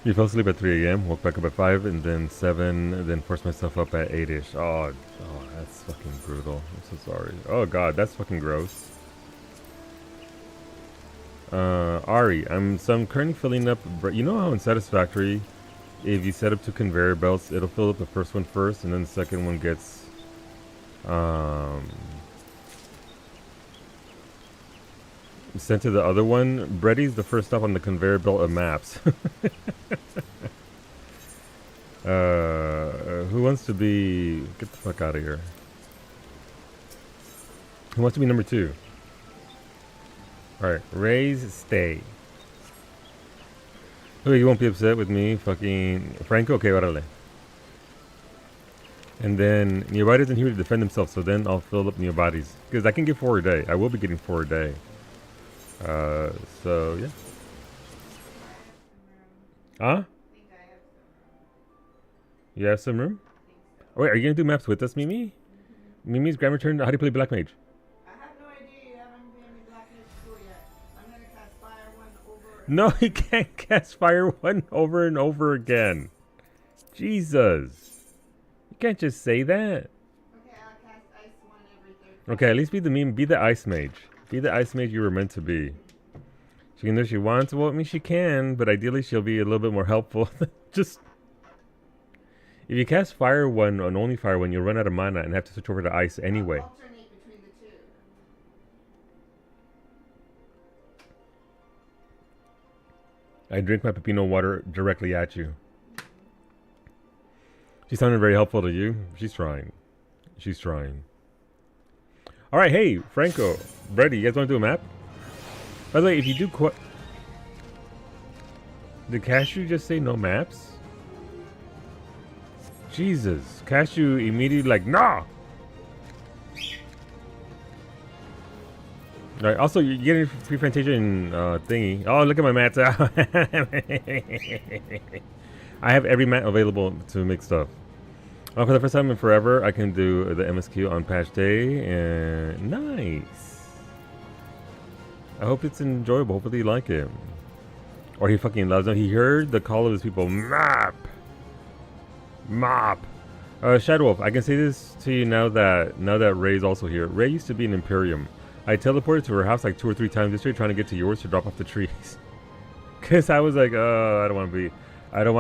You fell asleep at 3 a.m., woke back up at 5, and then 7, and then forced myself up at 8-ish. Oh, that's fucking brutal. I'm so sorry. Oh god, that's fucking gross. Ari, I'm currently filling up. You know how in Satisfactory, if you set up 2 conveyor belts, it'll fill up the first one first, and then the second one gets sent to the other one. Bready's the first stop on the conveyor belt of maps. Who wants to be? Get the fuck out of here. Who wants to be number 2? All right, Ray's stay. Okay, you won't be upset with me, fucking Franco. Okay, órale. And then Neobody isn't here to defend himself, so then I'll fill up Neobodies because I can get 4 a day. I will be getting 4 a day. So yeah. Huh? You have some room? Oh, wait, are you gonna do maps with us, Mimi? Mimi's grammar turn. How do you play Black Mage? I have no idea. You haven't been in Black Mage School yet. I'm gonna cast Fire 1 over. No, he can't cast Fire 1 over and over again. Jesus. You can't just say that. Okay, I'll cast Ice 1 every 3rd. Okay, at least be the meme. Be the Ice Mage. Be the Ice Mage you were meant to be. She can do what she wants. Well, I mean, she can, but ideally she'll be a little bit more helpful. Just... If you cast Fire 1 and only Fire 1, you'll run out of mana and have to switch over to Ice anyway. I'll alternate between the 2. I drink my pepino water directly at you. She sounded very helpful to you. She's trying. She's trying. Alright, hey, Franco, Brady, you guys want to do a map? By the way, if you do did Cashew just say no maps? Jesus. Cashew immediately like, nah! Alright, also, you're getting free Fantasia thingy. Oh, look at my mats out. I have every mat available to make stuff. For the first time in forever, I can do the MSQ on patch day. And nice. I hope it's enjoyable. Hopefully you like it. Or he fucking loves it. He heard the call of his people. Map! Mop. Shadow Wolf, I can say this to you now that Ray's also here. Ray used to be an Imperium. I teleported to her house like 2 or 3 times yesterday trying to get to yours to drop off the trees. Cause I was like, oh, I don't want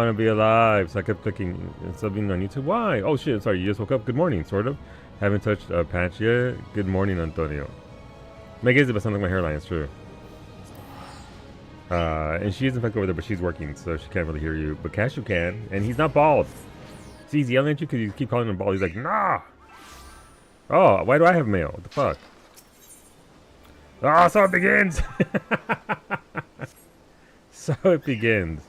to be alive. So I kept clicking subbing on YouTube. Why? Oh shit, sorry, you just woke up. Good morning, sort of. Haven't touched a patch yet. Good morning, Antonio. Meg is about something like my hairline, it's true. And she is in fact over there, but she's working, so she can't really hear you. But Cashew can, and he's not bald. See, he's yelling at you because you keep calling him bald. He's like, nah! Oh, why do I have mail? What the fuck? Oh, so it begins! So it begins.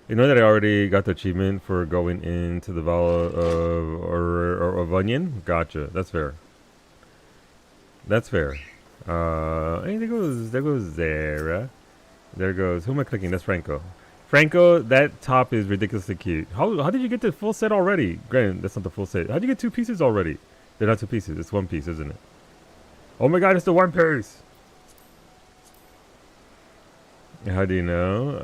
You know that I already got the achievement for going into the Val of Onion? Gotcha. That's fair. That's fair. Hey, there goes Zara. There goes, who am I clicking? That's Franco. Franco, that top is ridiculously cute. How did you get the full set already? Granted, that's not the full set. How did you get 2 pieces already? They're not 2 pieces. It's 1 piece, isn't it? Oh my god, it's the 1 piece! How do you know?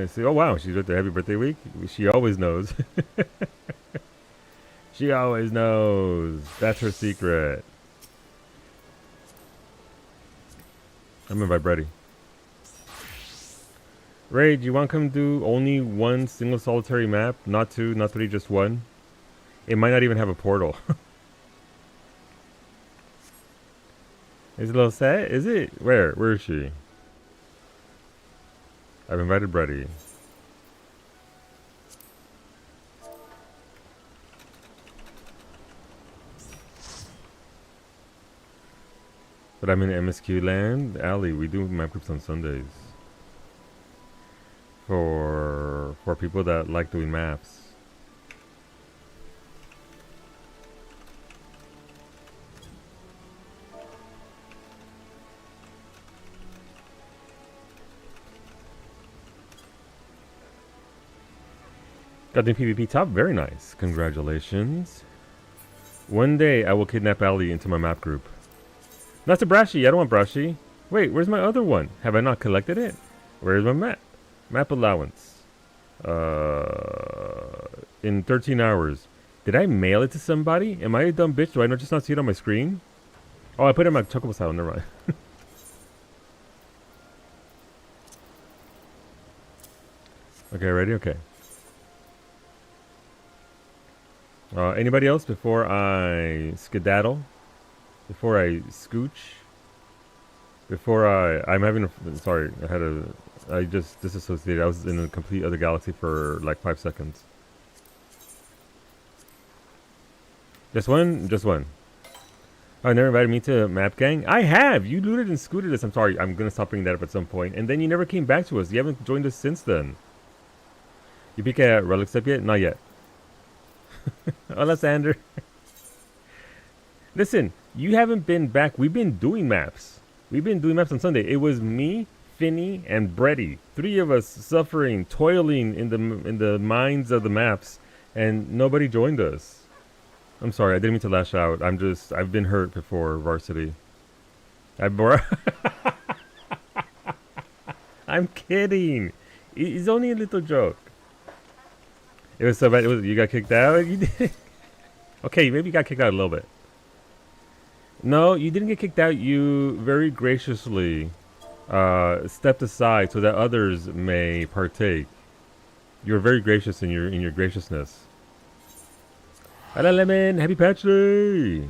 I say, oh wow, she's with the happy birthday week. She always knows. She always knows. That's her secret. I'm gonna invite Brady. Ray, do you want to come do only 1 single solitary map? Not 2, not 3, just 1? It might not even have a portal. Is it a little set? Is it? Where? Where is she? I've invited Brady. But I'm in MSQ land. Allie, we do map groups on Sundays. For people that like doing maps. Got the PvP top, very nice. Congratulations. One day I will kidnap Ali into my map group. That's a Brashy, I don't want Brashy. Wait, where's my other one? Have I not collected it? Where's my map? Map allowance. In 13 hours. Did I mail it to somebody? Am I a dumb bitch? Do I just not see it on my screen? Oh, I put it in my chocobo style. Never mind. Okay, ready? Okay. Anybody else before I skedaddle? Before I scooch? Before I'm having a, sorry, I just disassociated. I was in a complete other galaxy for like 5 seconds. Just one? Just one. Oh, never invited me to Map Gang? I have! You looted and scooted us. I'm sorry, I'm gonna stop bringing that up at some point. And then you never came back to us. You haven't joined us since then. You peek at Relic Step yet? Not yet. Alexander. Listen, you haven't been back. We've been doing maps. We've been doing maps on Sunday. It was me, Finny, and Bretty. 3 of us suffering, toiling in the mines of the maps, and nobody joined us. I'm sorry, I didn't mean to lash out. I've been hurt before, Varsity. I'm kidding. It's only a little joke. It was so bad. You got kicked out? You did. Okay, maybe you got kicked out a little bit. No, you didn't get kicked out. You very graciously stepped aside so that others may partake. You were very gracious in your graciousness. Hello, Lemon. Happy Patch Day.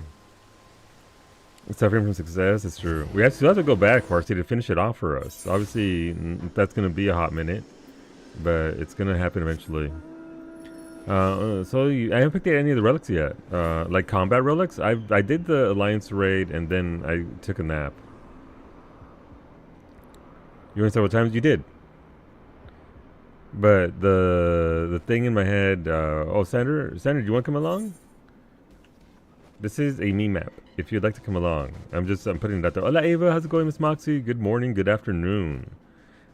Suffering from success. It's true. We still have to go back, Varsity, to finish it off for us. Obviously, that's going to be a hot minute, but it's going to happen eventually. I haven't picked any of the relics yet. Like combat relics. I did the Alliance raid and then I took a nap. You went several times. You did. But the thing in my head. Oh, Sandra, do you want to come along? This is a me map. If you'd like to come along, I'm putting that there. Hola Ava, how's it going, Miss Moxie? Good morning, good afternoon.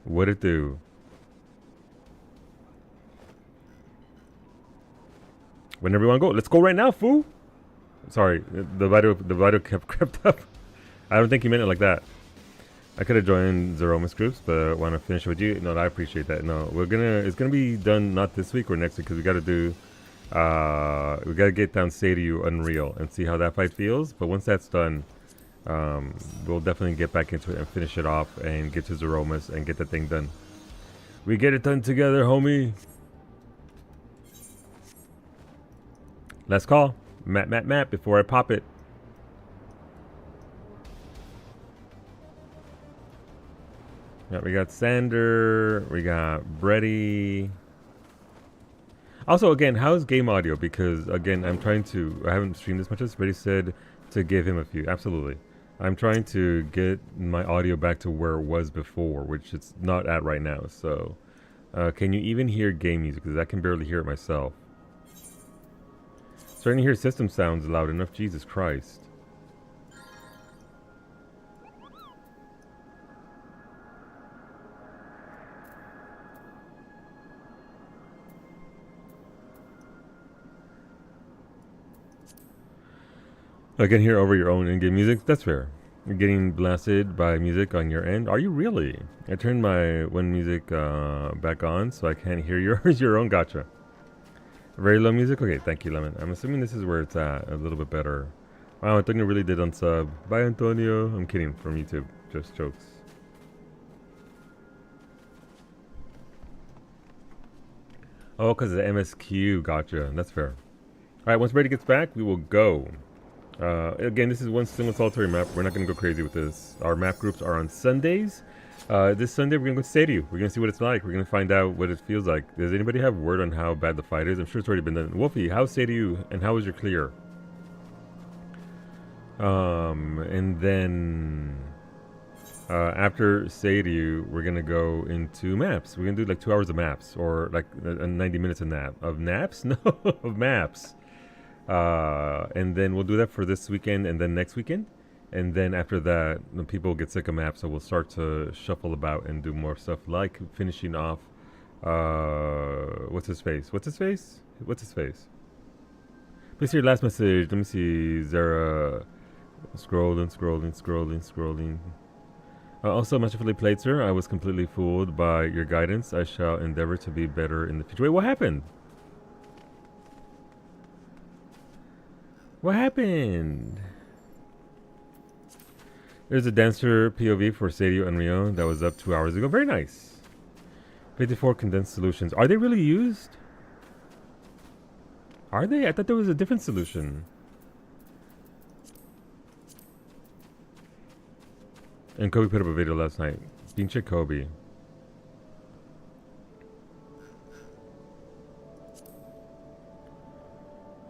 What it do? Whenever you want to go, let's go right now, fool. Sorry, the video kept crept up. I don't think you meant it like that. I could have joined Zeromus groups, but I want to finish with you. No, I appreciate that. No, it's gonna be done not this week or next week because we got to do. We got to get down Seiyu Unreal and see how that fight feels. But once that's done, we'll definitely get back into it and finish it off and get to Zeromus and get the thing done. We get it done together, homie. Let's call. Map, before I pop it. Yeah, we got Sander. We got Bretty. Also, again, how's game audio? Because, again, I haven't streamed as much as Bretty said to give him a few. Absolutely. I'm trying to get my audio back to where it was before, which it's not at right now. So, can you even hear game music? Because I can barely hear it myself. Starting to hear system sounds loud enough. Jesus Christ. I can hear over your own in-game music. That's fair. You're getting blasted by music on your end. Are you really? I turned my one music back on so I can't hear yours. Your own. Gotcha. Very low music? Okay, thank you, Lemon. I'm assuming this is where it's at, a little bit better. Wow, Antonio really did unsub. Bye, Antonio. I'm kidding, from YouTube. Just jokes. Oh, because of the MSQ. Gotcha. That's fair. Alright, once Brady gets back, we will go. Again, this is one single solitary map. We're not going to go crazy with this. Our map groups are on Sundays. This Sunday, we're going to go to Seiyu. We're going to see what it's like. We're going to find out what it feels like. Does anybody have word on how bad the fight is? I'm sure it's already been done. Wolfie, how's Seiyu and how was your clear? And then after Seiyu, we're going to go into maps. We're going to do like 2 hours of maps or like 90 minutes of naps? No, of maps. And then we'll do that for this weekend and then next weekend. And then after that, the people get sick of maps, so we'll start to shuffle about and do more stuff like finishing off. What's his face? Please see your last message. Let me see. Zara. Scrolling. Also, masterfully played, sir. I was completely fooled by your guidance. I shall endeavor to be better in the future. Wait, what happened? What happened? There's a dancer POV for Sadio and Rio that was up 2 hours ago. Very nice. 54 condensed solutions. Are they really used? Are they? I thought there was a different solution. And Kobe put up a video last night. Pinche Kobe.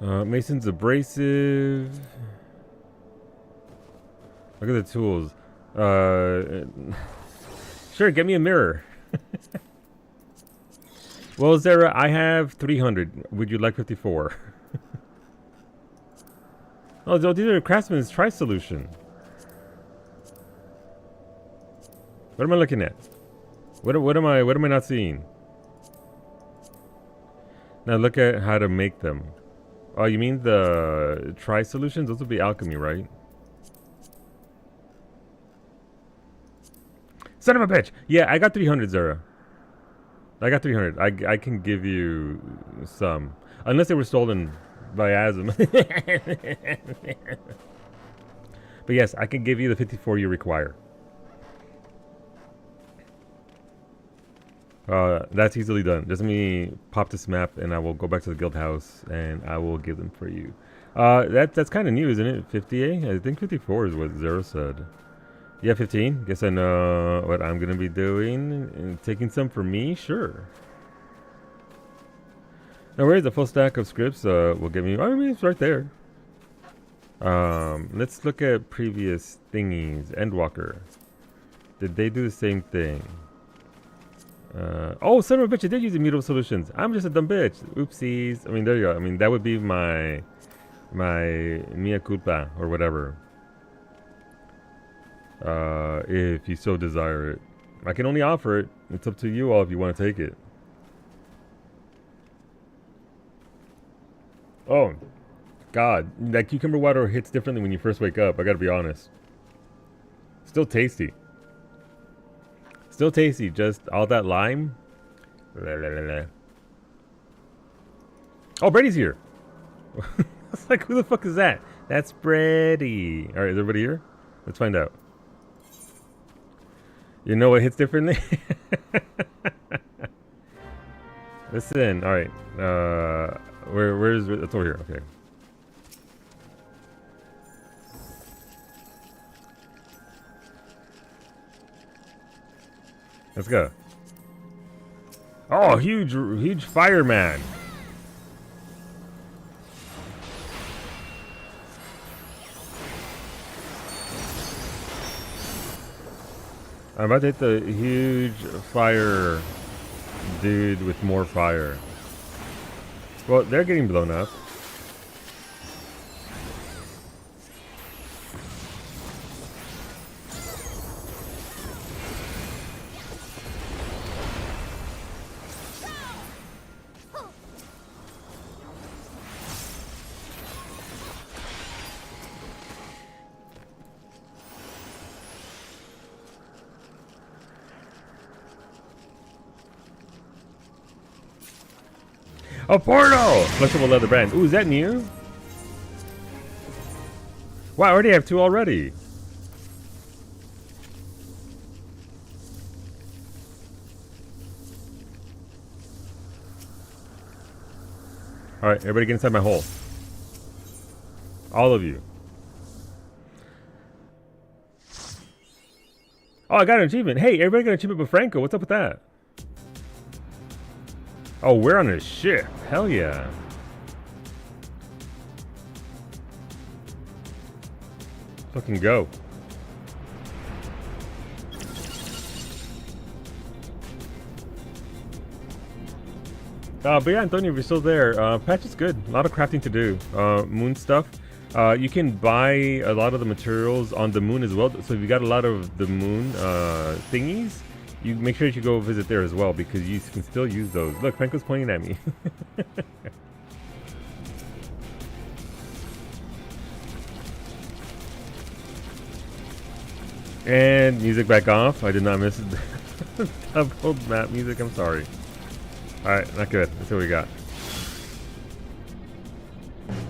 Mason's abrasive. Look at the tools. Sure, get me a mirror. Well, Zara, I have 300. Would you like 54? Oh, these are Craftsman's Tri-Solution. What am I looking at? What am I not seeing? Now look at how to make them. Oh, you mean the Tri-Solutions? Those would be alchemy, right? Son of a bitch! Yeah, I got 300, Zara. I got 300. I can give you some. Unless they were stolen by Asm. But yes, I can give you the 54 you require. That's easily done. Just let me pop this map and I will go back to the guild house and I will give them for you. That's kind of new, isn't it? 50A? I think 54 is what Zero said. Yeah, 15. Guess I know what I'm going to be doing. And taking some for me? Sure. Now, where's the full stack of scripts? Will give me... I mean, it's right there. Let's look at previous thingies. Endwalker. Did they do the same thing? Oh, son of a bitch, I did use immutable solutions. I'm just a dumb bitch. Oopsies. I mean, there you go. I mean, that would be my mea culpa or whatever. If you so desire it. I can only offer it. It's up to you all if you want to take it. Oh, God. That cucumber water hits differently when you first wake up. I gotta be honest. Still tasty. Still tasty, just all that lime. Oh, Brady's here. I was like, who the fuck is that? That's Brady. All right, is everybody here? Let's find out. You know what hits differently? Listen, all right. Where's it's over here? Okay. Let's go. Oh, huge fireman. I'm about to hit the huge fire dude with more fire. Well, they're getting blown up. A portal! Flexible leather band. Ooh, is that new? Wow, I already have 2 already. Alright, everybody get inside my hole. All of you. Oh, I got an achievement. Hey, everybody got an achievement with Franco. What's up with that? Oh, we're on a ship. Hell yeah. Fucking go. But yeah, Antonio, if you're still there, patch is good. A lot of crafting to do. Moon stuff. You can buy a lot of the materials on the moon as well. So if you got a lot of the moon thingies, you make sure you go visit there as well because you can still use those. Look, Franco's pointing at me. And music back off. I did not miss it. Double map music. I'm sorry. Alright, not good. Let's see what we got.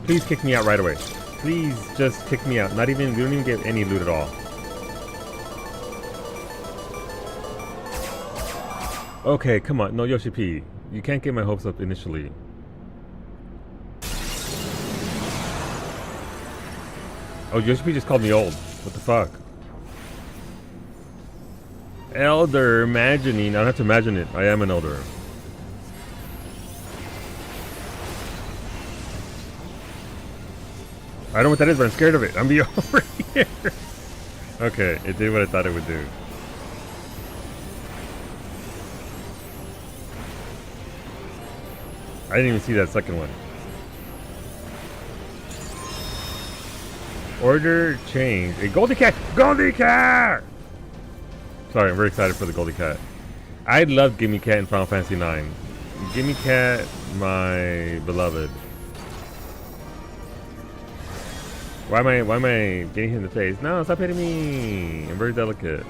Please kick me out right away. Please just kick me out. Not even, we don't even get any loot at all. Okay, come on. No, Yoshi P. You can't get my hopes up initially. Oh, Yoshi P just called me old. What the fuck? Elder imagining. I don't have to imagine it. I am an elder. I don't know what that is, but I'm scared of it. I'm be over here. Okay, it did what I thought it would do. I didn't even see that second one. Order change. A Goldie Cat! Goldie Cat! Sorry, I'm very excited for the Goldie Cat. I love Gimme Cat in Final Fantasy IX. Gimme Cat, my beloved. Why am I getting hit in the face? No, stop hitting me! I'm very delicate.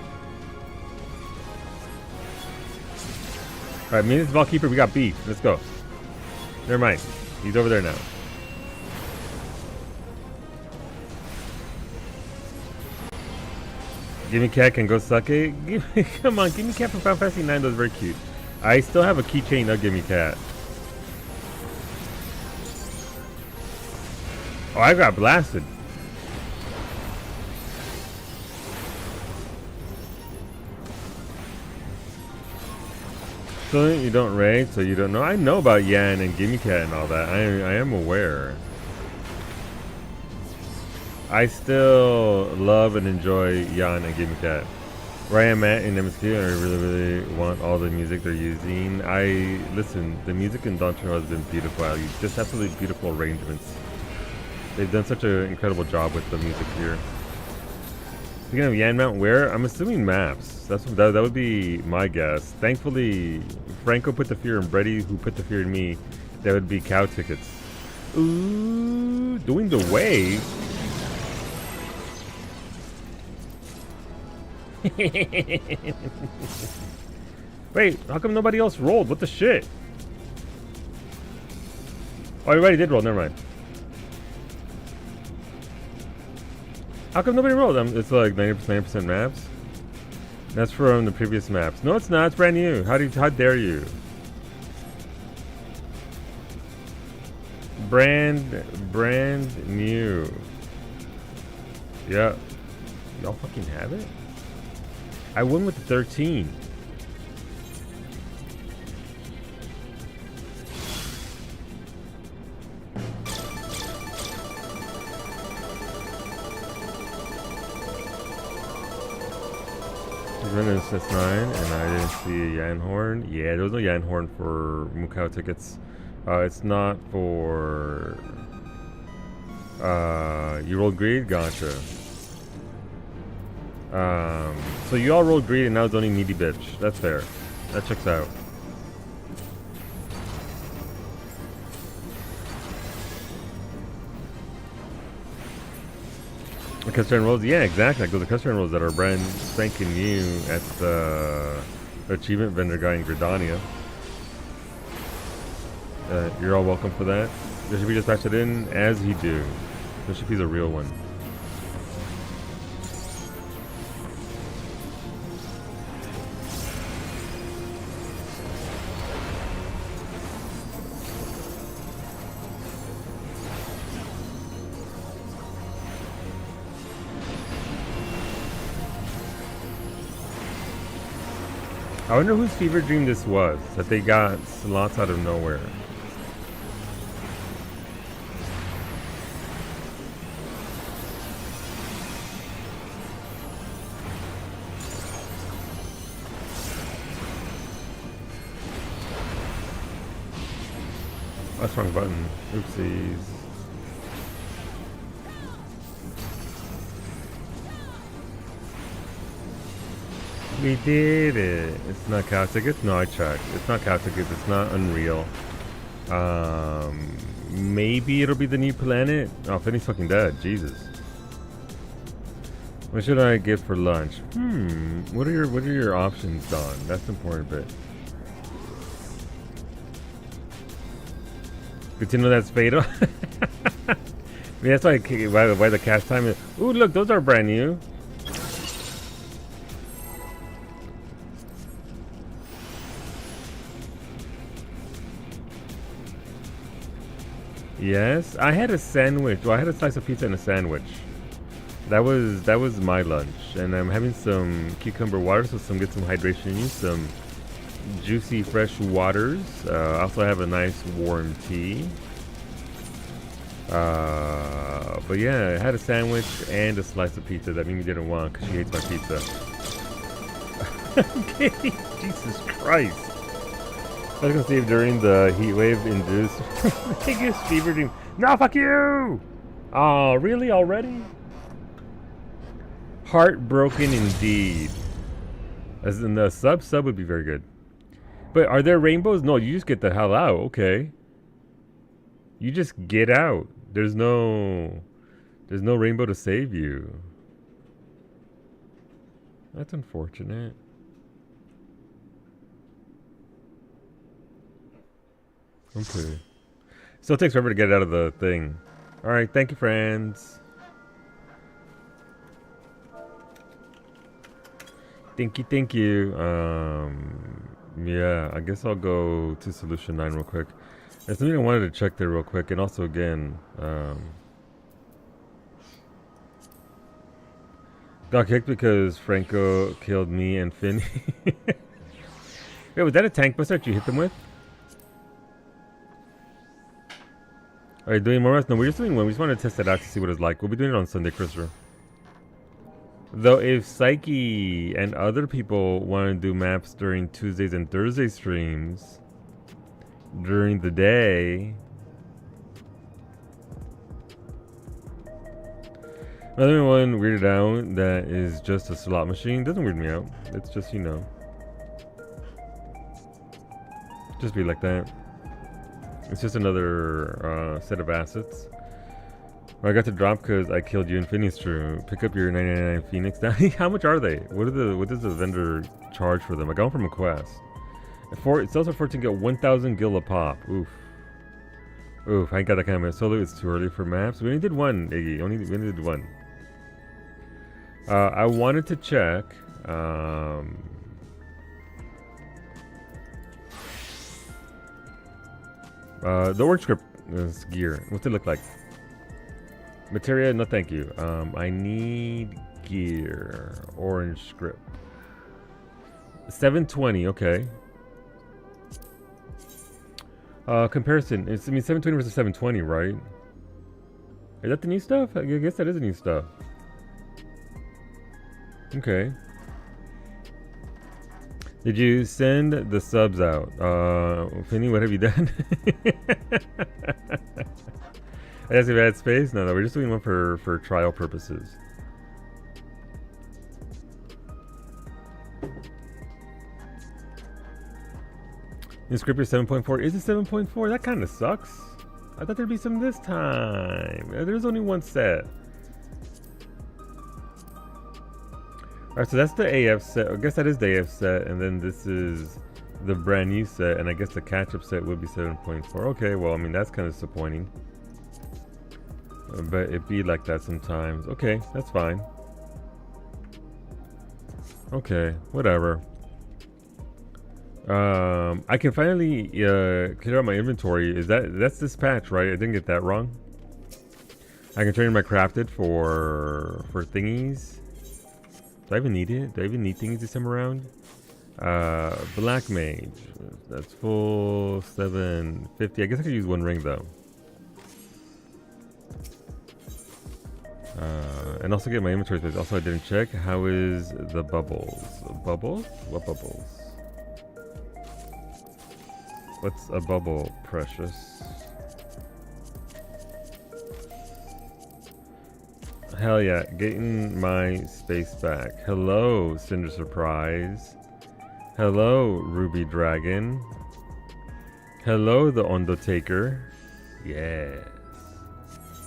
Alright, me and this ball keeper, we got beef. Let's go. Never mind. He's over there now. Gimme Cat can go suck it. Come on, Gimme Cat from Final Fantasy IX was very cute. I still have a keychain of Gimme Cat. Oh, I got blasted. So you don't raid, so you don't know. I know about Yan and Gimme Cat and all that. I am aware. I still love and enjoy Yan and Gimme Cat. Where I am at in MSQ, I really want all the music they're using. Listen, the music in Dontrell has been beautiful. Just absolutely beautiful arrangements. They've done such an incredible job with the music here. Speaking of Yan Mount, where? I'm assuming maps. That would be my guess. Thankfully, Franco put the fear in Brady, who put the fear in me. That would be cow tickets. Ooh, doing the wave. Wait, how come nobody else rolled? What the shit? Oh, you already did roll. Never mind. How come nobody rolled? It's like 90% maps. That's from the previous maps. No, it's not. It's brand new. How dare you? Brand new. Yeah. Y'all fucking have it? I won with the 13. Running SS9 and I didn't see a Yan Horn. Yeah, there was no Yan Horn for Mukau tickets. It's not for you rolled greed? Gotcha. So you all rolled greed and now it's only needy bitch. That's fair. That checks out. The custom rolls? Yeah, exactly. Like those custom rolls that are brand spanking new at the achievement vendor guy in Gridania. You're all welcome for that. There should be just patched it in as he do. There should be the real one. I wonder whose fever dream this was, that they got slots out of nowhere. That's wrong button. Oopsies. We did it. It's not cow tickets? No, I checked. It's not cow tickets. It's not Unreal. Maybe it'll be the new planet. Oh, Finney's fucking dead. Jesus. What should I get for lunch? What are your options, Don? That's the important bit. Good to know that's fatal. I mean, that's why the cast time is. Ooh, look, those are brand new. Yes, I had a sandwich. Well, I had a slice of pizza and a sandwich. That was my lunch, and I'm having some cucumber water, so get some hydration in you. Some juicy fresh waters. I also have a nice warm tea. But yeah, I had a sandwich and a slice of pizza that Mimi didn't want because she hates my pizza. Okay, Jesus Christ. I was gonna see if during the heat wave induced biggest fever dream. No, fuck you! Oh, really? Already? Heartbroken indeed. As in the sub would be very good. But are there rainbows? No, you just get the hell out. Okay. You just get out. There's no rainbow to save you. That's unfortunate. Okay. Still takes forever to get out of the thing. Alright, thank you, friends. Thank you. Yeah, I guess I'll go to Solution 9 real quick. There's something I wanted to check there real quick, and also again, got kicked because Franco killed me and Finn. Wait, was that a tank buster that you hit them with? Are you doing more maps? No, we're just doing one. We just want to test it out to see what it's like. We'll be doing it on Sunday, Christopher. Though if Psyche and other people want to do maps during Tuesdays and Thursday streams during the day, another one weirded out that is just a slot machine. Doesn't weird me out. It's just, you know, just be like that. It's just another set of assets. I got to drop because I killed you in Phoenix. True. Pick up your 999 Phoenix. How much are they? What does the vendor charge for them? I got them from a quest. It sells for 14 gil, 1,000 gil a pop. Oof. Oof. I ain't got that kind of solo. It's too early for maps. We only did one, Iggy. We only did one. I wanted to check. The orange script gear. What's it look like? Materia, no thank you. I need gear. Orange script. 720, okay. Comparison. I mean 720 versus 720, right? Is that the new stuff? I guess that is the new stuff. Okay. Did you send the subs out? Finny, what have you done? I asked if I had space. No, we're just doing one for trial purposes. Inscriptor 7.4. Is it 7.4? That kind of sucks. I thought there'd be some this time. There's only one set. Alright, so that's the AF set. I guess that is the AF set, and then this is the brand new set, and I guess the catch-up set would be 7.4. Okay, well, I mean, that's kind of disappointing. But it be like that sometimes. Okay, that's fine. Okay, whatever. I can finally clear out my inventory. That's this patch, right? I didn't get that wrong. I can trade my crafted for thingies. Do I even need it? Do I even need things this time around? Black Mage. That's full 750. I guess I could use one ring though. And also get my inventory space. Also, I didn't check. How is the bubbles? Bubbles? What bubbles? What's a bubble, precious? Hell yeah, getting my space back. Hello, Cinder Surprise. Hello, Ruby Dragon. Hello, the Undertaker. Yes.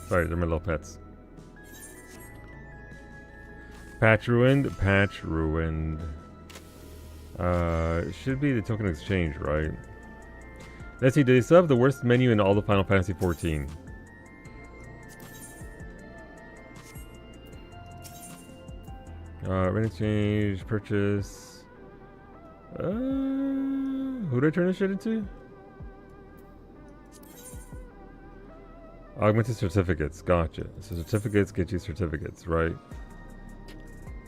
Sorry, they're my little pets. Patch ruined. Patch ruined. Should be the token exchange, right? Let's see. Do they still have the worst menu in all the Final Fantasy 14? Rent exchange, purchase. Who did I turn this shit into? Augmented certificates. Gotcha. So certificates get you certificates, right?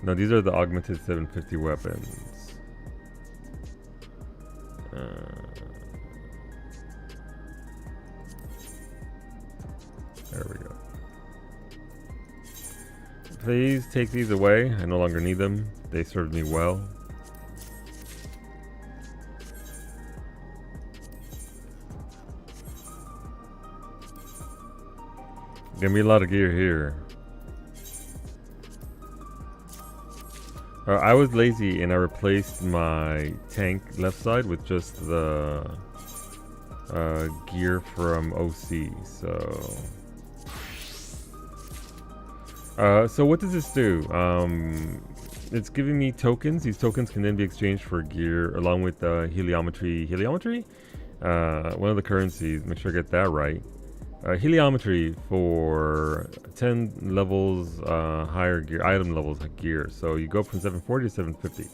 No, these are the augmented 750 weapons. There we go. Please take these away. I no longer need them. They served me well. Gonna be a lot of gear here. I was lazy and I replaced my tank left side with just the gear from OC. So what does this do? It's giving me tokens. These tokens can then be exchanged for gear along with heliometry. Heliometry? One of the currencies. Make sure I get that right. Heliometry for 10 levels higher gear, item levels gear. So you go from 740 to 750.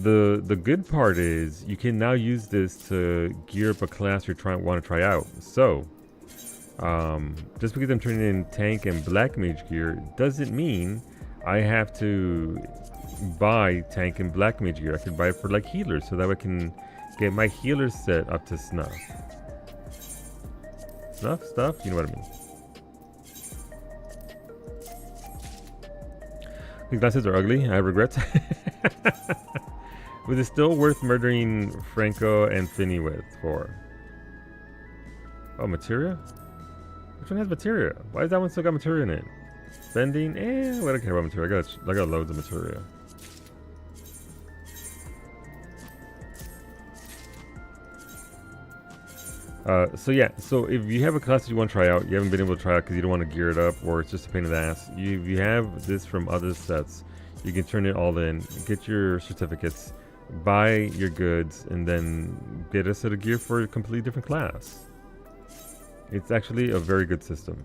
The good part is you can now use this to gear up a class you want to try out. So just because I'm turning in tank and black mage gear doesn't mean I have to buy tank and black mage gear. I can buy it for like healers so that I can get my healer set up to snuff. Stuff, you know what I mean. These glasses are ugly. I have regrets. Was it still worth murdering Franco and Finny for? Oh, materia? Which one has materia? Why does that one still got materia in it? Bending? Well, I don't care about materia. I got loads of materia. So yeah, so if you have a class that you want to try out, you haven't been able to try out because you don't want to gear it up or it's just a pain in the ass, if you have this from other sets, you can turn it all in, get your certificates, buy your goods, and then get a set of gear for a completely different class. It's actually a very good system.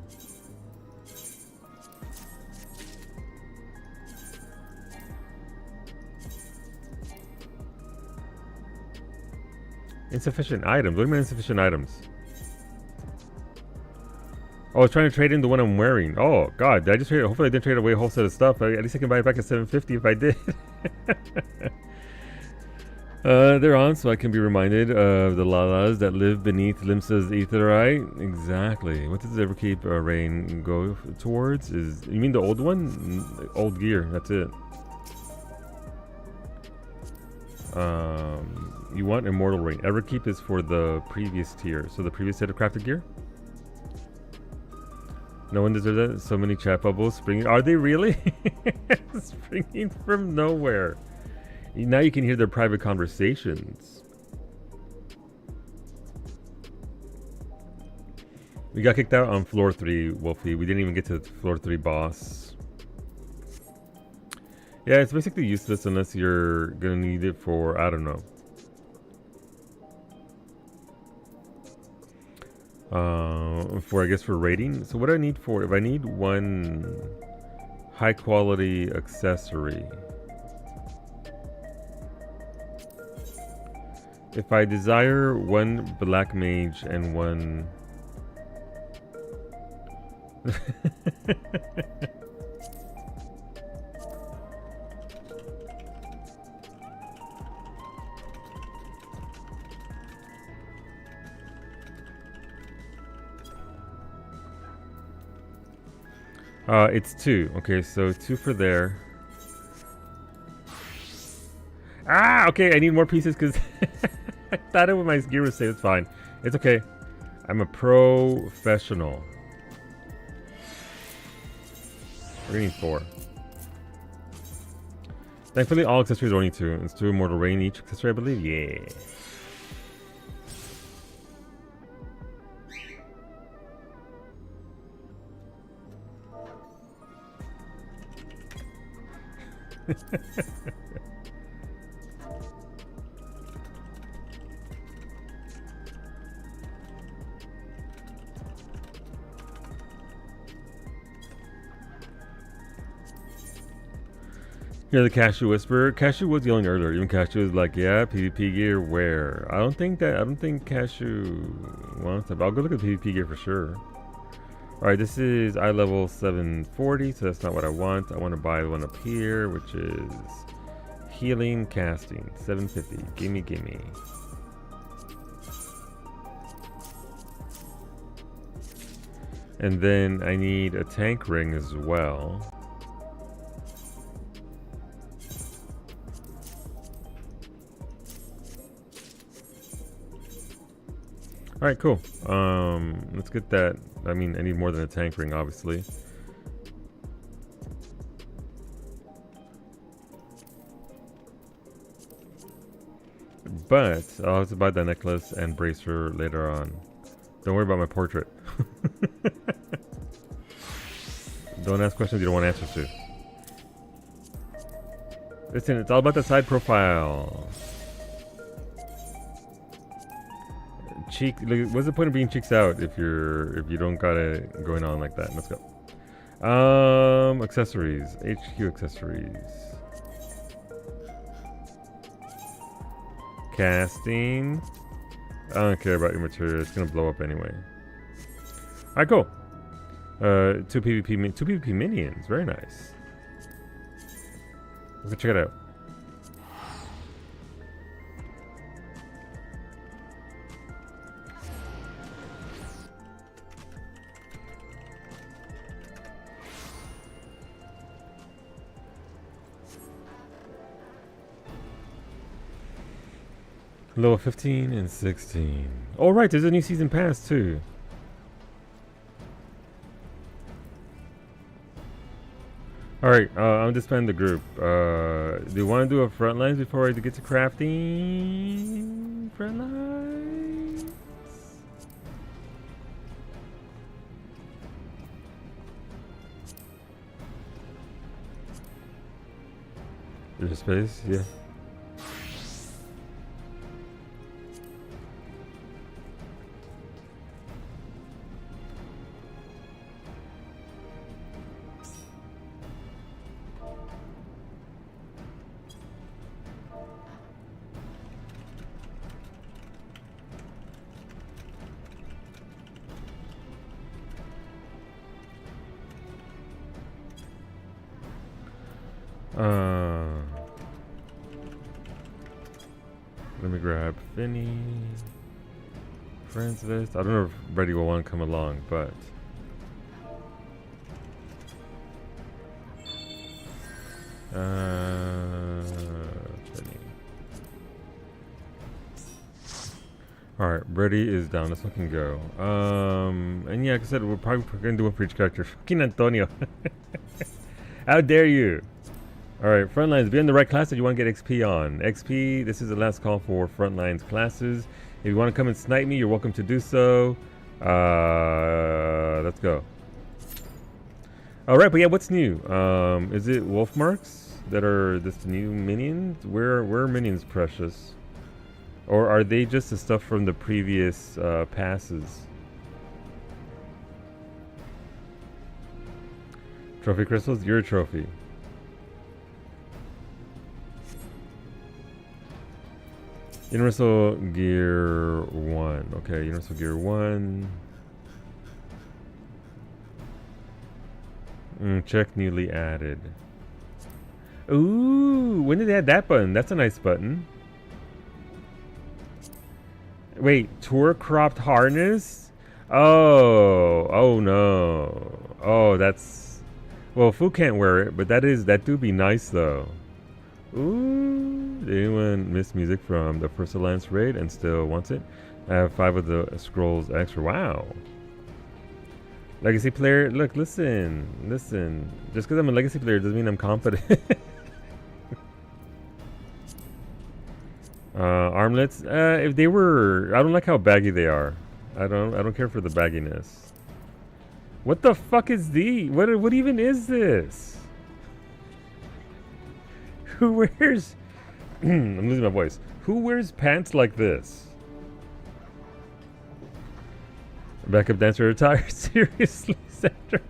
Insufficient items. What do you mean insufficient items? Oh, I was trying to trade in the one I'm wearing. Oh, God. Did I just trade? Hopefully I didn't trade away a whole set of stuff. At least I can buy it back at 750 if I did. They're on, so I can be reminded of the lalas that live beneath Limsa's aetherite. Exactly. What does Everkeep Rain go towards? You mean the old one? Old gear. That's it. You want Immortal Rain. Everkeep is for the previous tier. So the previous set of crafted gear? No one deserves that. So many chat bubbles springing. Are they really? Springing from nowhere. Now you can hear their private conversations. We got kicked out on floor 3, Wolfie. We didn't even get to the floor 3 boss. Yeah, it's basically useless unless you're gonna need it for, I don't know. I guess for raiding. So what do I need for, if I need one high quality accessory. If I desire one black mage and one... it's 2. Okay, so 2 for there. Ah, okay, I need more pieces because I thought it was my gear was saved. It's fine. It's okay. I'm a professional. We're gonna need 4. Thankfully, all accessories are only 2. It's 2 Immortal Rain each accessory, I believe. Yeah. You're the Cashew Whisperer. Cashew was yelling earlier. Even Cashew was like, "Yeah, PvP gear where?" I don't think Cashew wants it. But I'll go look at PvP gear for sure. All right, this is eye level 740, so that's not what I want. I want to buy the one up here, which is healing casting 750. Gimme, gimme. And then I need a tank ring as well. All right, cool. Let's get that. I mean, I need more than a tank ring, obviously. But I'll have to buy that necklace and bracer later on. Don't worry about my portrait. Don't ask questions you don't want answers to. Listen, it's all about the side profile. Cheek. What's the point of being cheeks out if you don't got it going on like that? Let's go. Accessories. HQ accessories. Casting. I don't care about your material. It's gonna blow up anyway. All right, cool. Two PvP minions. Very nice. Let's go check it out. Level 15 and 16. Oh, right, there's a new season pass too. Alright, I'm disbanding the group. Do you want to do a frontlines before I get to crafting? Frontlines? There's space? Yeah. Let me grab Finny. Friends list. I don't know if Brady will want to come along, but Finny. Alright, Brady is down. Let's fucking go. And yeah, like I said, we're probably gonna do one for each character. Fucking Antonio. How dare you? Alright, Frontlines. Be in the right class that you want to get XP on. XP, this is the last call for Frontlines classes. If you want to come and snipe me, you're welcome to do so. Let's go. Alright, but yeah, what's new? Is it wolf marks that are this new minions? Where are minions, Precious? Or are they just the stuff from the previous passes? Trophy crystals? You're a trophy. Universal Gear 1. Okay, Universal Gear 1. Check newly added. Ooh, when did they add that button? That's a nice button. Wait, tour cropped harness? Oh no. Oh, that's... Well, Fu can't wear it, but that do be nice though. Ooh. Did anyone miss music from the First Alliance raid and still wants it? I have 5 of the scrolls extra. Wow. Legacy player. Look, listen. Just because I'm a legacy player doesn't mean I'm confident. Armlets. If they were, I don't like how baggy they are. I don't care for the bagginess. What the fuck is the? What even is this? Who wears... I'm losing my voice. Who wears pants like this? Backup dancer retired. Seriously, Sandra?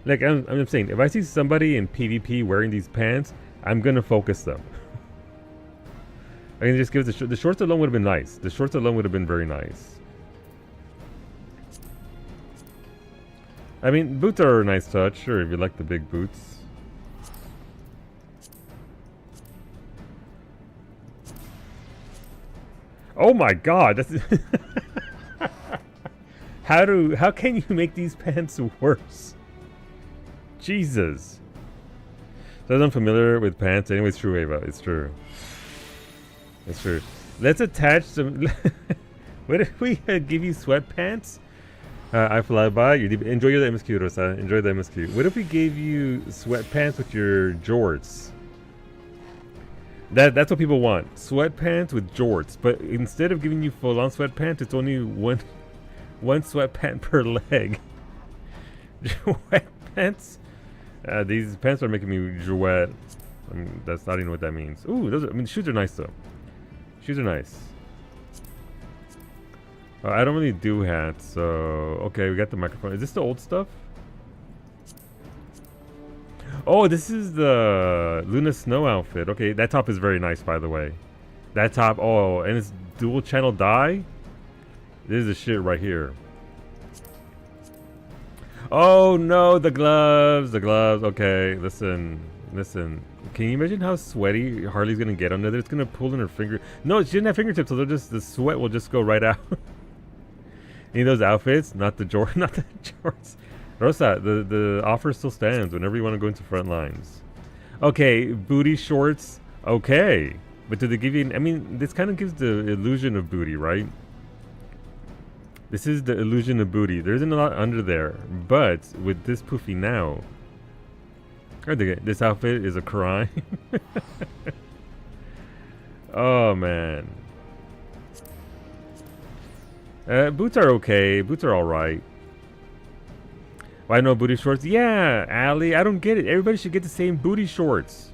Like, I'm saying, if I see somebody in PvP wearing these pants, I'm gonna focus them. I can just give the shorts alone would have been nice. The shorts alone would have been very nice. I mean, boots are a nice touch, sure, if you like the big boots. Oh my god, that's... How can you make these pants worse? Jesus. So I'm familiar with pants. Anyway, it's true, Ava. It's true. It's true. Let's attach some... What if we give you sweatpants? I fly by. You enjoy the MSQ, Rosa. Enjoy the MSQ. What if we gave you sweatpants with your jorts? That's what people want. Sweatpants with jorts. But instead of giving you full-on sweatpants, it's only one sweatpant per leg. Sweatpants? These pants are making me jouet. I mean, that's not even what that means. Ooh, those are, I mean, shoes are nice though. Shoes are nice. I don't really do hats, so... Okay, we got the microphone. Is this the old stuff? Oh, this is the Luna Snow outfit. Okay, that top is very nice, by the way. That top, oh, and it's dual channel dye? This is the shit right here. Oh no, the gloves, okay, listen. Can you imagine how sweaty Harley's gonna get under there? It's gonna pull in her finger. No, she didn't have fingertips, so the sweat will just go right out. Any of those outfits? Not the jorts. Rosa, the offer still stands whenever you want to go into front lines. Okay, booty shorts, okay. But do they give you, I mean, this kind of gives the illusion of booty, right? This is the illusion of booty. There isn't a lot under there, but with this poofy now, I think this outfit is a crime. Oh man, boots are okay. Boots are all right. Why no booty shorts? Yeah, Allie, I don't get it. Everybody should get the same booty shorts.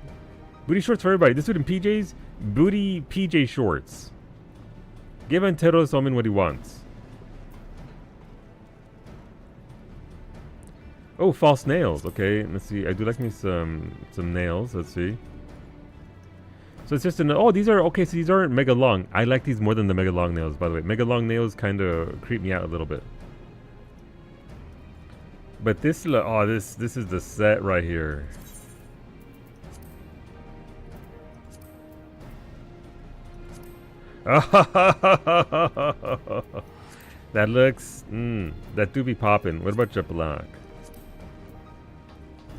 Booty shorts for everybody. This dude in PJs, booty PJ shorts. Give Antero Solomon what he wants. Oh, false nails. Okay, let's see. I do like me some nails. Let's see. So it's just oh, these are okay. So these aren't mega long. I like these more than the mega long nails. By the way, mega long nails kind of creep me out a little bit. But this, oh, this is the set right here. That looks, that do be popping. What about jet black?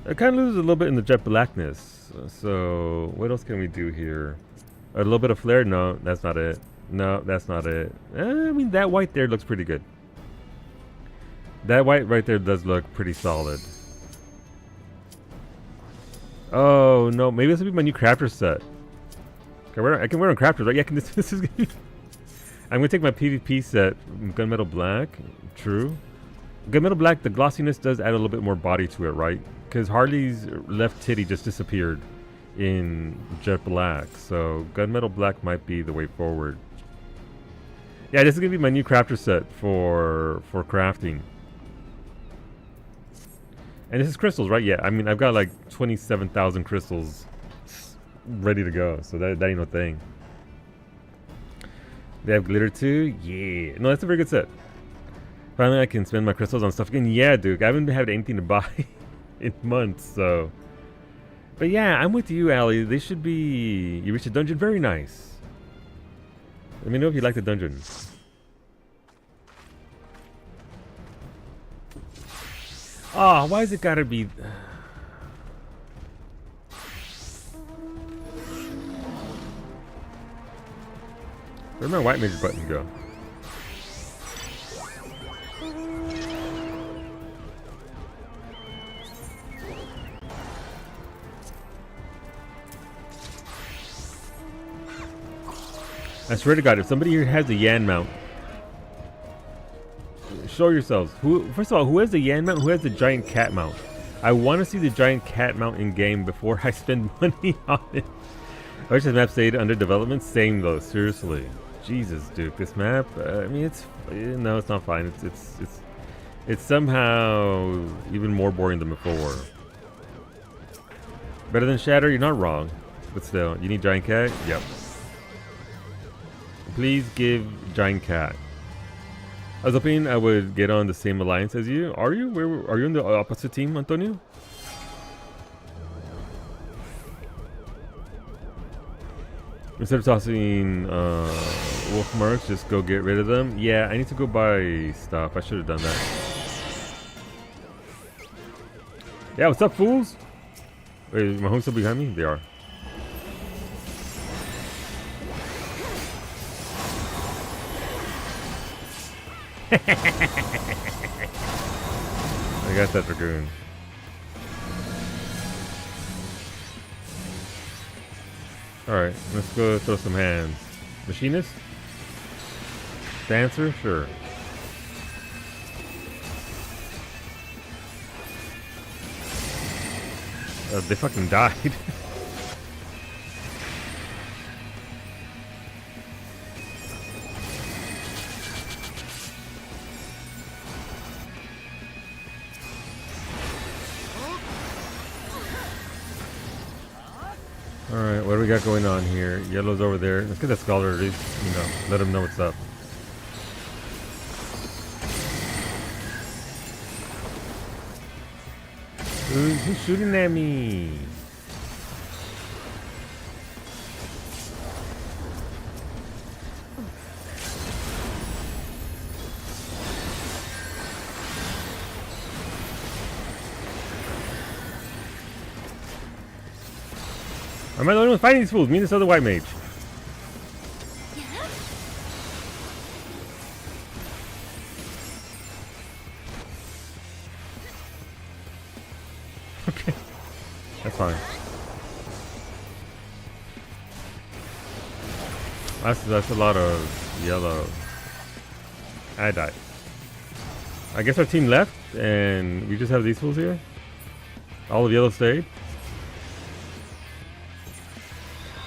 It kind of loses a little bit in the jet blackness. So what else can we do here? A little bit of flare? No, that's not it. No, that's not it. I mean, that white there looks pretty good. That white right there does look pretty solid. Oh no, maybe this will be my new crafter set. I can wear on crafters, right? Yeah, this is gonna be I'm gonna take my PvP set, gunmetal black. True. Gunmetal black, the glossiness does add a little bit more body to it, right? Because Harley's left titty just disappeared in jet black, so gunmetal black might be the way forward. Yeah, this is gonna be my new crafter set for crafting. And this is crystals, right? Yeah, I mean, I've got like 27,000 crystals ready to go, so that ain't no thing. They have glitter too? Yeah. No, that's a very good set. Finally, I can spend my crystals on stuff again. Yeah, dude, I haven't had anything to buy in months, so. But yeah, I'm with you, Allie. They should be... You reached a dungeon? Very nice. Let me know if you like the dungeon. Ah, why is it gotta be... Where'd my white mage button go? I swear to God, if somebody here has a Yan mount, show yourselves. First of all, who has the Yan mount? Who has the giant cat mount? I want to see the giant cat mount in game before I spend money on it. I wish this map stayed under development. Same though, seriously. Jesus, Duke, this map. I mean, it's no, it's not fine. It's somehow even more boring than before. Better than Shatter? You're not wrong, but still, you need Giant Cat. Yep. Please give Giant Cat. I was hoping I would get on the same alliance as you. Are you? Are you on the opposite team, Antonio? Instead of tossing wolf marks, just go get rid of them. Yeah, I need to go buy stuff. I should have done that. Yeah, what's up, fools? Wait, is my home still behind me? They are. I got that dragoon. Alright, let's go throw some hands. Machinist? Dancer? Sure. They fucking died. Alright, what do we got going on here? Yellow's over there. Let's get that scholar, at least, you know, let him know what's up. Who's shooting at me? Am I the only one fighting these fools? Me and this other white mage. Okay. That's fine. That's a lot of yellow. I died. I guess our team left and we just have these fools here. All of yellow stayed.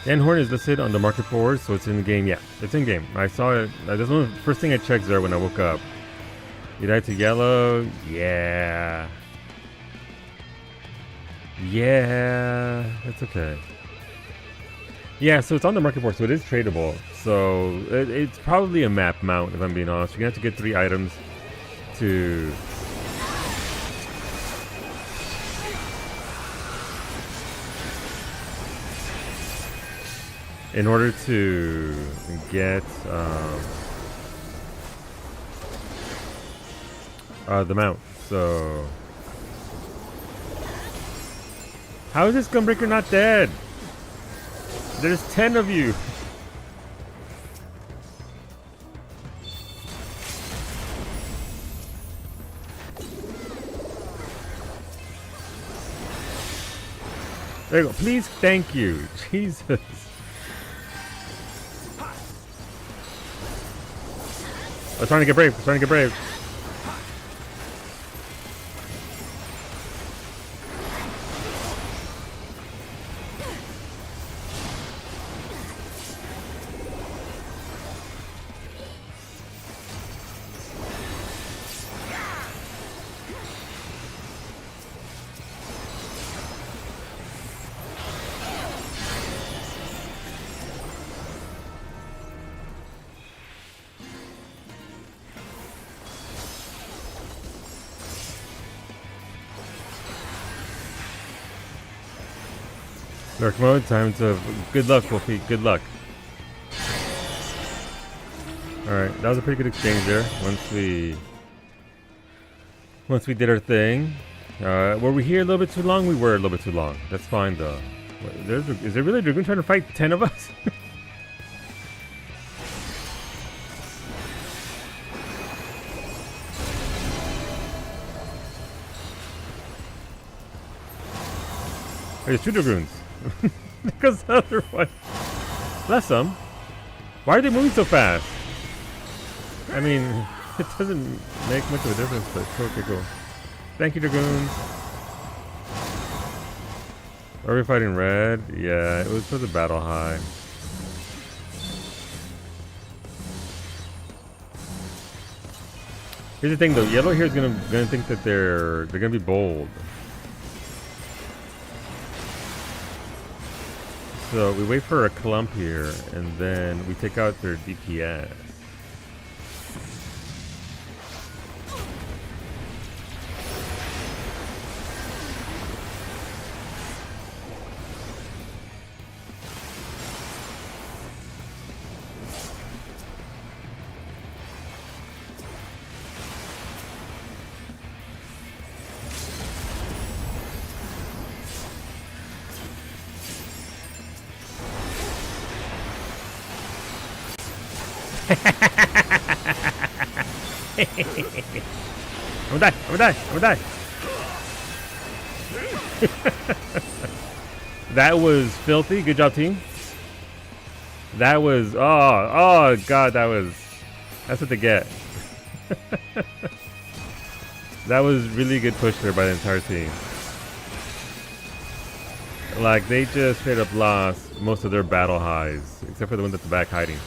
And Horn is listed on the market board, so it's in the game. Yeah, it's in game. I saw it. That's one of the first thing I checked there when I woke up. You died to yellow. Yeah. Yeah, that's okay. Yeah, so it's on the market board, so it is tradable. So it's probably a map mount, if I'm being honest. You're gonna have to get 3 items to. In order to get the mount. So how is this Gunbreaker not dead? There's 10 of you. There you go. Please, thank you. Jesus. I'm trying to get brave. I'm trying to get brave. Dark mode, time to good luck, Wolfie. Good luck. Alright, that was a pretty good exchange there. Once we did our thing. Were we here a little bit too long? We were a little bit too long. That's fine though. Is there really a Dragoon trying to fight 10 of us? There's 2 Dragoons. Because the other one. Bless them. Why are they moving so fast? I mean, it doesn't make much of a difference, but okay, cool. Thank you, Dragoons. Are we fighting red? Yeah, it was for the battle high. Here's the thing though, yellow here is gonna think that they're gonna be bold. So we wait for a clump here, and then we take out their DPS. I'm gonna die! I'm gonna die! I'm gonna die! That was filthy. Good job, team. That was oh god, that's what they get. That was really good push there by the entire team. Like they just straight up lost most of their battle highs, except for the one at the back hiding.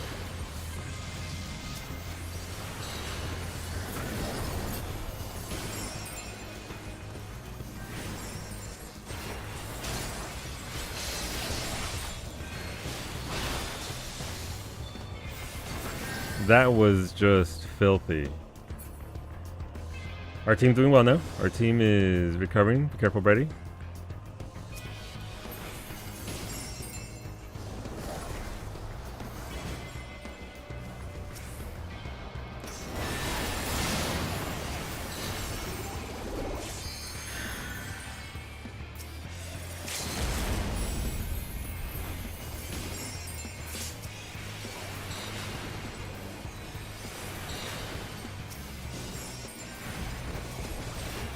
That was just filthy. Our team's doing well now. Our team is recovering. Be careful, Brady.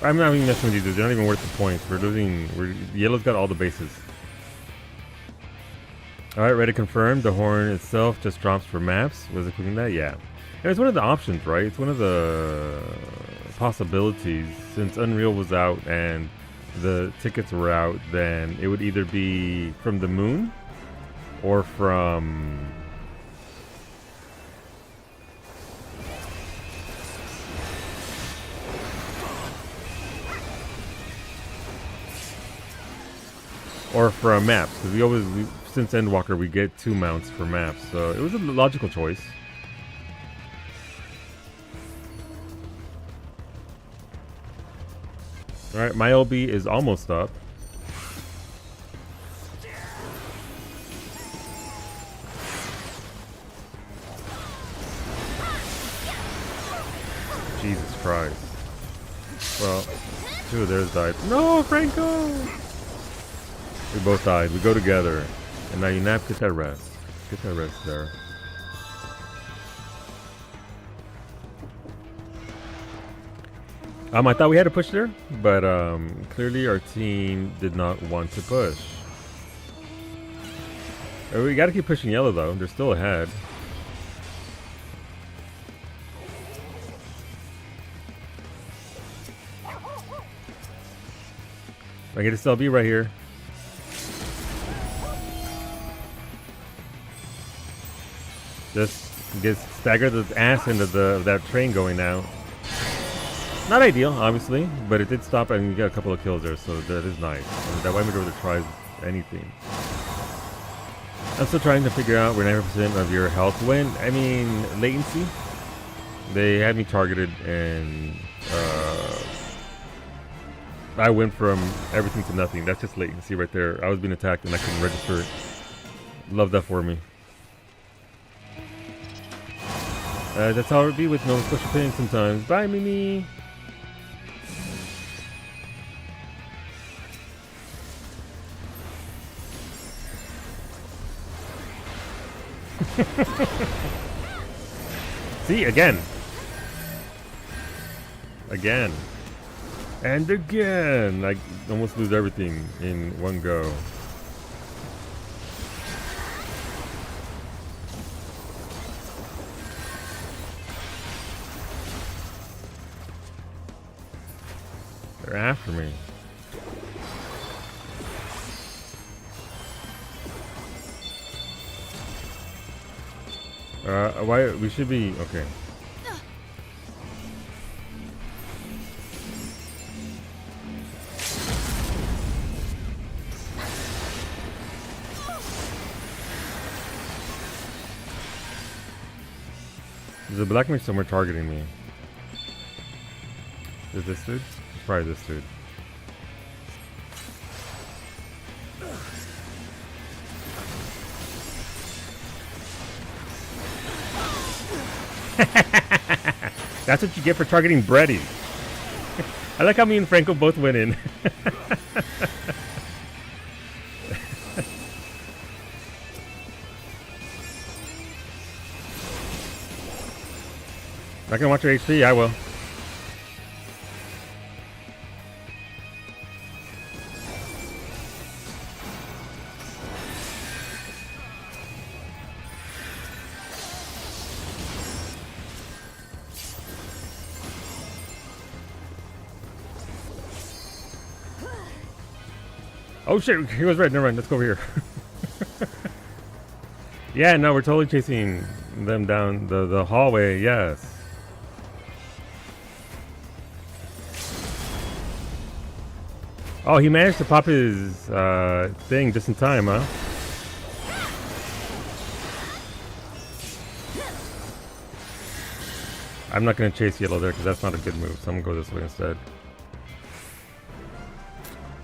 I'm not even messing with you, dude. They're not even worth the points. We're losing. Yellow's got all the bases. All right, ready to confirm. The horn itself just drops for maps. Was it clicking that? Yeah. And it's one of the options, right? It's one of the possibilities. Since Unreal was out and the tickets were out, then it would either be from the moon or from maps, because since Endwalker we get 2 mounts for maps, so it was a logical choice. Alright, my LB is almost up. Jesus Christ. Well, 2 of theirs died. No, Franco! We both died. We go together. And now you nap, get that rest. Get that rest there. I thought we had to push there, but clearly our team did not want to push. We gotta keep pushing yellow though. They're still ahead. I get a still be right here. Just get staggered the ass into that train going now. Not ideal, obviously, but it did stop and you got a couple of kills there, so that is nice. And that White Major tries anything. I'm still trying to figure out where 90% of your health went. I mean, latency. They had me targeted and I went from everything to nothing. That's just latency right there. I was being attacked and I couldn't register it. Love that for me. That's how it would be with no special things sometimes. Bye, Mimi! See, again. Again. And again! I almost lose everything in one go. They're after me. Why we should be okay. There's a black mage somewhere targeting me. Is this dude? It's probably this dude. That's what you get for targeting Brady. I like how me and Franco both went in. Not gonna watch your HP? I will. Oh shit, he was red. Never mind, let's go over here. Yeah, no, we're totally chasing them down the hallway, yes. Oh, he managed to pop his thing just in time, huh? I'm not going to chase yellow there because that's not a good move, so I'm going to go this way instead.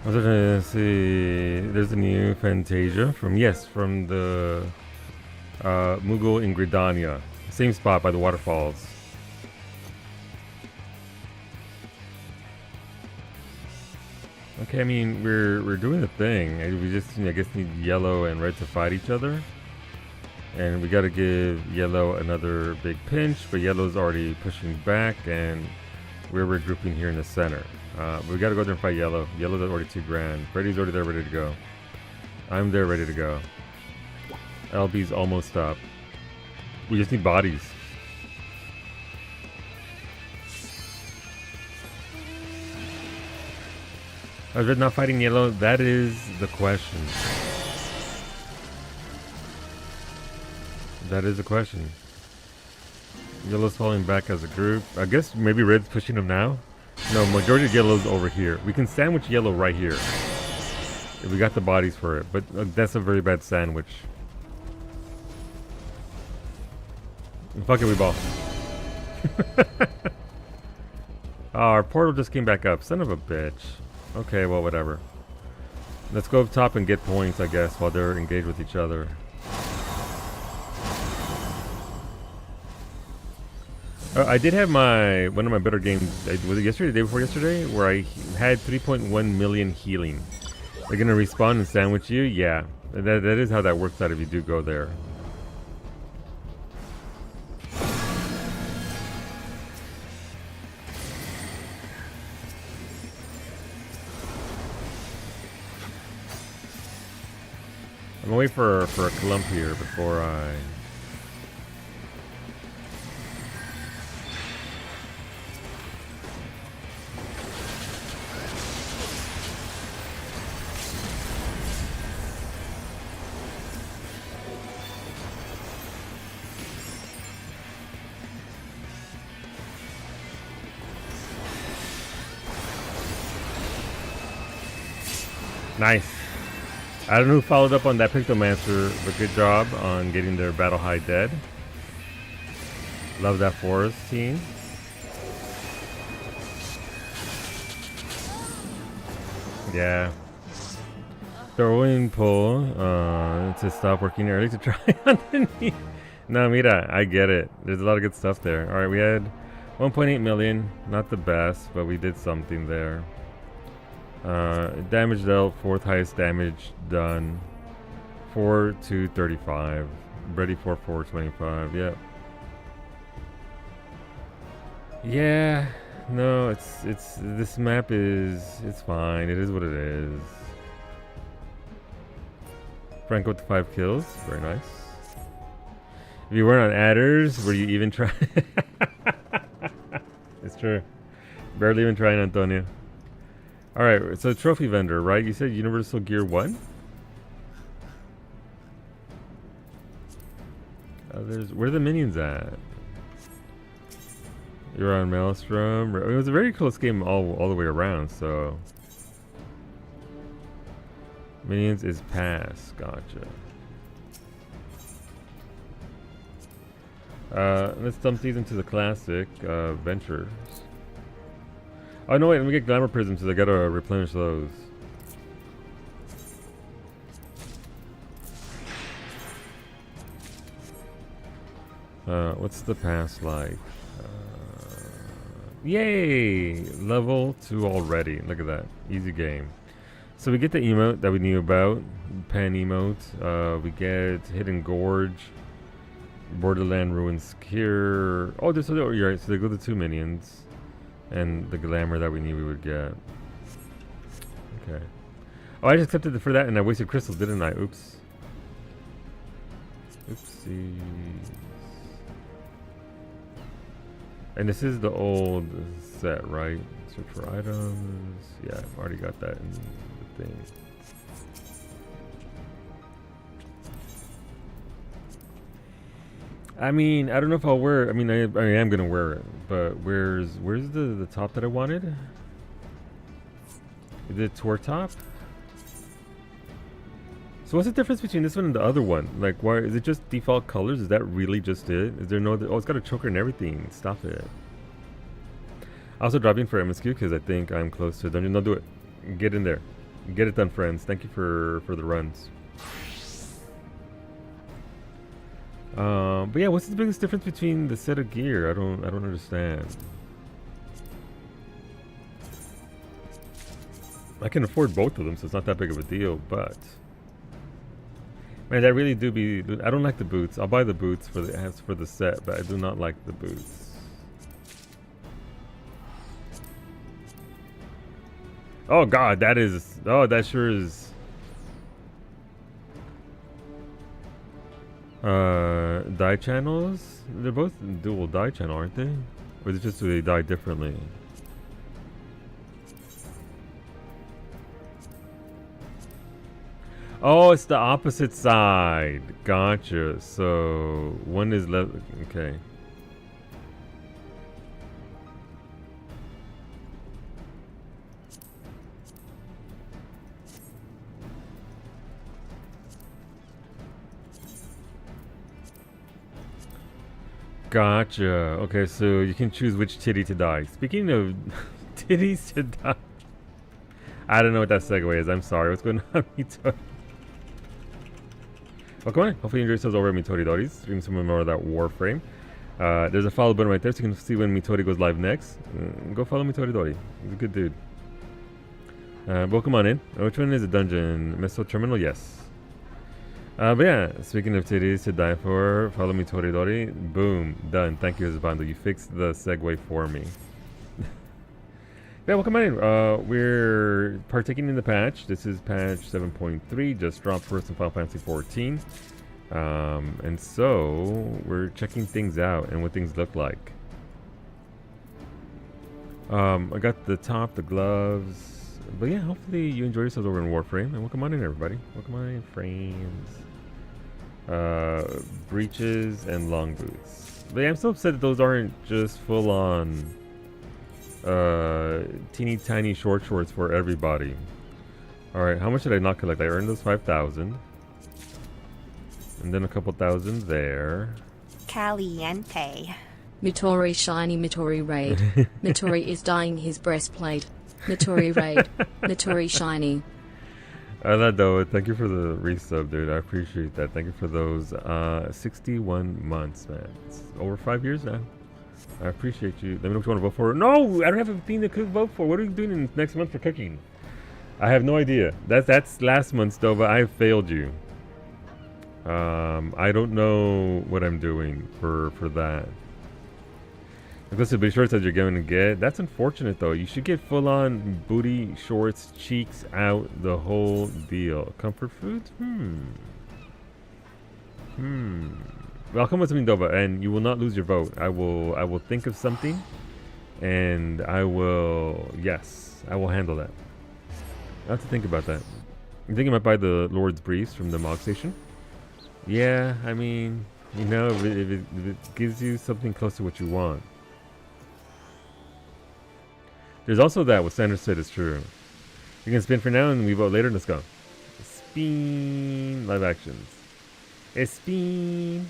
I was going to see, there's a new Fantasia from the Mughal in Gridania. Same spot by the waterfalls. Okay, I mean, we're doing the thing. We just, I guess, need yellow and red to fight each other. And we got to give yellow another big pinch, but yellow's already pushing back, and we're regrouping here in the center. We got to go there and fight yellow. Yellow's already 2 grand. Freddy's already there, ready to go. I'm there, ready to go. LB's almost up. We just need bodies. Is red not fighting yellow? That is the question. That is the question. Yellow's falling back as a group. I guess maybe red's pushing them now? No, majority of yellow's over here. We can sandwich yellow right here. If we got the bodies for it. But that's a very bad sandwich. Fuck it, we ball. Oh, our portal just came back up. Son of a bitch. Okay, well, whatever. Let's go up top and get points, I guess, while they're engaged with each other. I did have one of my better games. Was it yesterday, the day before yesterday? Where I had 3.1 million healing. They're going to respawn and sandwich you? Yeah. That is how that works out if you do go there. I'm gonna wait for a clump here before I... Nice. I don't know who followed up on that Pictomancer, but good job on getting their Battle High dead. Love that Forest team. Yeah. Throwing pull to stop working early to try underneath. No, Mira, I get it. There's a lot of good stuff there. Alright, we had 1.8 million. Not the best, but we did something there. Damage dealt, 4th highest damage done. 4,235. Ready for 425. Yep. Yeah. No, it's this map it's fine. It is what it is. Franco with the 5 kills. Very nice. If you weren't on adders, were you even trying? It's true. Barely even trying, Antonio. Alright, so trophy vendor, right? You said Universal Gear 1? others. Where are the minions at? You're on Maelstrom. It was a very close game all the way around, so. Minions is pass. Gotcha. Let's dump these into the classic ventures. Oh no, wait, let me get glamour prisms, so I gotta replenish those. What's the pass like? Yay! Level 2 already. Look at that. Easy game. So we get the emote that we knew about. Pan emote. We get Hidden Gorge. Borderland Ruins Cure. Oh, you're right. So they go to 2 minions. And the glamour that we knew we would get. Okay. Oh, I just accepted it for that and I wasted crystals, didn't I? Oops. Oopsies. And this is the old set, right? Search for items. Yeah, I've already got that in the thing. I mean, I don't know if I'll wear. I mean, I am gonna wear it, but where's the top that I wanted? Is it tour top? So what's the difference between this one and the other one? Like, why is it just default colors? Is that really just it? Is there no other? Oh, it's got a choker and everything. Stop it. Also dropping for MSQ because I think I'm close to a dungeon. No, do it. Get in there. Get it done, friends. Thank you for the runs. But yeah, what's the biggest difference between the set of gear? I don't understand. I can afford both of them, so it's not that big of a deal, but man, I really do be. I don't like the boots. I'll buy the boots for the set, but I do not like the boots. Oh God, that is. Oh, that sure is. Die channels. They're both dual die channel, aren't they? Or is it just do they die differently? Oh, it's the opposite side. Gotcha. So one is left. Okay. Gotcha. Okay, so you can choose which titty to die. Speaking of titties to die. I don't know what that segue is. I'm sorry. What's going on, Mito? Well, come on. Hopefully you enjoy yourselves over at Mitoridori's. Doing some more of that Warframe. There's a follow button right there so you can see when Mitori goes live next. Go follow Mitoridori. He's a good dude. Well, come on in. Which one is a dungeon? Meso Terminal? Yes. But yeah, speaking of titties to die for, follow Mitoridori. Boom. Done. Thank you, Hezbando. You fixed the segue for me. Yeah, welcome on in. We're partaking in the patch. This is patch 7.3, just dropped first in Final Fantasy 14. And so we're checking things out and what things look like. I got the top, the gloves. But yeah, hopefully you enjoy yourselves over in Warframe. And welcome on in, everybody. Welcome on in, friends. Breeches and long boots. But yeah, I'm so upset that those aren't just full on teeny tiny short shorts for everybody. Alright, how much did I not collect? I earned those 5,000. And then a couple thousand there. Caliente. Mitori shiny Mitori raid. Mitori is dyeing his breastplate. Mitori raid. Mitori shiny. Thank you for the resub, dude. I appreciate that. Thank you for those 61 months, man. It's over 5 years now. I appreciate you. Let me know what you want to vote for. No, I don't have a thing to vote for. What are you doing in next month for cooking? I have no idea. That's last month's though, but I have failed you. I don't know what I'm doing for that. Listen, be shorts that you're going to get. That's unfortunate though. You should get full on booty, shorts, cheeks out, the whole deal. Comfort foods? Well, I'll come with something, Dova, and you will not lose your vote. I will think of something, and I will handle that. I have to think about that. I'm thinking I might buy the Lord's Briefs from the Mog Station. Yeah, I mean, You know, if it gives you something close to what you want. There's also that what Sanders said is true. You can spin for now and we vote later. Let's go. Spin. Live actions. Spin.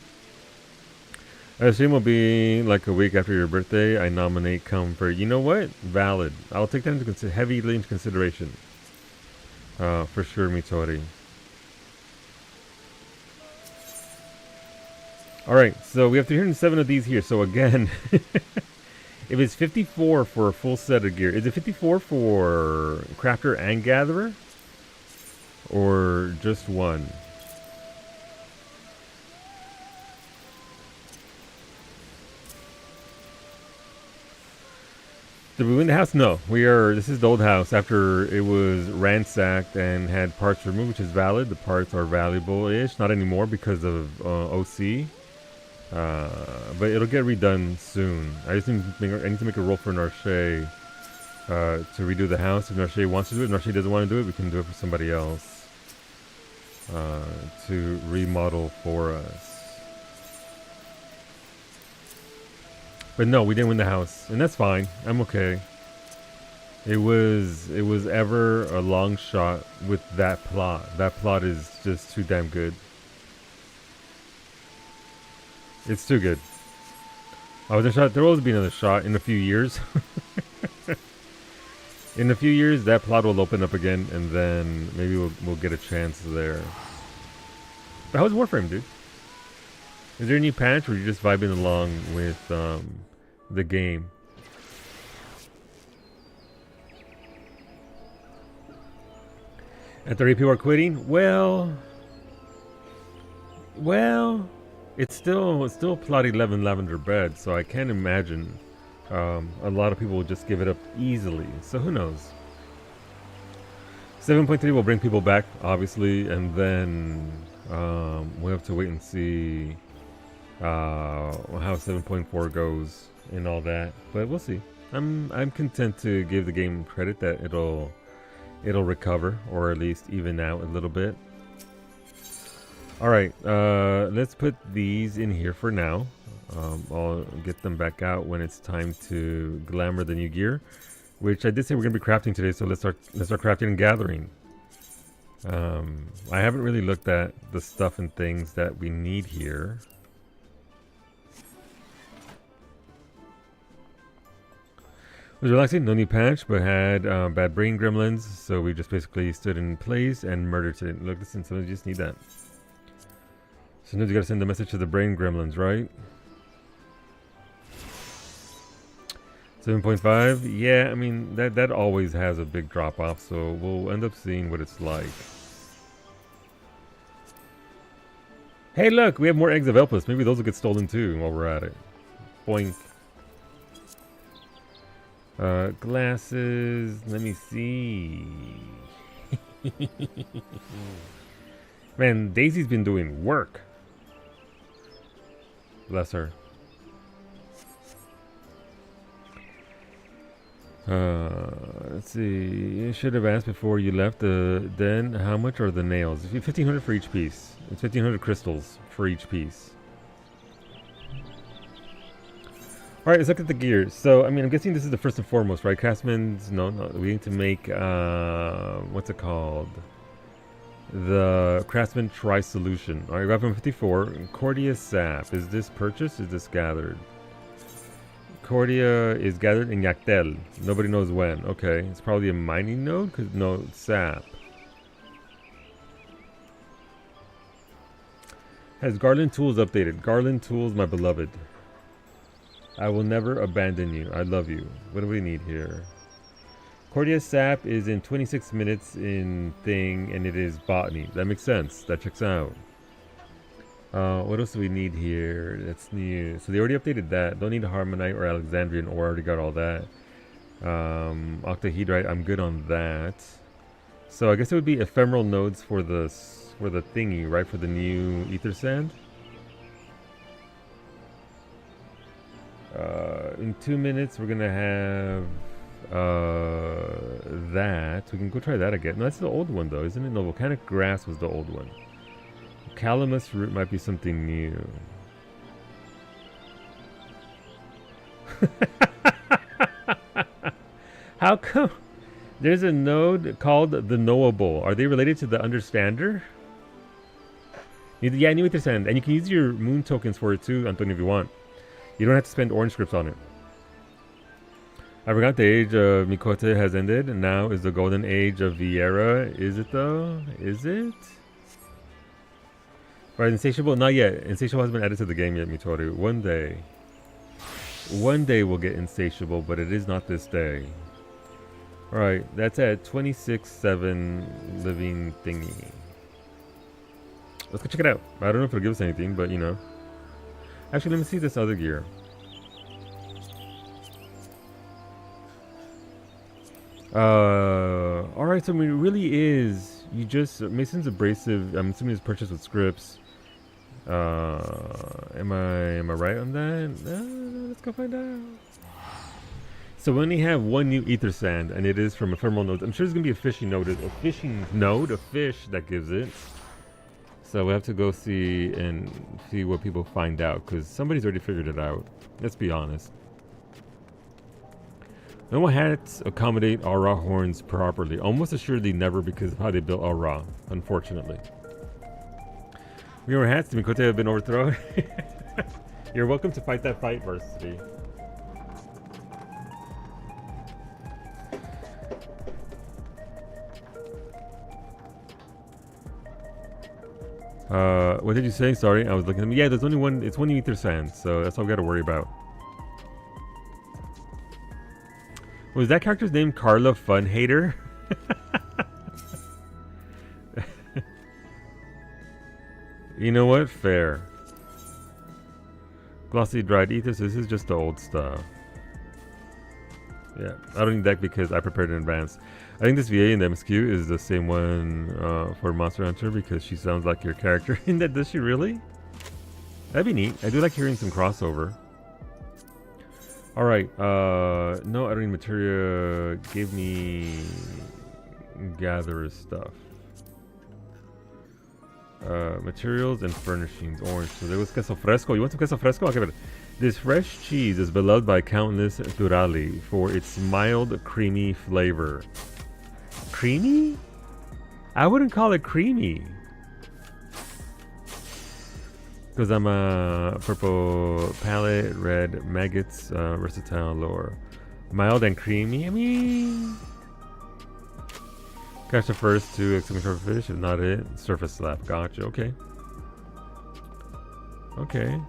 Our stream will be like a week after your birthday. I nominate Comfort. You know what? Valid. I'll take that into heavily into consideration. For sure, Mitori. Alright, so we have 307 of these here. So again, if it's 54 for a full set of gear, is it 54 for Crafter and Gatherer? Or just one? Did we win the house? No. This is the old house after it was ransacked and had parts removed, which is valid. The parts are valuable-ish. Not anymore because of OC. But it'll get redone soon. I need to make a roll for Narche to redo the house. If Narche wants to do it, if Narche doesn't want to do it, we can do it for somebody else to remodel for us. But no, we didn't win the house, and that's fine. I'm okay. It was ever a long shot with that plot. That plot is just too damn good. It's too good. Oh, there will always be another shot in a few years. In a few years, that plot will open up again, and then maybe we'll get a chance there. But how's Warframe, dude? Is there a new patch, or are you just vibing along with the game? And 30 people are quitting. Well, it's still plot 11 Lavender Bed, so I can't imagine a lot of people will just give it up easily. So who knows? 7.3 will bring people back, obviously, and then we'll have to wait and see how 7.4 goes and all that. But we'll see. I'm content to give the game credit that it'll recover, or at least even out a little bit. Alright, let's put these in here for now. I'll get them back out when it's time to glamour the new gear, which I did say we're going to be crafting today, so let's start crafting and gathering. I haven't really looked at the stuff and things that we need here. It was relaxing, no new patch, but had bad brain gremlins, so we just basically stood in place and murdered it. Look, listen, sometimes you just need that. Sometimes you gotta send the message to the brain gremlins, right? 7.5, yeah, I mean, that always has a big drop off, so we'll end up seeing what it's like. Hey look, we have more eggs of Elpis. Maybe those will get stolen too while we're at it. Boink. Glasses, let me see. Man, Daisy's been doing work. Bless her. Let's see. You should have asked before you left the den. How much are the nails? 1,500 for each piece. It's 1,500 crystals for each piece. Alright, let's look at the gears. So, I mean, I'm guessing this is the first and foremost, right? Craftsman's, no, we need to make, what's it called? The Craftsman Tri-Solution. Alright, weapon 54. Cordia Sap. Is this purchased? Is this gathered? Cordia is gathered in Yaktel. Nobody knows when. Okay, it's probably a mining node, because no, it's sap. Has Garland Tools updated? Garland Tools, my beloved. I will never abandon you. I love you. What do we need here? Cordia Sap is in 26 minutes in thing, and it is botany. That makes sense. That checks out. What else do we need here? That's new. So they already updated that. Don't need a Harmonite or Alexandrian ore. Already got all that. Octahedrite, I'm good on that. So I guess it would be ephemeral nodes for the thingy, right? For the new ether sand. In 2 minutes, we're gonna have that. We can go try that again. No, that's the old one though, isn't it? No, volcanic grass was the old one. Calamus root might be something new. How come there's a node called the knowable? Are they related to the understander? Yeah, new Ether and you can use your moon tokens for it too, Antonio, if you want. You don't have to spend orange scripts on it. I forgot the age of Mikote has ended, and now is the golden age of Vieira. Is it though? Is it? Right, Insatiable? Not yet. Insatiable hasn't been added to the game yet, Mitori. One day. One day we'll get Insatiable, but it is not this day. Alright, that's at 26-7 living thingy. Let's go check it out. I don't know if it'll give us anything, but you know. Actually, let me see this other gear. Alright, so I mean, it really is. You just, Mason's Abrasive, I'm assuming it's purchased with scripts. Am I right on that? Let's go find out. So we only have one new ether sand, and it is from ephemeral nodes. I'm sure there's gonna be a fishing node, a fish that gives it. So we have to go see what people find out, because somebody's already figured it out. Let's be honest. Normal hats accommodate aura horns properly. Almost assuredly never, because of how they built aura, unfortunately. Your hats, Mikote, have been overthrown. You're welcome to fight that fight, Varsity. What did you say? Sorry, I was looking at them. Yeah, there's only one. It's one ether sand, so that's all we got to worry about. Was that character's name Carla Fun Hater? You know what? Fair. Glossy dried ether. So this is just the old stuff. Yeah, I don't need that because I prepared in advance. I think this VA in the MSQ is the same one for Monster Hunter because she sounds like your character. In that, does she really? That'd be neat. I do like hearing some crossover. Alright, no, I don't need materia. Give me gatherer stuff. Materials and furnishings, orange. So there was queso fresco. You want some queso fresco? I'll give it. This fresh cheese is beloved by countless Turali for its mild, creamy flavor. Creamy? I wouldn't call it creamy. Because I'm a purple palette, red maggots, versatile lore. Mild and creamy, I mean... Catch the first two exclamation fish, if not it, surface slap. Gotcha, okay. Okay.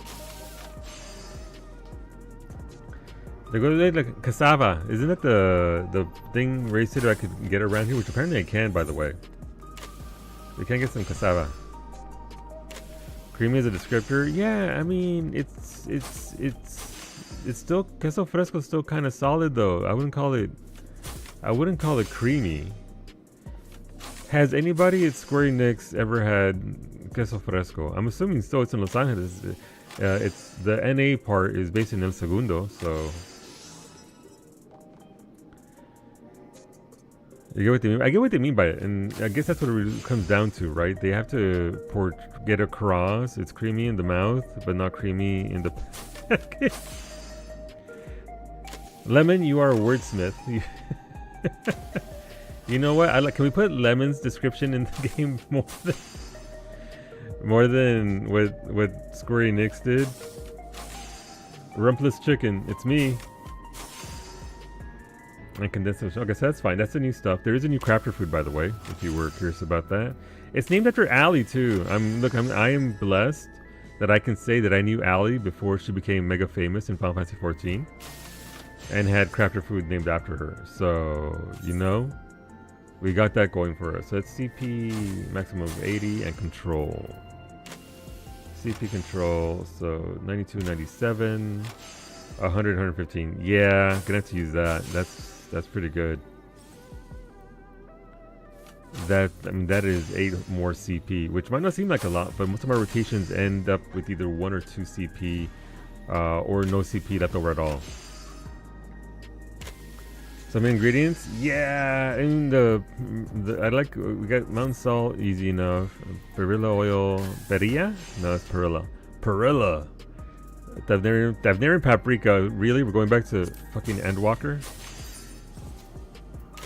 They go to like cassava. Isn't that the thing raised it I could get around here? Which apparently I can, by the way. We can get some cassava. Creamy as a descriptor. Yeah, I mean it's still queso fresco is still kind of solid though. I wouldn't call it creamy. Has anybody at Square Enix ever had queso fresco? I'm assuming so. It's in Los Angeles. It's the NA part is based in El Segundo, so you get what they mean. I get what they mean by it, and I guess that's what it really comes down to, right? They have to get across. It's creamy in the mouth, but not creamy in the. Lemon, you are a wordsmith. You know what? Can we put Lemon's description in the game more than what Square Enix did? Rumpless chicken, it's me. And condensed milk. Okay, so that's fine. That's the new stuff. There is a new crafter food, by the way, if you were curious about that. It's named after Allie too. I am blessed that I can say that I knew Allie before she became mega famous in Final Fantasy XIV, and had crafter food named after her. So you know. We got that going for us. So it's CP maximum of 80 and control. CP control, so 92, 97, 100, 115. Yeah, gonna have to use that. That's pretty good. That is 8 more CP, which might not seem like a lot, but most of my rotations end up with either 1 or 2 CP, or no CP left over at all. Some ingredients, yeah. And we got mountain salt, easy enough. Perilla oil, perilla? No, it's perilla. Perilla. Davnarian paprika. Really? We're going back to fucking Endwalker?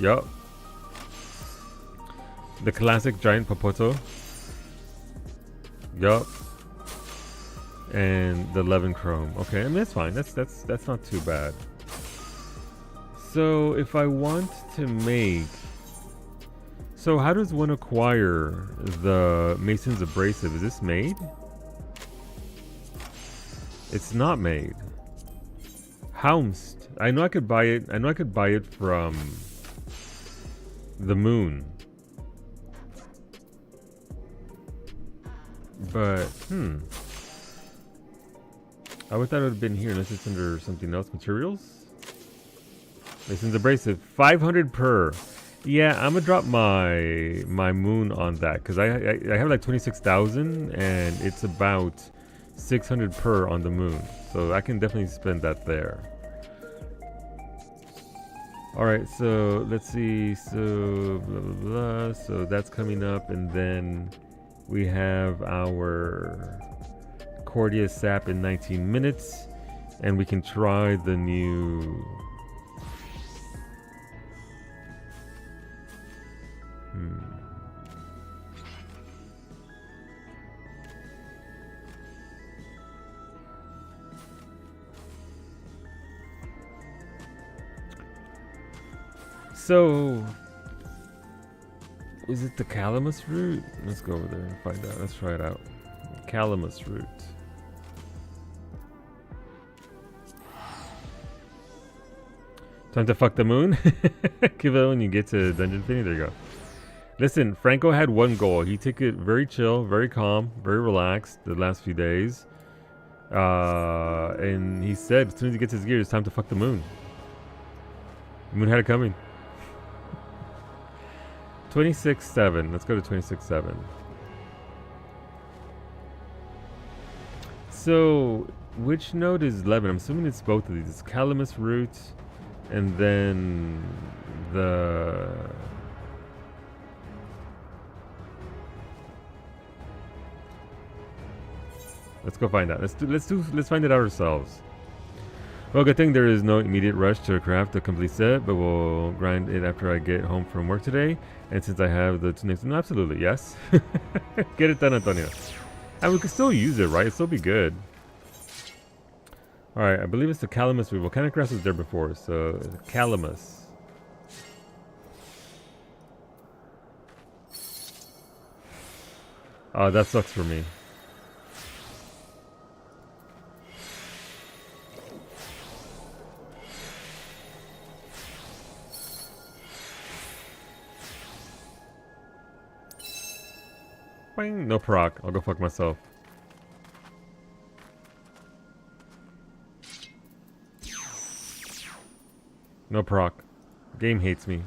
Yup. The classic giant popoto. Yup. And the Levin Chrome. Okay, I mean that's fine. That's not too bad. So if I want to make, so how does one acquire the Mason's Abrasive? Is this made? It's not made. Haumst. I know I could buy it. I know I could buy it from the moon. But I would thought it would have been here unless it's under something else. Materials? Mason's Abrasive. 500 per. Yeah, I'm gonna drop my moon on that because I have like 26,000 and it's about 600 per on the moon, so I can definitely spend that there. All right, so let's see. So blah blah blah. So that's coming up, and then we have our Cordia sap in 19 minutes, and we can try the new. So, is it the calamus root? Let's go over there and find out. Let's try it out. Calamus root. Time to fuck the moon? Give it when you get to Dungeon Fini. There you go. Listen, Franco had one goal. He took it very chill, very calm, very relaxed the last few days. And he said as soon as he gets his gear, it's time to fuck the moon. The moon had it coming. 26.7. Let's go to 26.7. So, which node is 11? I'm assuming it's both of these. It's Calamus root, and then the. Let's go find out. Let's find it out ourselves. Well, good thing there is no immediate rush to craft the complete set, but we'll grind it after I get home from work today. And since I have the two next, no, absolutely, yes. Get it done, Antonio. And we can still use it, right? It'll still be good. All right, I believe it's the Calamus root. Volcanic grass was there before, so Calamus. Oh, that sucks for me. Boing, no proc. I'll go fuck myself. No proc. Game hates me.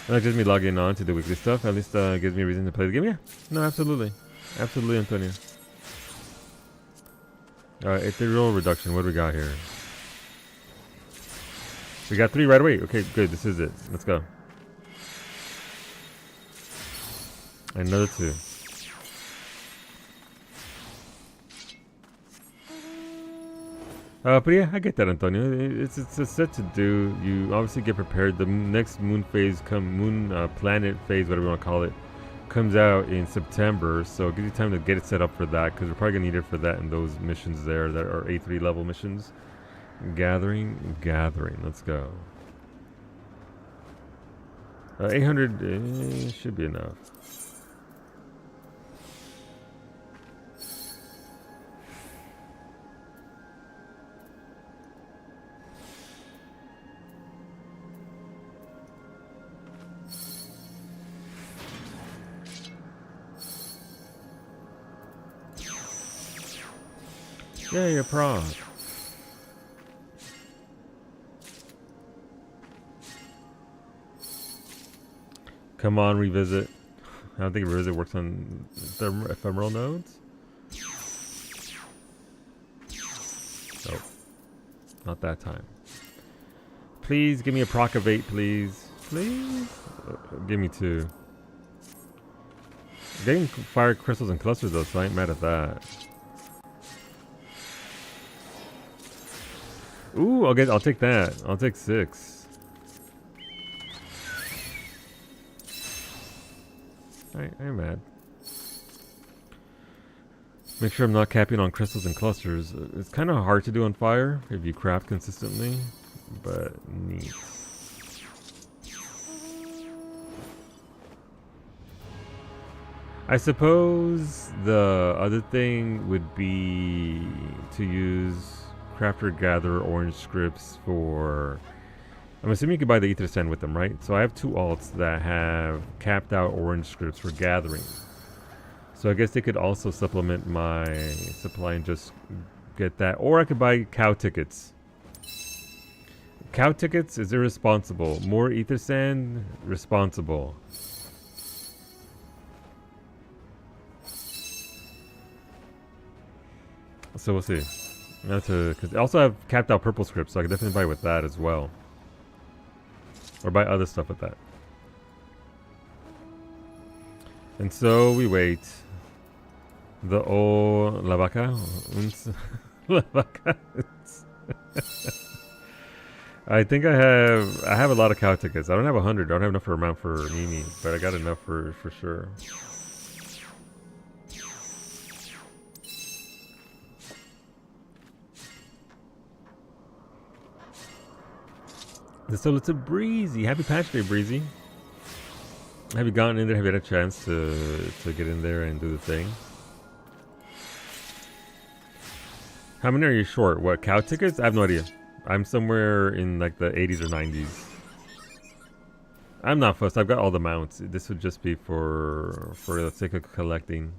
Not just me logging on to the weekly stuff. At least gives me a reason to play the game. Yeah. No, absolutely. Absolutely, Antonio. Alright, ethereal reduction. What do we got here? We got 3 right away. Okay, good. This is it. Let's go. Another 2. But yeah, I get that, Antonio. It's a set to do. You obviously get prepared. The next moon phase, planet phase, whatever you want to call it, comes out in September. So it gives you time to get it set up for that, because we're probably gonna need it for that and those missions there that are A3 level missions. Gathering. Let's go. 800 should be enough. Yeah, you're proud. Come on, revisit. I don't think revisit works on ephemeral nodes. Nope. Not that time. Please give me a proc of 8, please. Please? Give me 2. Getting fire crystals and clusters though, so I ain't mad at that. Ooh, I'll take that. I'll take 6. I ain't mad. Make sure I'm not capping on crystals and clusters. It's kind of hard to do on fire if you craft consistently, but neat. I suppose the other thing would be to use Crafter Gatherer orange scripts for... I'm assuming you could buy the Ether Sand with them, right? So I have 2 alts that have capped out orange scripts for gathering. So I guess they could also supplement my supply and just get that. Or I could buy cow tickets. Cow tickets is irresponsible. More Ether Sand, responsible. So we'll see. Because I also have capped out purple scripts, so I can definitely buy with that as well. Or buy other stuff with that. And so we wait. The old La Vaca. La Vaca. I think I have a lot of cow tickets. I don't have 100. I don't have enough for amount for Mimi, but I got enough for sure. So it's a Breezy. Happy Patch Day, Breezy. Have you gotten in there? Have you had a chance to get in there and do the thing? How many are you short? What, cow tickets? I have no idea. I'm somewhere in like the 80s or 90s. I'm not fussed. I've got all the mounts. This would just be for the sake of collecting.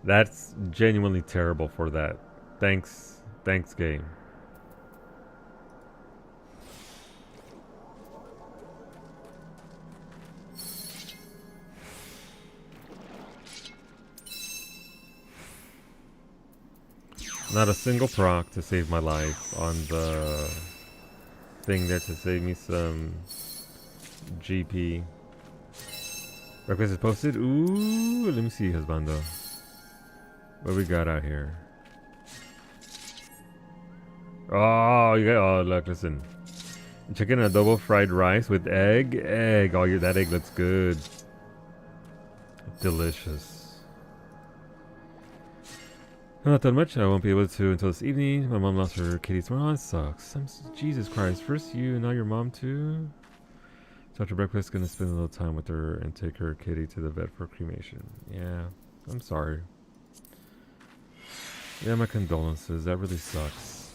That's genuinely terrible for that. Thanks game. Not a single proc to save my life on the thing there to save me some GP. Request is posted. Ooh, let me see, husbando. What we got out here? Oh, you got, oh, look, listen. Chicken adobo fried rice with egg. Oh, that egg looks good. Delicious. Not that much. I won't be able to until this evening. My mom lost her kitty tomorrow. That sucks. Jesus Christ. First you, and now your mom too? So after breakfast, gonna spend a little time with her and take her kitty to the vet for cremation. Yeah, I'm sorry. Yeah, my condolences. That really sucks.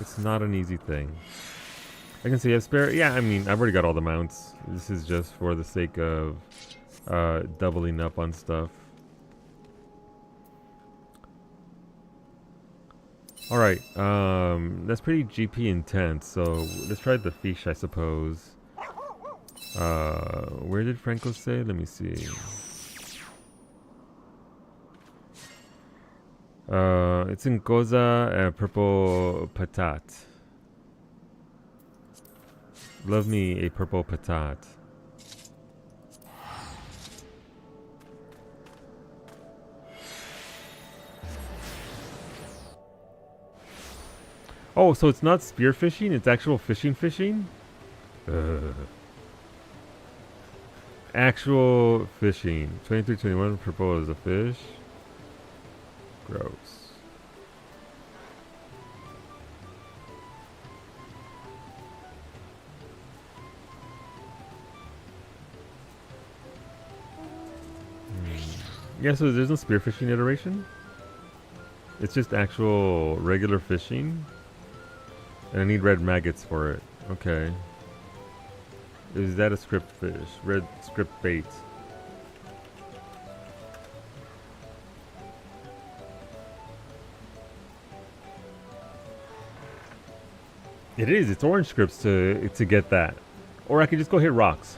It's not an easy thing. I can see a spare. Yeah, I mean, I've already got all the mounts. This is just for the sake of doubling up on stuff. Alright, that's pretty GP intense, so let's try the fish, I suppose. Where did Franco say? Let me see. It's in Goza, purple patat. Love me a purple patat. Oh, so it's not spear fishing, it's actual fishing? Actual fishing. 2321 purple is a fish. Gross. Yeah, so there's no spearfishing iteration? It's just actual regular fishing? And I need red maggots for it. Okay. Is that a script fish? Red script bait. It is. It's orange scripts to get that. Or I could just go hit rocks.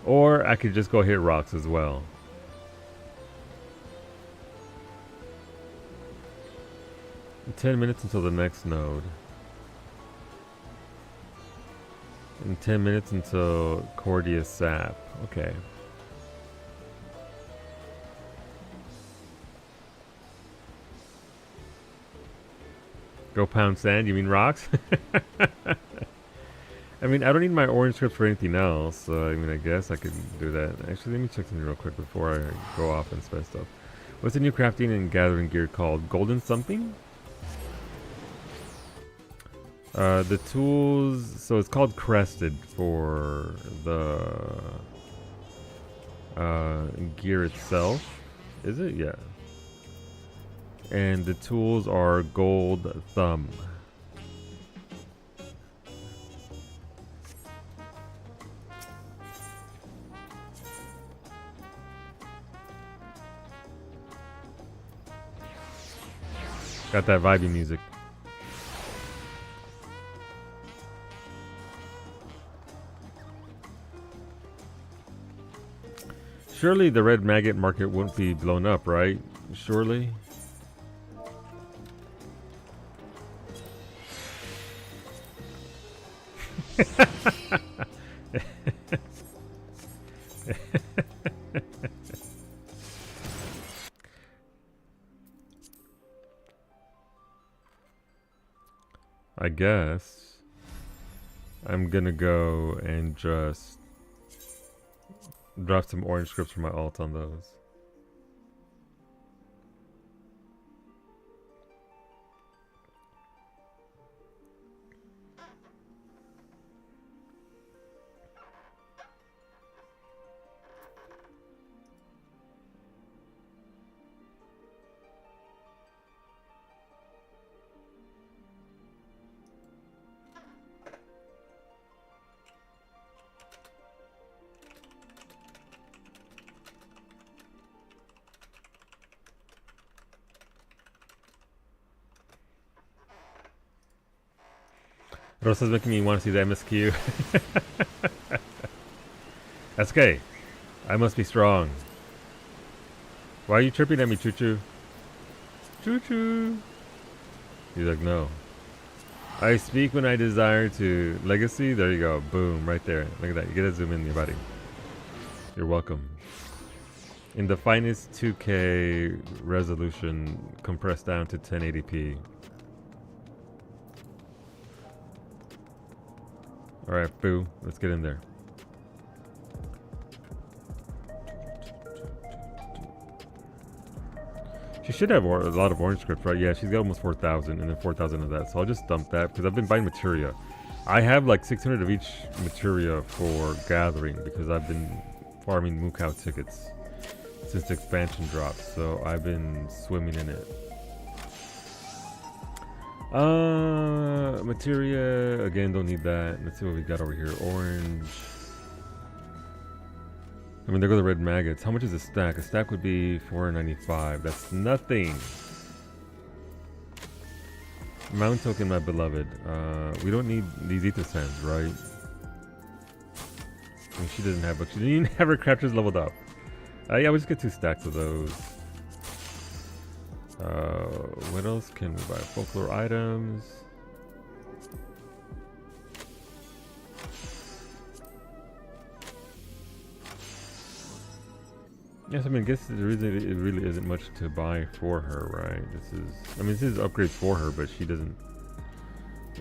Or I could just go hit rocks as well. "10 minutes until the next node." In 10 minutes until Cordia Sap. Okay. Go pound sand? You mean rocks? I mean, I don't need my orange script for anything else, so I mean, I guess I could do that. Actually, let me check something real quick before I go off and spend stuff. What's the new crafting and gathering gear called? Golden something? The tools, so it's called Crested for the gear itself. Is it? Yeah. And the tools are Gold Thumb. Got that vibey music. Surely the red maggot market won't be blown up, right? Surely. I guess I'm gonna go and just drop some orange scripts for my alt on those. Rosa's making me want to see the MSQ. That's okay. I must be strong. Why are you chirping at me, Choo Choo? Choo Choo. He's like, no. I speak when I desire to. Legacy? There you go. Boom. Right there. Look at that. You gotta zoom in, your buddy. You're welcome. In the finest 2K resolution compressed down to 1080p. Alright, boo. Let's get in there. She should have a lot of orange scripts, right? Yeah, she's got almost 4,000 and then 4,000 of that. So I'll just dump that because I've been buying materia. I have like 600 of each materia for gathering because I've been farming Mukau tickets since the expansion dropped. So I've been swimming in it. Materia, again, don't need that. Let's see what we got over here. Orange. I mean, there go the red maggots. How much is a stack? A stack would be $4.95. That's nothing. Mount token, my beloved. We don't need these ether sands, right? I mean, she doesn't have, but she didn't even have her crafters leveled up. Yeah, we'll just get 2 stacks of those. What else can we buy? Folklore items. Yes, I mean, I guess the reason it really isn't much to buy for her, right? This is, I mean, this is upgrades for her, but she doesn't.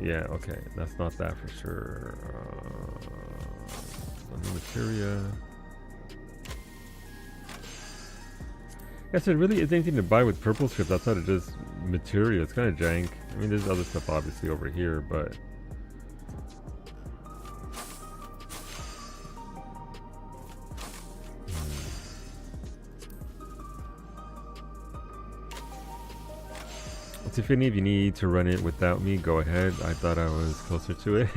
Yeah, okay, that's not that for sure. Materia. Yes, it really isn't anything to buy with purple script outside of just materia. It's kind of jank. I mean, there's other stuff obviously over here, but Tiffany, if you need to run it without me, go ahead. I thought I was closer to it.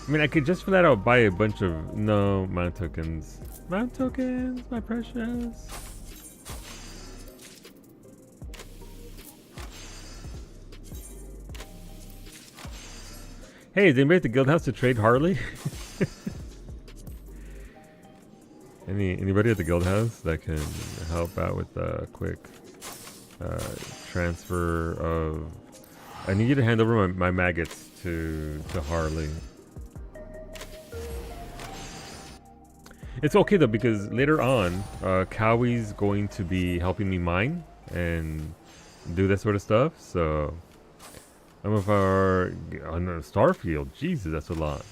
I mean, I could just for that, I'll buy a bunch of mount tokens. Mount tokens, my precious. Hey, is anybody at the guild house to trade Harley? Anybody at the guild house that can help out with a quick transfer of I need you to hand over my maggots to Harley. It's okay though, because later on, Cowie's going to be helping me mine and do that sort of stuff. So I'm of our on a Starfield. Jesus, that's a lot.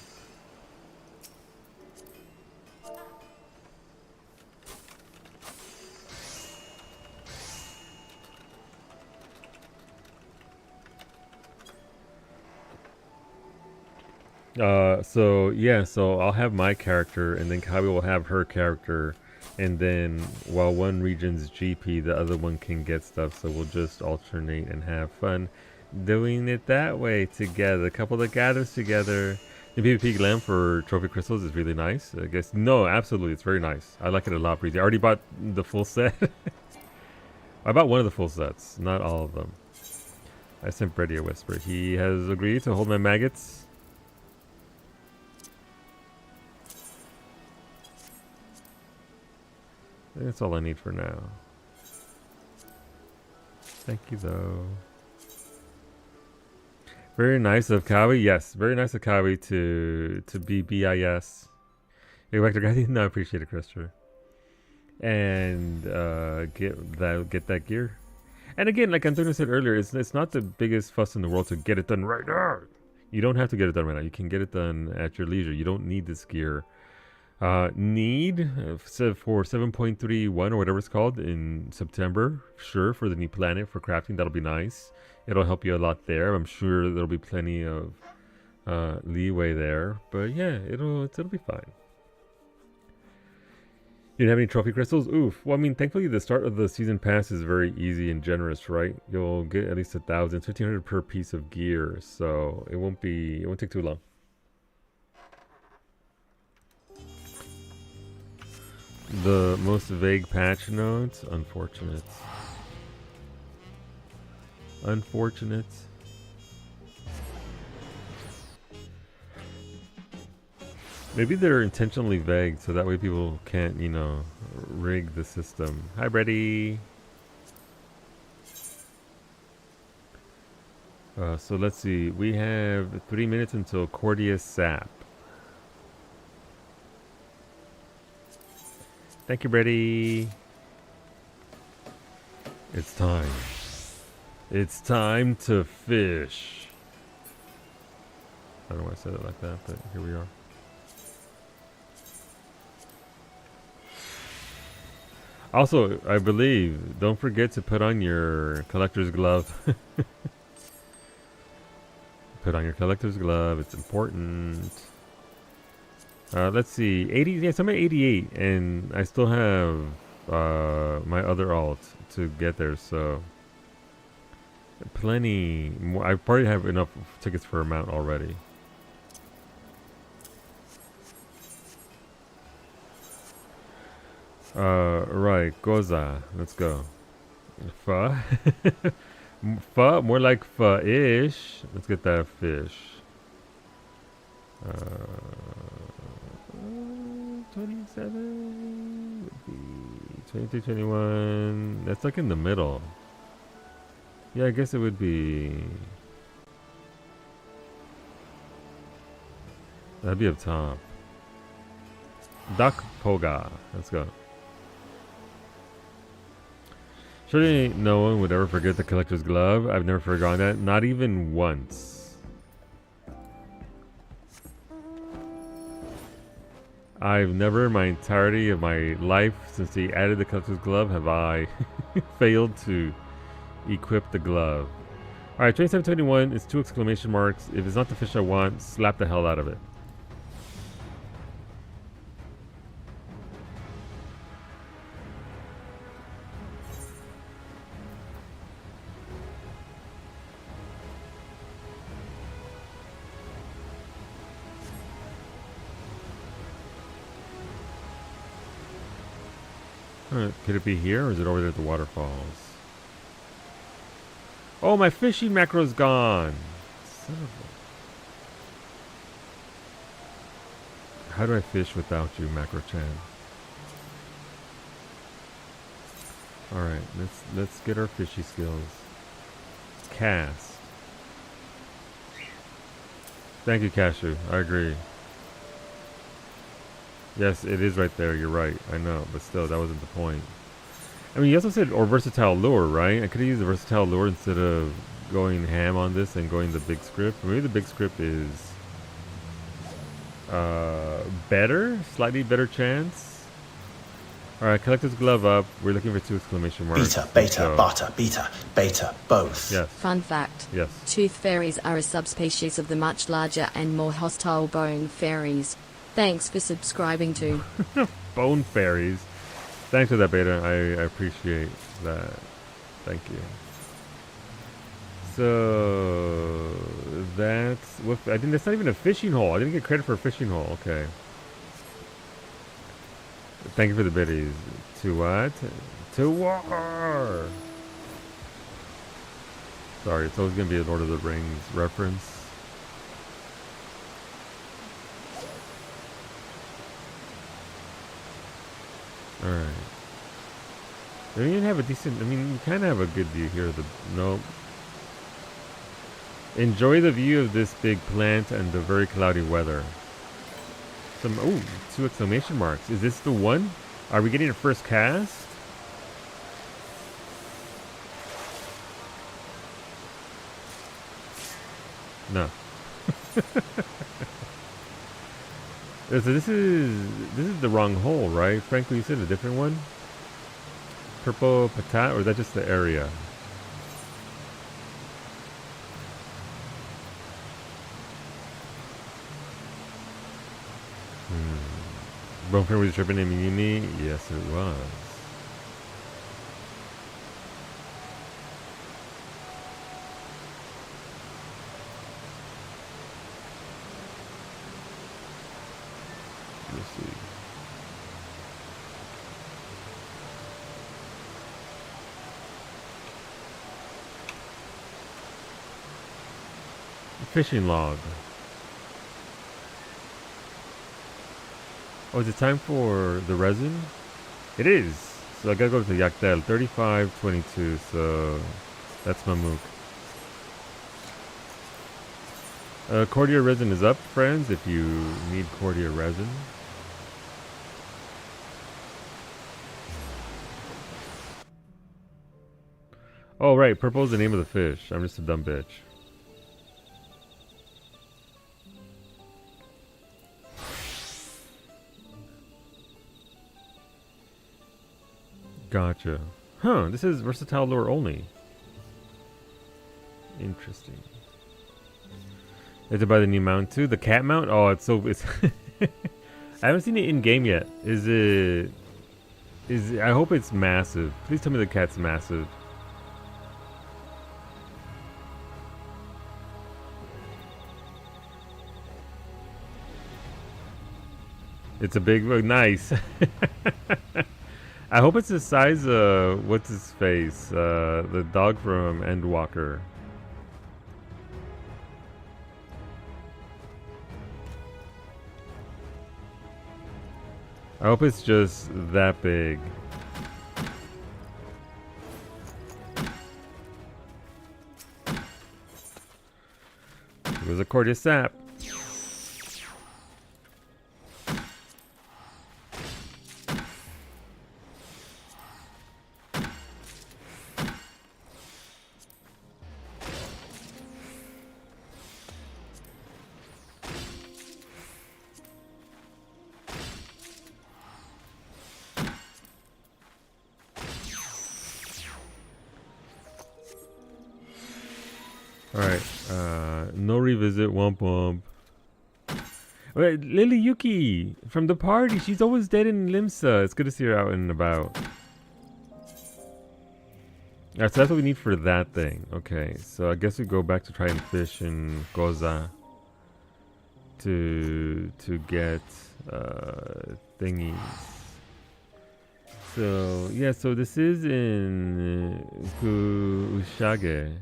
So yeah, so I'll have my character, and then Kabi will have her character, and then while one region's GP, the other one can get stuff. So we'll just alternate and have fun doing it that way together. A couple that gathers together. The PvP glam for trophy crystals is really nice. I guess no, absolutely, it's very nice. I like it a lot. Breezy. I already bought the full set. I bought one of the full sets, not all of them. I sent Brady a whisper. He has agreed to hold my maggots. I think that's all I need for now. Thank you, though. Very nice of Kawi. Yes, very nice of Kawi to be BIS. Hey, Vector guy, no, I appreciate it, Christopher. And get that gear. And again, like Antonio said earlier, it's not the biggest fuss in the world to get it done right now. You don't have to get it done right now. You can get it done at your leisure. You don't need this gear. Need for 7.31 or whatever it's called in September. Sure, for the new planet for crafting, that'll be nice. It'll help you a lot there. I'm sure there'll be plenty of leeway there. But yeah, it'll be fine. You didn't have any trophy crystals? Oof. Well, I mean, thankfully the start of the season pass is very easy and generous, right? You'll get at least 1,000, 1,500 per piece of gear, so it won't take too long. The most vague patch notes? Unfortunate. Unfortunate. Maybe they're intentionally vague so that way people can't, you know, rig the system. Hi, Brady. So let's see. We have 3 minutes until Cordius Sap. Thank you, Brady. It's time. It's time to fish. I don't know why I said it like that, but here we are. Also, I believe, don't forget to put on your collector's glove. Put on your collector's glove. It's important. Let's see, 80. Yes, I'm at 88, and I still have my other alt to get there. So plenty more. I probably have enough tickets for a mount already. Right, Goza. Let's go. Pho? Pho? More like pho-ish. Let's get that fish. 27 would be 23, 21. That's like in the middle. Yeah, I guess it would be. That'd be up top. Duck Poga. Let's go. Surely no one would ever forget the collector's glove. I've never forgotten that. Not even once. I've never in my entirety of my life since they added the collector's glove have I failed to equip the glove. Alright, 2721 is 2 exclamation marks. If it's not the fish I want, slap the hell out of it. Could it be here, or is it over there at the waterfalls? Oh, my fishing macro's gone. Son of a... How do I fish without you, Macro-chan? Alright, let's get our fishy skills. Cast. Thank you, Cashew. I agree. Yes, it is right there. You're right. I know, but still, that wasn't the point. I mean, you also said or versatile lure, right? I could have used the versatile lure instead of going ham on this and going the big script. Maybe the big script is better, slightly better chance. All right, collector's glove up. We're looking for 2 exclamation marks. Beta, beta, bata, beta, beta, both. Yes. Fun fact. Yes. Tooth fairies are a subspecies of the much larger and more hostile bone fairies. Thanks for subscribing to Bone fairies. Thanks for that, Beta. I appreciate that. Thank you. So that's what I think. That's not even a fishing hole. I didn't get credit for a fishing hole. Okay. Thank you for the biddies. To what? To war. Sorry, it's always gonna be an Lord of the Rings reference. All right. I mean, you have a decent. I mean, you kind of have a good view here. Nope. Enjoy the view of this big plant and the very cloudy weather. Ooh, 2 exclamation marks. Is this the one? Are we getting a first cast? No. So this is the wrong hole, right? Frankly, you said a different one. Purple patat, or is that just the area? Bone Fair was tripping in Uni? Yes, it was. Let's see. Fishing log. Oh, is it time for the resin? It is. So I gotta go to Yaktel. 3522. So that's Mamook. Cordia resin is up, friends, if you need Cordia resin. Oh, right. Purple is the name of the fish. I'm just a dumb bitch. Gotcha. Huh, this is versatile lure only. Interesting. You have to buy the new mount too? The cat mount? Oh, it's so... It's I haven't seen it in game yet. Is it... I hope it's massive. Please tell me the cat's massive. It's a big... Nice. I hope it's the size of... What's his face? The dog from Endwalker. I hope it's just that big. It was a Cordia sap. Alright, no revisit, womp womp. Wait, Lily Yuki from the party. She's always dead in Limsa. It's good to see her out and about. Alright, so that's what we need for that thing. Okay, so I guess we go back to try and fish in Goza to get thingies. So yeah, so this is in Kushage.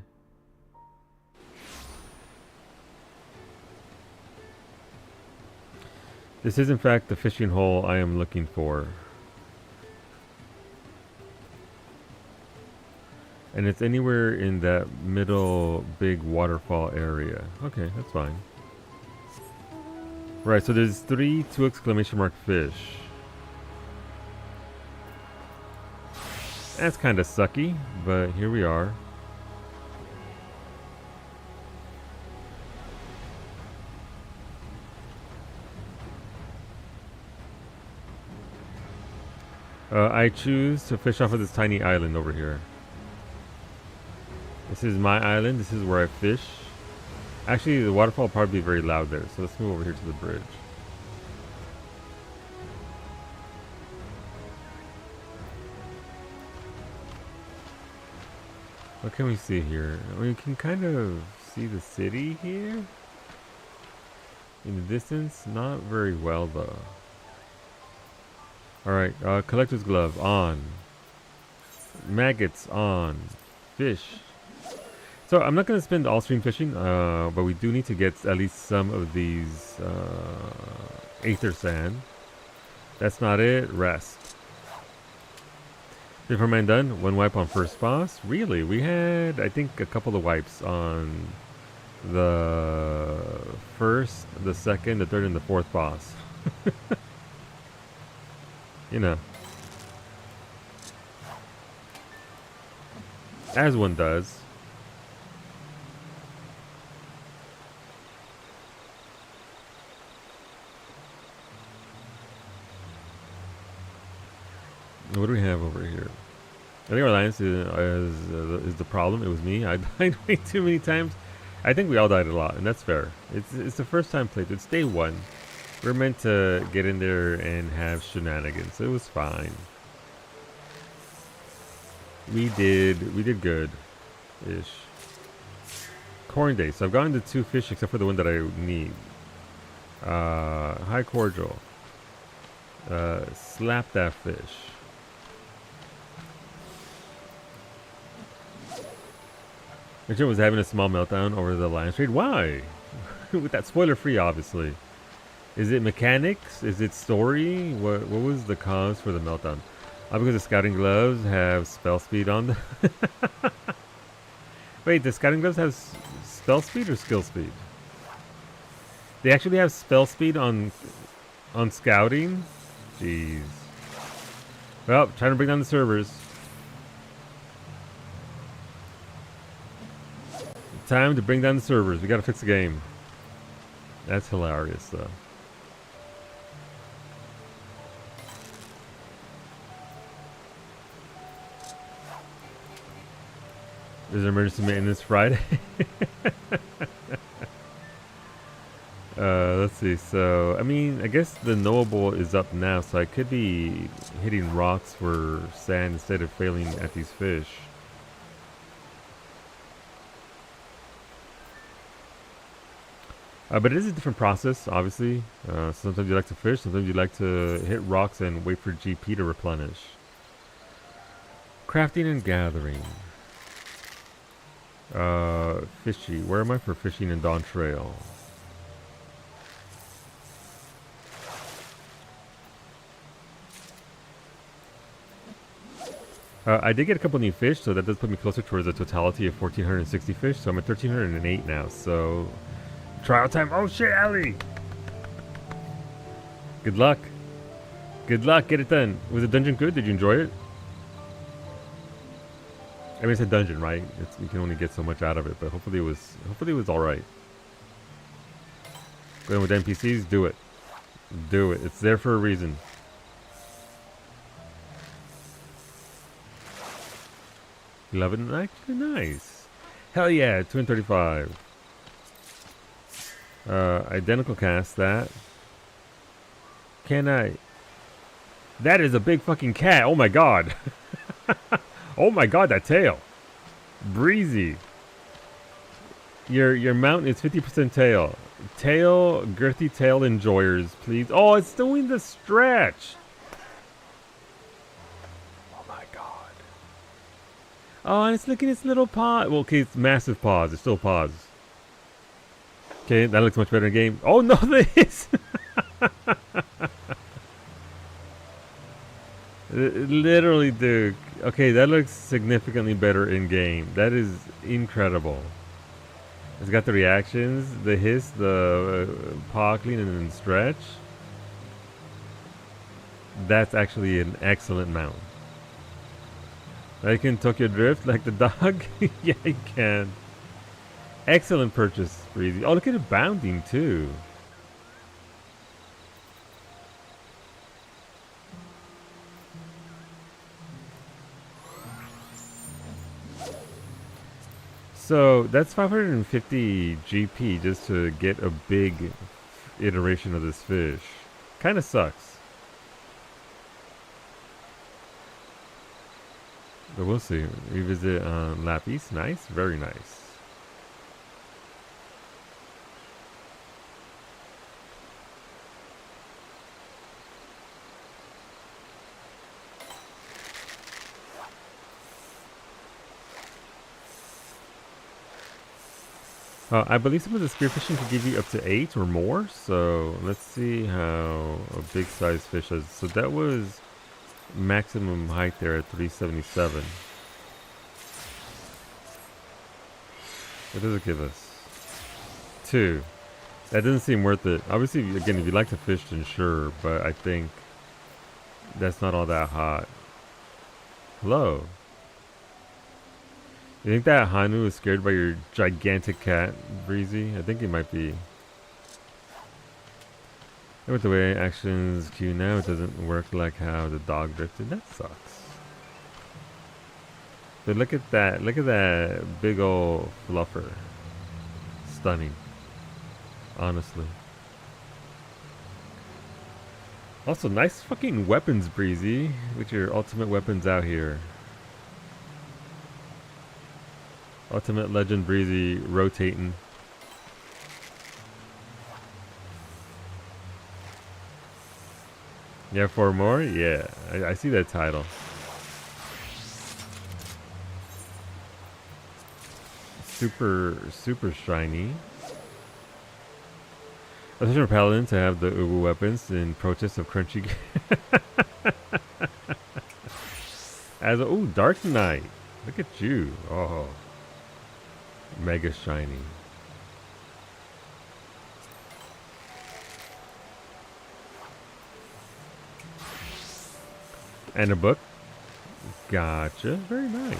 This is in fact the fishing hole I am looking for. And it's anywhere in that middle big waterfall area. Okay, that's fine. Right, so there's 3 2 exclamation mark fish. That's kind of sucky, but here we are. I choose to fish off of this tiny island over here. This is my island. This is where I fish. Actually, the waterfall will probably be very loud there, so let's move over here to the bridge. What can we see here? We can kind of see the city here. In the distance, not very well though. Alright, collector's glove on. Maggots on. Fish. So I'm not going to spend all stream fishing, but we do need to get at least some of these aether sand. That's not it. Rest. Different man done. 1 wipe on first boss. Really? We had, I think, a couple of wipes on the first, the second, the third, and the fourth boss. You know. As one does. What do we have over here? I think our alliance is the problem. It was me. I died way too many times. I think we all died a lot, and that's fair. It's the first time played. It's day 1. We're meant to get in there and have shenanigans. It was fine. We did good ish. Corn day. So I've gotten the 2 fish except for the one that I need. High cordial. Slap that fish. Richard was having a small meltdown over the Lions trade. Why? With that spoiler free, obviously. Is it mechanics? Is it story? What was the cause for the meltdown? Because the scouting gloves have spell speed on them. Wait, the scouting gloves have spell speed or skill speed? They actually have spell speed on scouting? Jeez. Well, trying to bring down the servers. Time to bring down the servers. We gotta fix the game. That's hilarious, though. There's an emergency maintenance Friday. Let's see. So, I mean, I guess the knowable is up now, so I could be hitting rocks for sand instead of failing at these fish. But it is a different process, obviously. Sometimes you like to fish, sometimes you like to hit rocks and wait for GP to replenish. Crafting and gathering. Fishy. Where am I for fishing in Dawn Trail? I did get a couple new fish, so that does put me closer towards the totality of 1,460 fish. So I'm at 1,308 now, so... Trial time. Oh shit, Ali! Good luck. Good luck. Get it done. Was the dungeon good? Did you enjoy it? I mean, it's a dungeon, right? You can only get so much out of it, but hopefully it was all right. Going with NPCs, do it. Do it. It's there for a reason. $11, actually nice. Hell yeah, 235. Identical cast that. Can I? That is a big fucking cat. Oh my god. Oh my god, that tail. Breezy. Your mount is 50% tail. Tail, girthy tail enjoyers, please. Oh, it's doing the stretch. Oh my god. Oh, and it's licking its little paw. Well, okay, it's massive paws. It's still paws. Okay, that looks much better in game. Oh no, this. Literally, dude. Okay, that looks significantly better in game. That is incredible. It's got the reactions, the hiss, the paw clean, and then stretch. That's actually an excellent mount. I can Tokyo Drift like the dog? Yeah, you can. Excellent purchase, Breezy. Oh, look at it bounding too. So that's 550 GP just to get a big iteration of this fish. Kind of sucks. But we'll see. Revisit Lapis. Nice. Very nice. I believe some of the spearfishing can give you up to 8 or more. So let's see how a big size fish is. So that was maximum height there at 377. What does it give us? 2. That doesn't seem worth it. Obviously, again, if you like to fish, then sure. But I think that's not all that hot. Hello. You think that Hanu is scared by your gigantic cat, Breezy? I think he might be. And with the way actions queue now, it doesn't work like how the dog drifted. That sucks. But look at that. Look at that big old fluffer. Stunning. Honestly. Also, nice fucking weapons, Breezy. With your ultimate weapons out here. Ultimate Legend Breezy rotating. Yeah, 4 more? Yeah, I see that title. Super shiny. Official Paladin to have the Ubu weapons in protest of Crunchy. As a, ooh, Dark Knight. Look at you. Oh. Mega shiny. And a book. Gotcha. Very nice.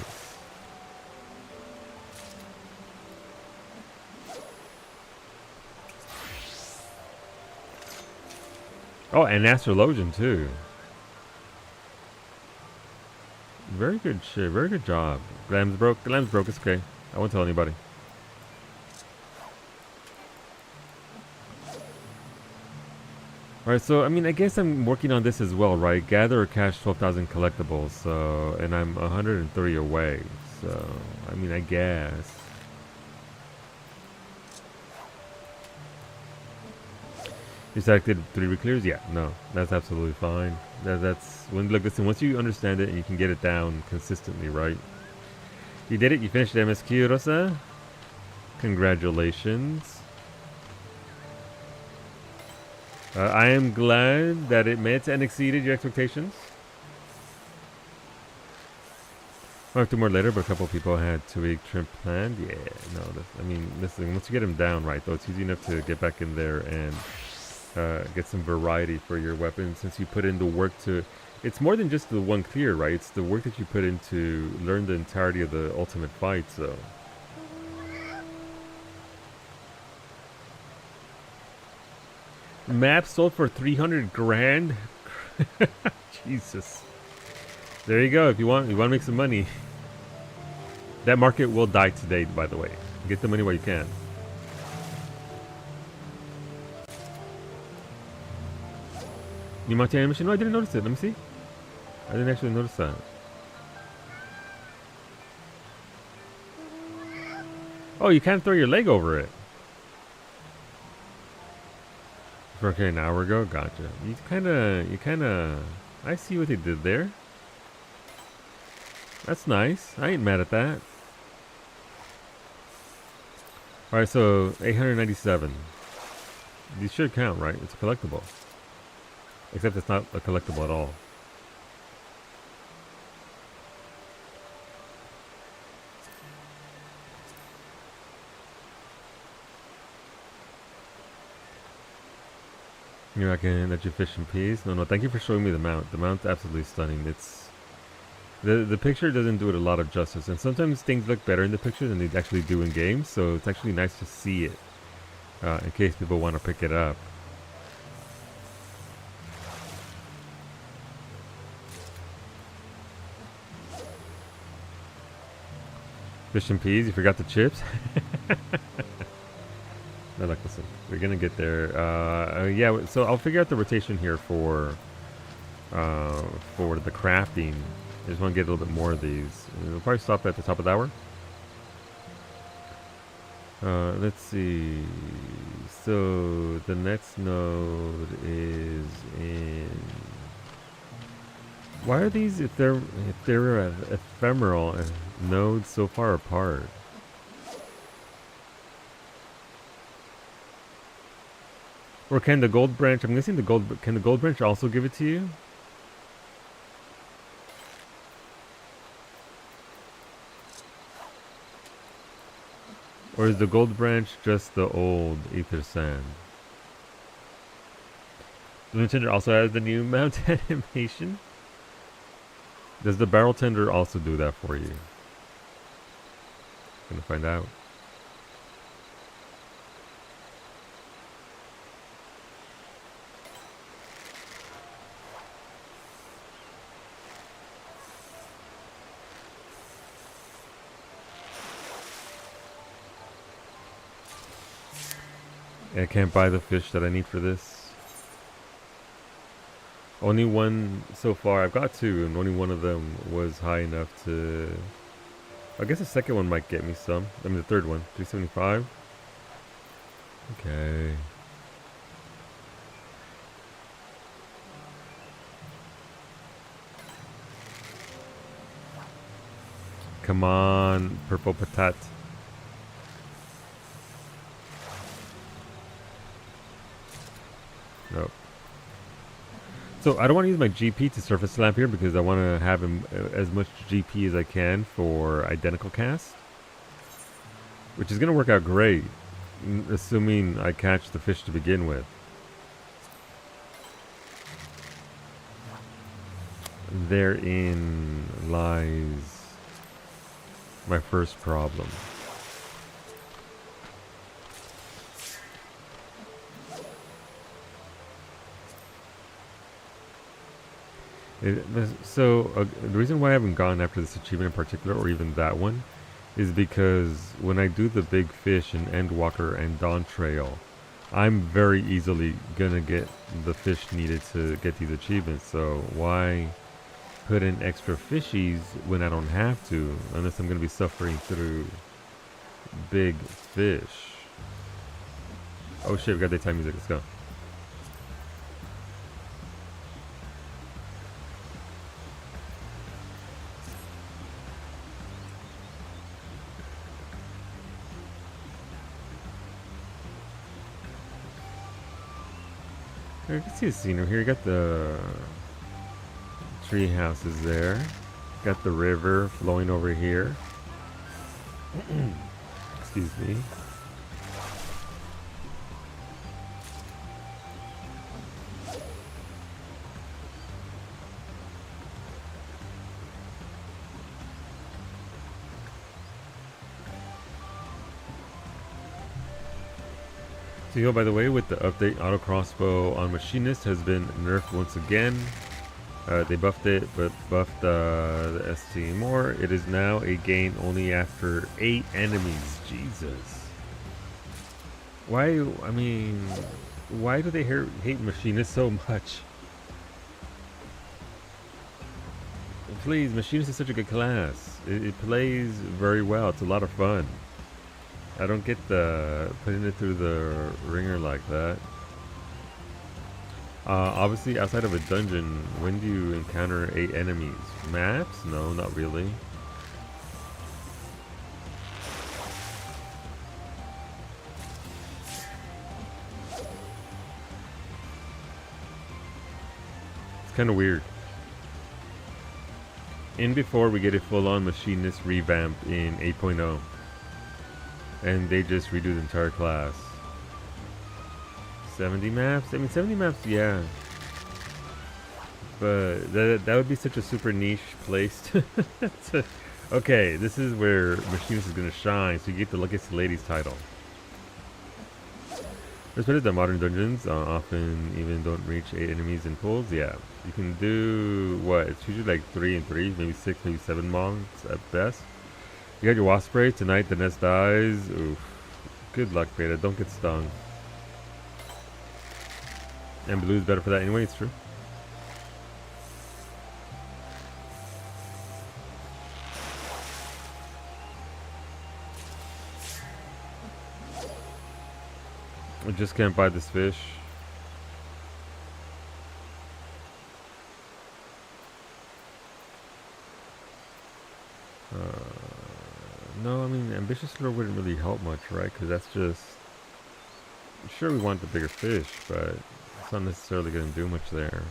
Oh, and Astrologian too. Very good shit. Very good job. Glam's broke. Glam's broke. It's okay. I won't tell anybody. Alright, so I mean, I guess I'm working on this as well, right? Gather or cash 12,000 collectibles, so, and I'm 130 away, so, I mean, I guess. You selected 3 reclears? Yeah, no, that's absolutely fine. That's, when, look, listen, once you understand it and you can get it down consistently, right? You did it, you finished MSQ, Rosa. Congratulations. I am glad that it met and exceeded your expectations. I'll have 2 more later, but a couple people had 2-week trip planned. Yeah, no, I mean, listen, once you get them down right, though, it's easy enough to get back in there and get some variety for your weapon since you put in the work to... It's more than just the one clear, right? It's the work that you put in to learn the entirety of the ultimate fight, so... Map sold for 300 grand. Jesus. There you go. If you want to make some money. That market will die today, by the way. Get the money while you can. New Monty animation? No, I didn't notice it. Let me see. I didn't actually notice that. Oh, you can't throw your leg over it. Okay, an hour ago? Gotcha. You kinda... I see what they did there. That's nice. I ain't mad at that. Alright, so 897. These should count, right? It's a collectible. Except it's not a collectible at all. You know, I can let you fish in peace. No, thank you for showing me the mount. The mount's absolutely stunning. It's the picture doesn't do it a lot of justice, and sometimes things look better in the picture than they actually do in games. So it's actually nice to see it in case people want to pick it up. Fish and peas. You forgot the chips. No, like, listen, we're gonna get there. Yeah, so I'll figure out the rotation here for the crafting. I just want to get a little bit more of these. We'll probably stop at the top of the hour. Let's see. So the next node is in. Why are these, if they're ephemeral nodes, so far apart? Or can the gold branch? I'm guessing can the gold branch also give it to you? Or is the gold branch just the old ether sand? The moon tender also has the new mount animation. Does the barrel tender also do that for you? Gonna find out. I can't buy the fish that I need for this. Only one so far. I've got two, and only one of them was high enough to... I guess the second one might get me some. I mean, the third one. 375. Okay. Come on, purple patat. Nope. So I don't want to use my GP to surface slam here because I want to have as much GP as I can for identical cast, which is going to work out great, assuming I catch the fish to begin with. Therein lies my first problem. The reason why I haven't gone after this achievement in particular, or even that one, is because when I do the big fish in Endwalker and Dawn Trail, I'm very easily gonna get the fish needed to get these achievements. So why put in extra fishies when I don't have to, unless I'm gonna be suffering through big fish? Oh shit, we got daytime music, let's go. You can see the scenery here. You got the tree houses there. Got the river flowing over here. Excuse me. So, by the way, with the update, auto crossbow on machinist has been nerfed once again. They buffed it, but buffed the ST more. It is now a gain only after 8 enemies. Jesus. Why? I mean, why do they hate machinist so much? Please, machinist is such a good class. It plays very well. It's a lot of fun. I don't get the putting it through the ringer like that. Obviously, outside of a dungeon, when do you encounter 8 enemies? Maps? No, not really. It's kind of weird. In before we get a full-on machinist revamp in 8.0. And they just redo the entire class. 70 maps? I mean, 70 maps, yeah. But that would be such a super niche place to okay, this is where Machinist is going to shine, so you get the Luckiest Ladies title. There's better than modern dungeons, often even don't reach 8 enemies in pools. Yeah, you can do, what, it's usually like 3 and 3, maybe 6, maybe 7 mons at best. You got your wasp spray, tonight the nest dies. Oof. Good luck, Beta, don't get stung. And blue is better for that anyway, it's true. I just can't buy this fish. No, I mean, ambitious lure wouldn't really help much, right? Because that's just... Sure, we want the bigger fish, but it's not necessarily going to do much there.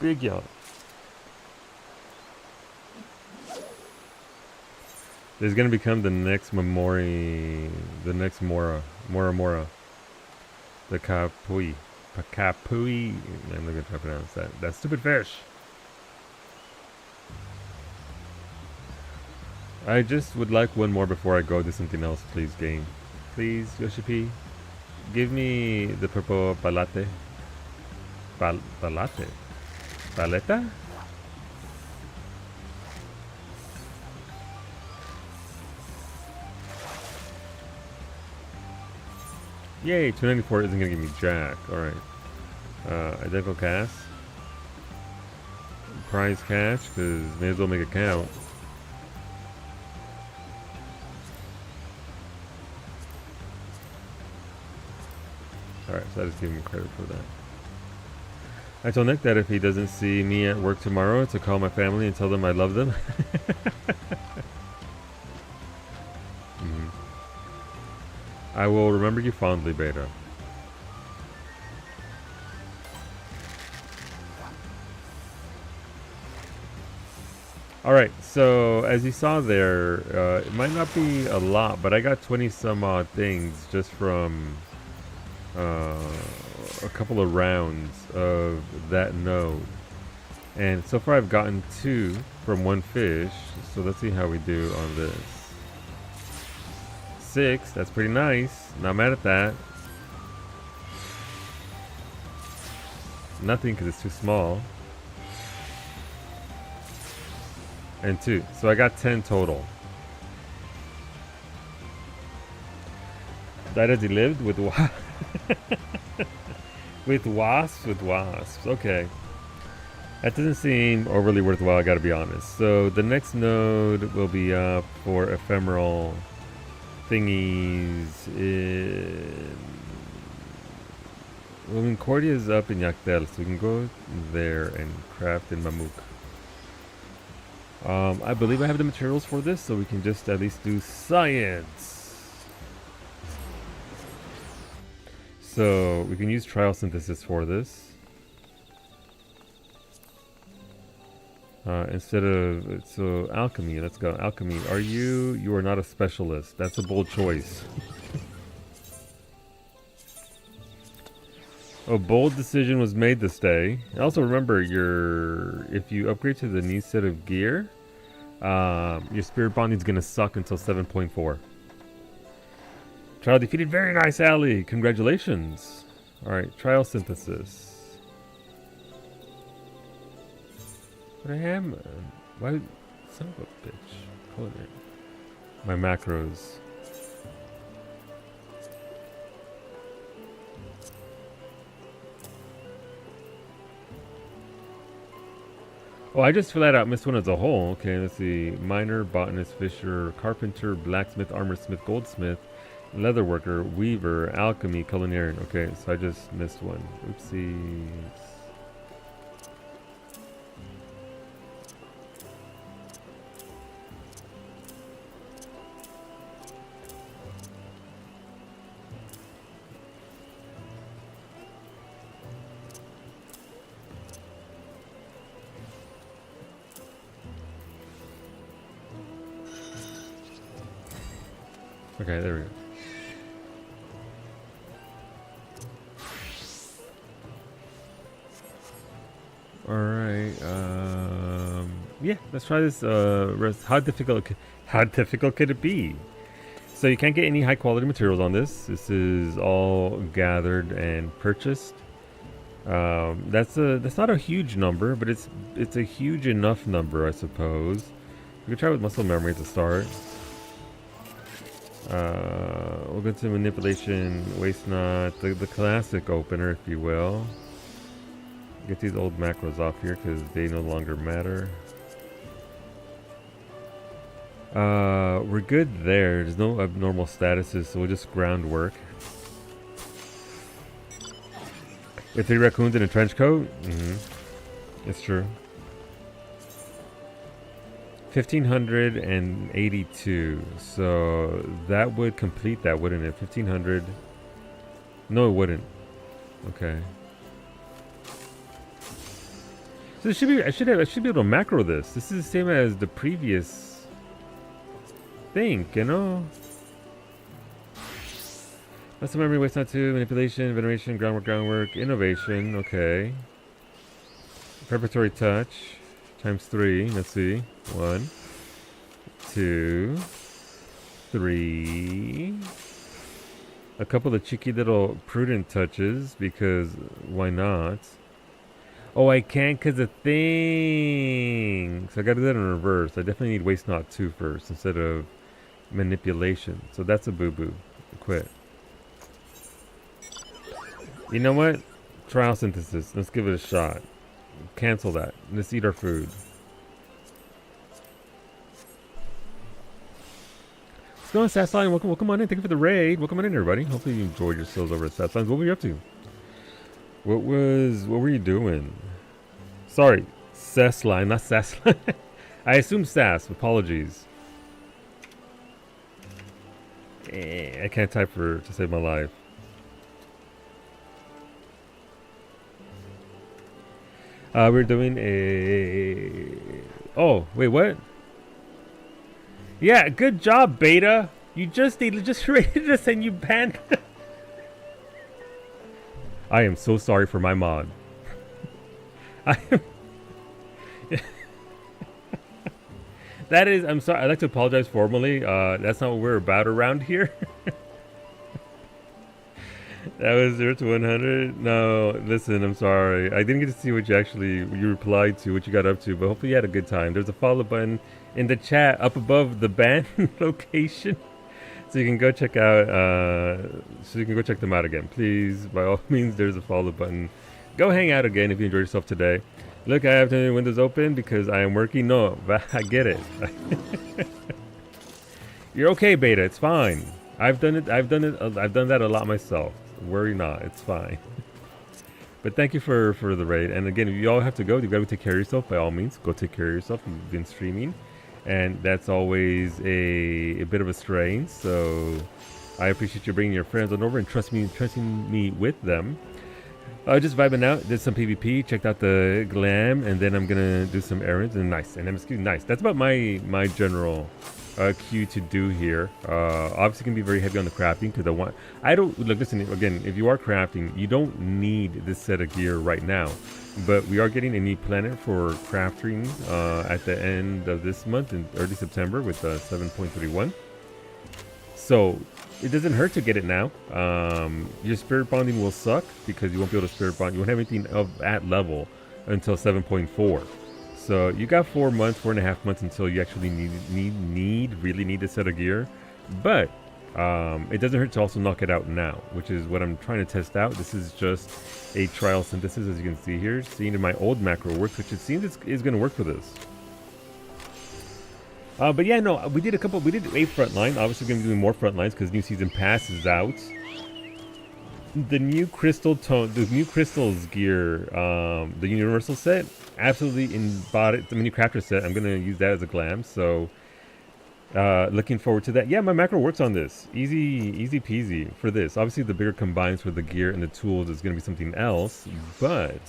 Big yacht. This is going to become the next Memori... The next Mora. Mora. The Kapui. Kapui. I'm not going to try to pronounce that. That stupid fish. I just would like one more before I go do something else, please, game. Please, Yoshi P. Give me the purple balate. Balate? Baleta? Yay, 294 isn't going to give me jack. Alright. Identical cast. Prize catch, because may as well make it count. Alright, so I just give him credit for that. I told Nick that if he doesn't see me at work tomorrow, to call my family and tell them I love them. I will remember you fondly, Beta. Alright, so as you saw there, it might not be a lot, but I got 20 some odd things just from a couple of rounds of that node. And so far I've gotten 2 from one fish, so let's see how we do on this. 6, that's pretty nice. Not mad at that. Nothing because it's too small. And 2. So I got 10 total. Died as he lived with with wasps. Okay. That doesn't seem overly worthwhile, I gotta be honest. So the next node will be up for ephemeral thingies well, Concordia is up in Yaktel, so we can go there and craft in Mamuk. I believe I have the materials for this, so we can just at least do science. So we can use trial synthesis for this. Instead of, so alchemy, let's go. Alchemy, you are not a specialist. That's a bold choice. A bold decision was made this day. Also remember, if you upgrade to the new set of gear, your spirit bonding is going to suck until 7.4. Trial defeated. Very nice, Ali. Congratulations. Alright, trial synthesis. But I am... why... son of a bitch. Hold it. My macros. Oh, I just flat out missed one as a whole. Okay, let's see. Miner, botanist, fisher, carpenter, blacksmith, armorsmith, goldsmith, leatherworker, weaver, alchemy, culinarian. Okay, so I just missed one. Oopsies. Okay, there we go. All right. Yeah, let's try this. How difficult could it be? So you can't get any high quality materials on this. This is all gathered and purchased. That's not a huge number, but it's a huge enough number, I suppose. We could try with muscle memory to start. We'll go to manipulation, waste not, the classic opener, if you will. Get these old macros off here because they no longer matter. We're good there. There's no abnormal statuses, so we'll just groundwork. With 3 raccoons in a trench coat? It's true. 1582. So that would complete that, wouldn't it? 1500. No, it wouldn't. Okay. So it should be. I should be able to macro this. This is the same as the previous thing, you know. Muscle memory, waste not two, manipulation, veneration, groundwork, innovation. Okay. Preparatory touch times 3. Let's see. 1, 2, 3. A couple of cheeky little prudent touches because why not? Oh, I can't because of thing. So I got to do that in reverse. I definitely need waste not 2 first instead of manipulation. So that's a boo-boo. Quit. You know what? Trial synthesis. Let's give it a shot. Cancel that. Let's eat our food. What's going on, Sassline? Welcome on in. Thank you for the raid. Welcome on in, everybody. Hopefully you enjoyed yourselves over at Sassline. What were you up to? What were you doing? Sorry, Sassline, not Sassline. I assume Sass. Apologies. I can't type to save my life. We're doing a... Oh, wait, what? Yeah, good job, Beta. You just rated us and you banned. I am so sorry for my mod. I'm sorry. I'd like to apologize formally. That's not what we're about around here. That was 0 to 100. No, listen, I'm sorry. I didn't get to see what you replied to, what you got up to, but hopefully you had a good time. There's a follow button in the chat up above the ban location. So you can go check out, them out again. Please, by all means, there's a follow button. Go hang out again if you enjoyed yourself today. Look, I have the windows open because I am working. No, I get it. You're okay, Beta. It's fine. I've done it. I've done that a lot myself. Worry not. It's fine. But thank you for the raid. And again, if you all have to go, you've got to take care of yourself. By all means, go take care of yourself. You've been streaming. And that's always a bit of a strain. So I appreciate you bringing your friends on over and trusting me with them. Just vibing out. Did some PvP. Checked out the glam. And then I'm going to do some errands. And nice. And MSQ. Nice. That's about my general queue to do here. Obviously can be very heavy on the crafting because listen again, if you are crafting, you don't need this set of gear right now, but we are getting a new planet for crafting at the end of this month in early September with 7.31, so it doesn't hurt to get it now. Your spirit bonding will suck because you won't be able to spirit bond. You won't have anything at level until 7.4. So you got 4.5 months until you actually really need a set of gear. But it doesn't hurt to also knock it out now, which is what I'm trying to test out. This is just a trial synthesis, as you can see here. Seeing if my old macro works, which it seems is going to work for this. But yeah, no, we did a frontline. Obviously going to be doing more frontlines because new season pass is out. The new crystals gear, the universal set, absolutely bought it. The mini crafter set, I'm gonna use that as a glam. So, looking forward to that. Yeah, my macro works on this. Easy peasy for this. Obviously, the bigger combines for the gear and the tools is gonna be something else. But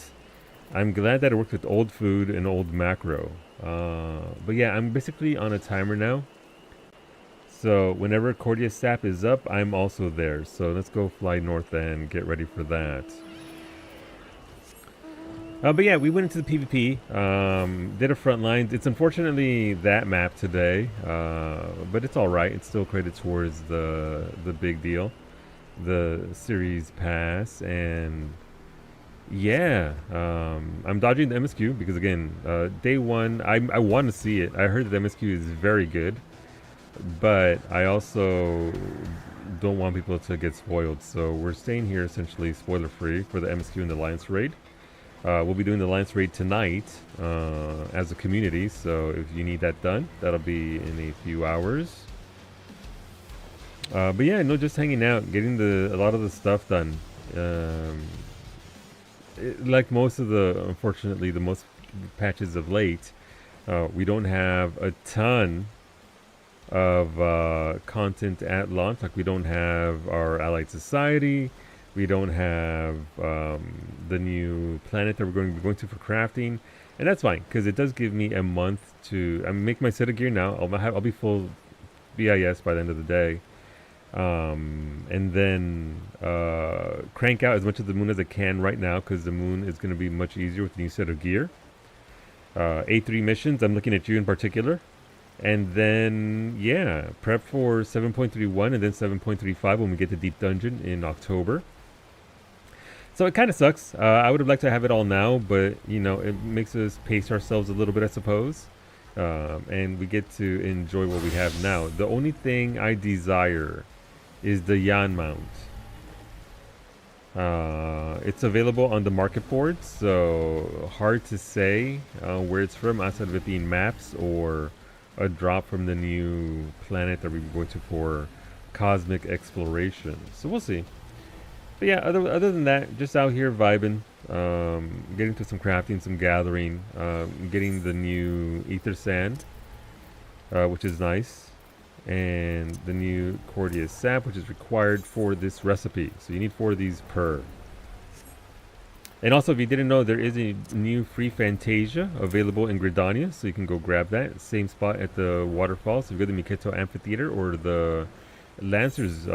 I'm glad that it works with old food and old macro. But yeah, I'm basically on a timer now. So whenever Cordia Sap is up, I'm also there. So let's go fly north and get ready for that. But yeah, we went into the PvP, did a front lines. It's unfortunately that map today, but it's all right. It's still credit towards the big deal, the series pass, and yeah, I'm dodging the MSQ because again, day one, I want to see it. I heard that the MSQ is very good, but I also don't want people to get spoiled. So we're staying here essentially spoiler free for the MSQ and the Alliance raid. We'll be doing the Alliance raid tonight as a community, so if you need that done, that'll be in a few hours. But yeah, no, just hanging out, getting a lot of the stuff done. Like most of unfortunately, the most patches of late, we don't have a ton of content at launch. Like we don't have our Allied Society. We don't have the new planet that we're going to be going to for crafting, and that's fine because it does give me a month to. Make my set of gear now. I'll be full BIS by the end of the day, and then crank out as much of the moon as I can right now because the moon is going to be much easier with the new set of gear. A3 missions. I'm looking at you in particular. And then, yeah, prep for 7.31 and then 7.35 when we get to Deep Dungeon in October. So it kind of sucks. I would have liked to have it all now, but, you know, it makes us pace ourselves a little bit, I suppose. And we get to enjoy what we have now. The only thing I desire is the Yan mount. It's available on the market board, so hard to say where it's from outside of it being maps or a drop from the new planet that we're going to for cosmic exploration. So we'll see. But yeah, other than that, just out here vibing, getting to some crafting, some gathering, getting the new ether sand, which is nice, and the new Cordia sap, which is required for this recipe. So you need 4 of these per. And also, if you didn't know, there is a new free Fantasia available in Gridania, so you can go grab that. Same spot at the waterfall. So if you go to the Miketo Amphitheater or the Lancers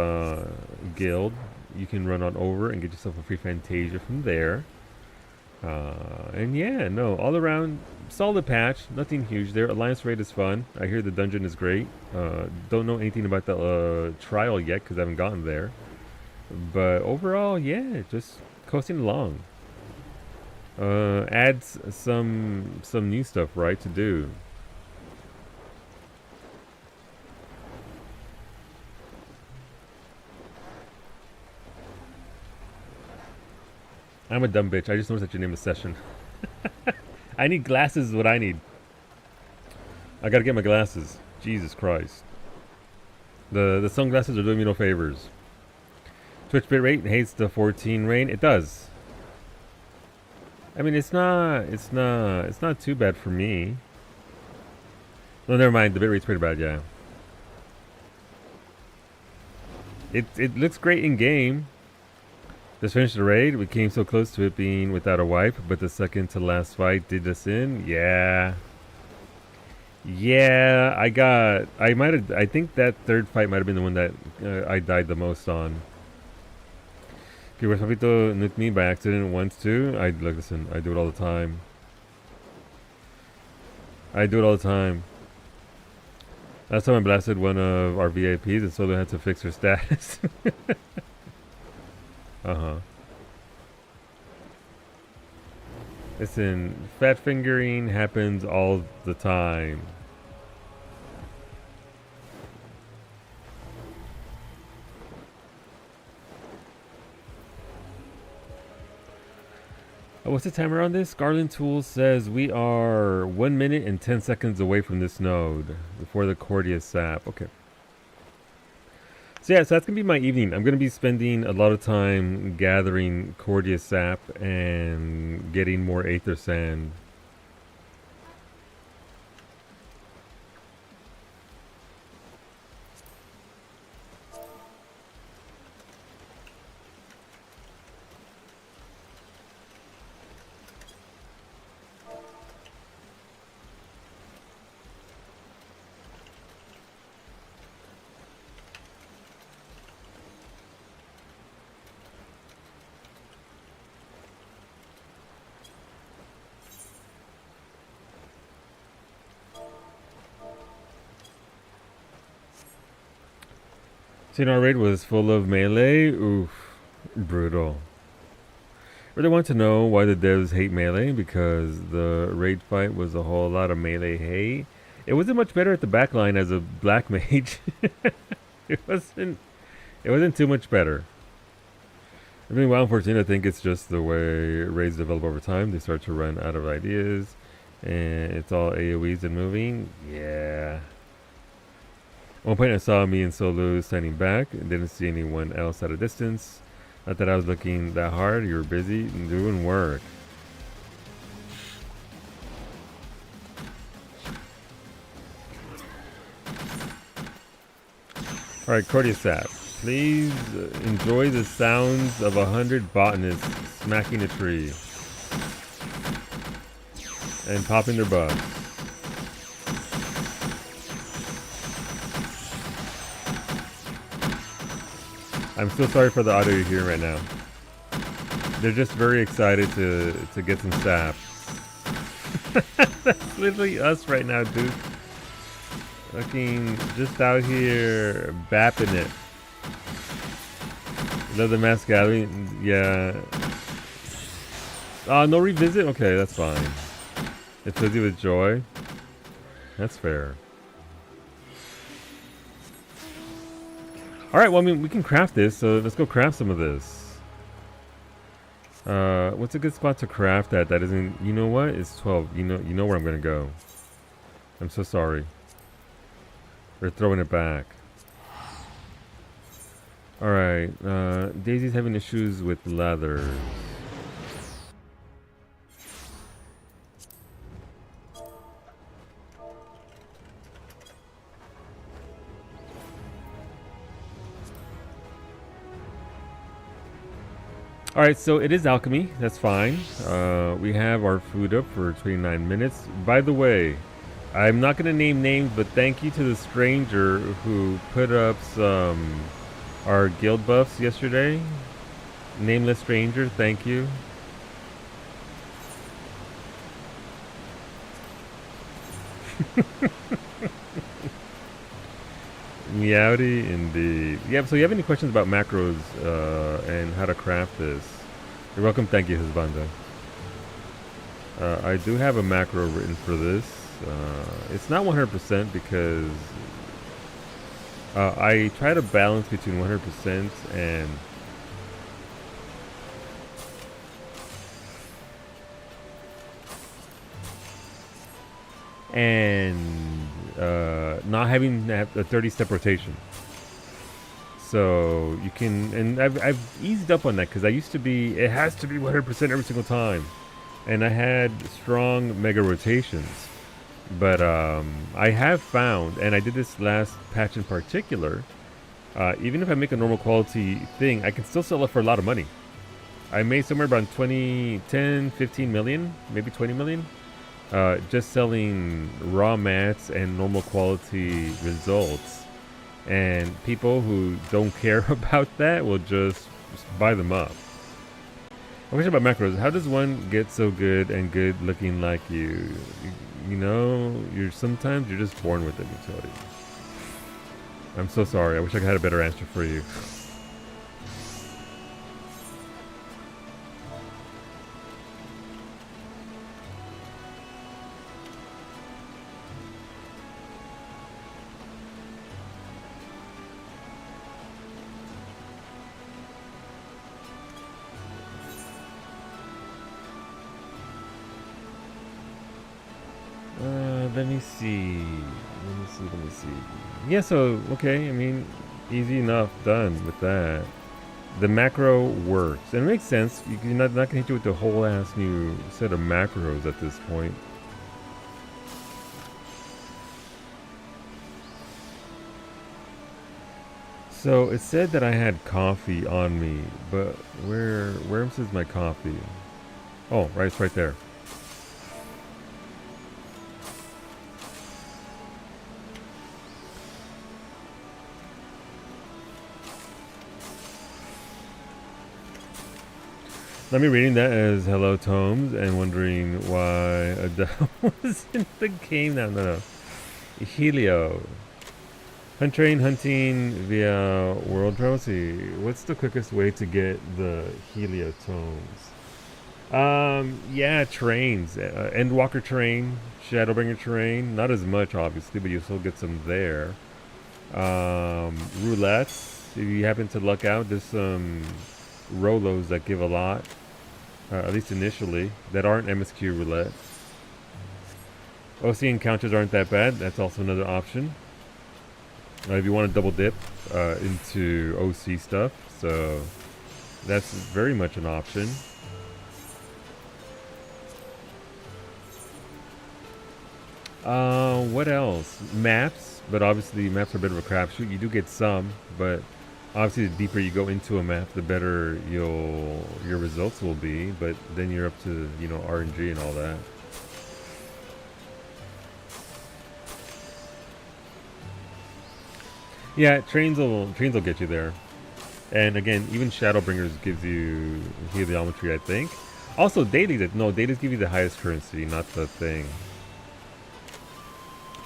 Guild, you can run on over and get yourself a free Fantasia from there. And yeah, no, all around, solid patch. Nothing huge there. Alliance raid is fun. I hear the dungeon is great. Don't know anything about the trial yet because I haven't gotten there. But overall, yeah, just coasting along. Adds some new stuff, right, to do. I'm a dumb bitch. I just noticed that you named a session. I need glasses is what I need. I gotta get my glasses. Jesus Christ. The sunglasses are doing me no favors. Twitch bitrate hates the 14 rain. It does. I mean, it's not too bad for me. No, never mind. The bitrate's pretty bad, yeah. It looks great in game. Just finished the raid. We came so close to it being without a wipe, but the second to last fight did us in. Yeah. Yeah, I think that third fight might have been the one that I died the most on. People Papito nuked me by accident once too. Look, listen, I do it all the time. Last time I blasted one of our VIPs and Solo had to fix her status. Uh-huh. Listen, fat fingering happens all the time. What's the timer on this? Garland Tools says we are 1 minute and 10 seconds away from this node before the Cordia sap. Okay. So yeah, so that's going to be my evening. I'm going to be spending a lot of time gathering Cordia sap and getting more Aether Sand. our raid was full of melee. Oof, brutal. Really want to know why the devs hate melee, because the raid fight was a whole lot of melee hate. It wasn't much better at the backline as a black mage. It wasn't too much better. I mean, while unfortunate, I think it's just the way raids develop over time. They start to run out of ideas, and it's all AoEs and moving. Yeah. At one point I saw me and Solu standing back and didn't see anyone else at a distance. Not that I was looking that hard. You were busy doing work. Alright, Cordyceps. Please enjoy the sounds of 100 botanists smacking a tree and popping their bugs. I'm so sorry for the audio you're hearing right now. They're just very excited to get some sap. That's literally us right now, dude. Fucking just out here bapping it. Love the mass gathering. Yeah. No revisit? Okay, that's fine. It fills you with joy. That's fair. Alright, well, I mean, we can craft this, so let's go craft some of this. What's a good spot to craft at that isn't... You know what? It's 12. You know where I'm going to go. I'm so sorry. We're throwing it back. Alright, Daisy's having issues with leather. Alright, so it is alchemy. That's fine. We have our food up for 29 minutes. By the way, I'm not going to name names, but thank you to the stranger who put up some our guild buffs yesterday. Nameless stranger, thank you. Meowdy indeed. Yeah, so you have any questions about macros and how to craft this? You're welcome, thank you, Husbanda. I do have a macro written for this. It's not 100% because I try to balance between 100% and not having to have a 30-step rotation. So you can, and I've eased up on that because I used to be, it has to be 100% every single time. And I had strong mega rotations. But I have found, and I did this last patch in particular, even if I make a normal quality thing, I can still sell it for a lot of money. I made somewhere around 10, 15 million, maybe 20 million. Just selling raw mats and normal quality results, and people who don't care about that will just buy them up. A question about macros: how does one get so good and good looking like you? You know, sometimes you're just born with it, Utility. I'm so sorry. I wish I had a better answer for you. Let me see. Yeah, so, okay, I mean, easy enough, done with that. The macro works. And it makes sense. You're not going to hit you with the whole ass new set of macros at this point. So, it said that I had coffee on me, but where is my coffee? Oh, right, it's right there. Let me reading that as hello Tomes and wondering why Adele was in the game now. No. Helio. Hunt train hunting via world travel. See, what's the quickest way to get the heliotomes? Yeah, trains. Endwalker terrain, Shadowbringer terrain. Not as much, obviously, but you still get some there. Roulettes. If you happen to luck out, there's some Rolos that give a lot, at least initially, that aren't MSQ roulette. OC encounters aren't that bad. That's also another option. If you want to double dip into OC stuff, so that's very much an option. What else? Maps, but obviously maps are a bit of a crapshoot. You do get some, but obviously the deeper you go into a map, the better your results will be. But then you're up to, you know, RNG and all that. Yeah, trains will get you there. And again, even Shadowbringers gives you heliometry, I think. Also, dailies. No, dailies give you the highest currency, not the thing.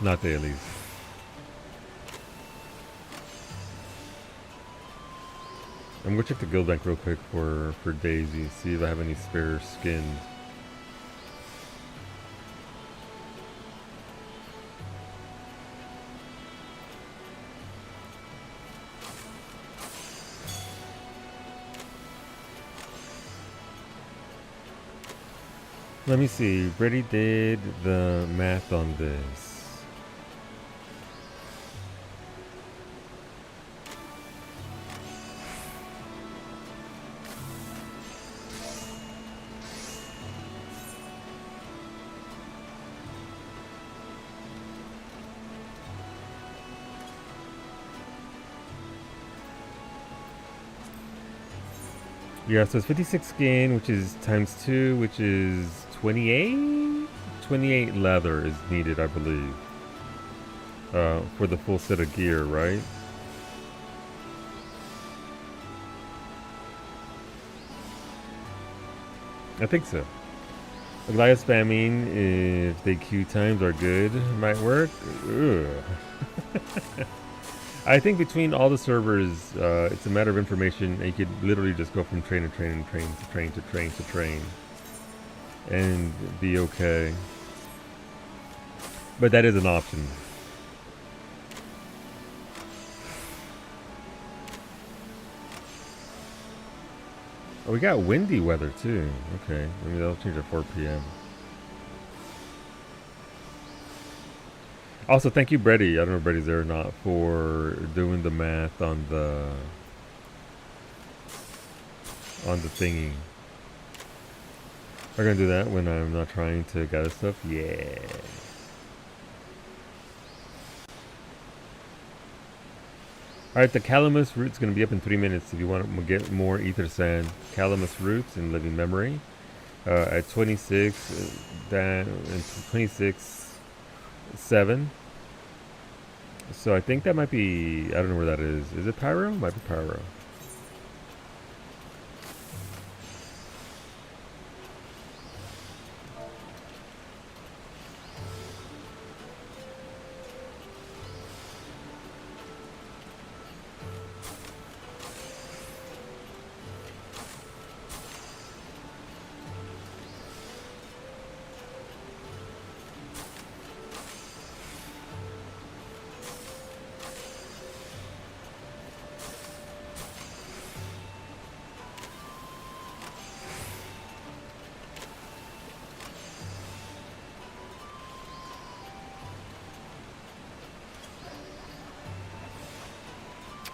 Not dailies. I'm gonna check the guild bank real quick for Daisy, see if I have any spare skins. Let me see. Brady did the math on this. Yeah, so it's 56 skin, which is times 2, which is 28? 28 leather is needed, I believe. For the full set of gear, right? I think so. Goliath spamming, if they queue times are good, might work. Ugh. I think between all the servers, it's a matter of information, and you could literally just go from train to train and train to train to train to train and be okay. But that is an option. Oh, we got windy weather too. Okay, maybe that'll change at 4 p.m. Also, thank you, Brady. I don't know if Brady's there or not, for doing the math on the thingy. We're gonna do that when I'm not trying to gather stuff. Yeah. All right, the Calamus route's gonna be up in 3 minutes. If you want to get more ether sand, Calamus roots in living memory at 26 down and 26.7. So I think that might be, I don't know where that is. Is it Pyro? Might be Pyro.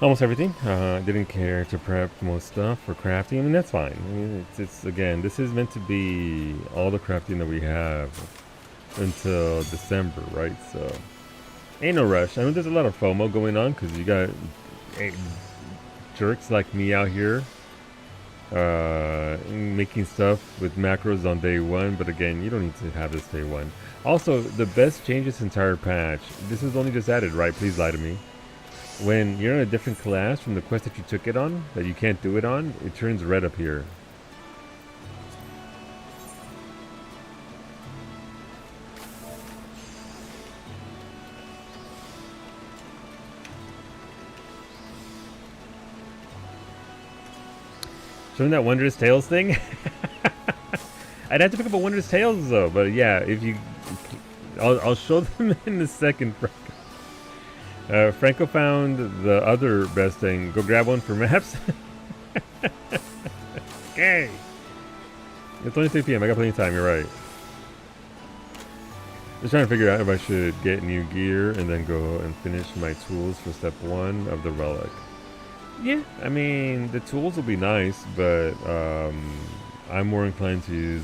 Almost everything. I didn't care to prep most stuff for crafting. I mean, that's fine. I mean, it's again, this is meant to be all the crafting that we have until December, right? So, ain't no rush. I mean, there's a lot of FOMO going on because you got jerks like me out here making stuff with macros on day one. But again, you don't need to have this day one. Also, the best change this entire patch. This was only just added, right? Please lie to me. When you're in a different class from the quest that you took it on, that you can't do it on, it turns red up here. Show them that Wondrous Tales thing. I'd have to pick up a Wondrous Tales though, but yeah, if you, I'll show them in a second. Franco found the other best thing. Go grab one for maps. Okay. It's only 3 p.m. I got plenty of time. You're right. Just trying to figure out if I should get new gear and then go and finish my tools for step 1 of the relic. Yeah, I mean, the tools will be nice, but I'm more inclined to use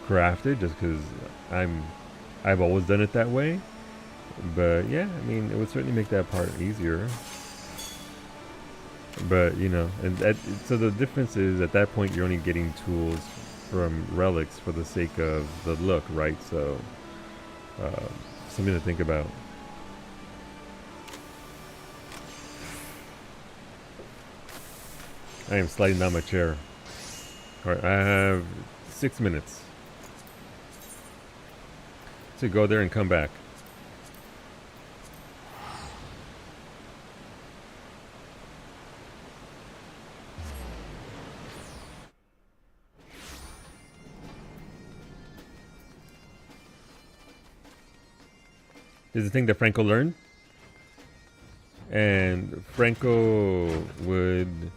crafted just because I've always done it that way. But yeah, I mean, it would certainly make that part easier. But you know, and so the difference is at that point you're only getting tools from relics for the sake of the look, right? So something to think about. I am sliding down my chair. Alright, I have 6 minutes to go there and come back. Is the thing that Franco learned? And Franco would...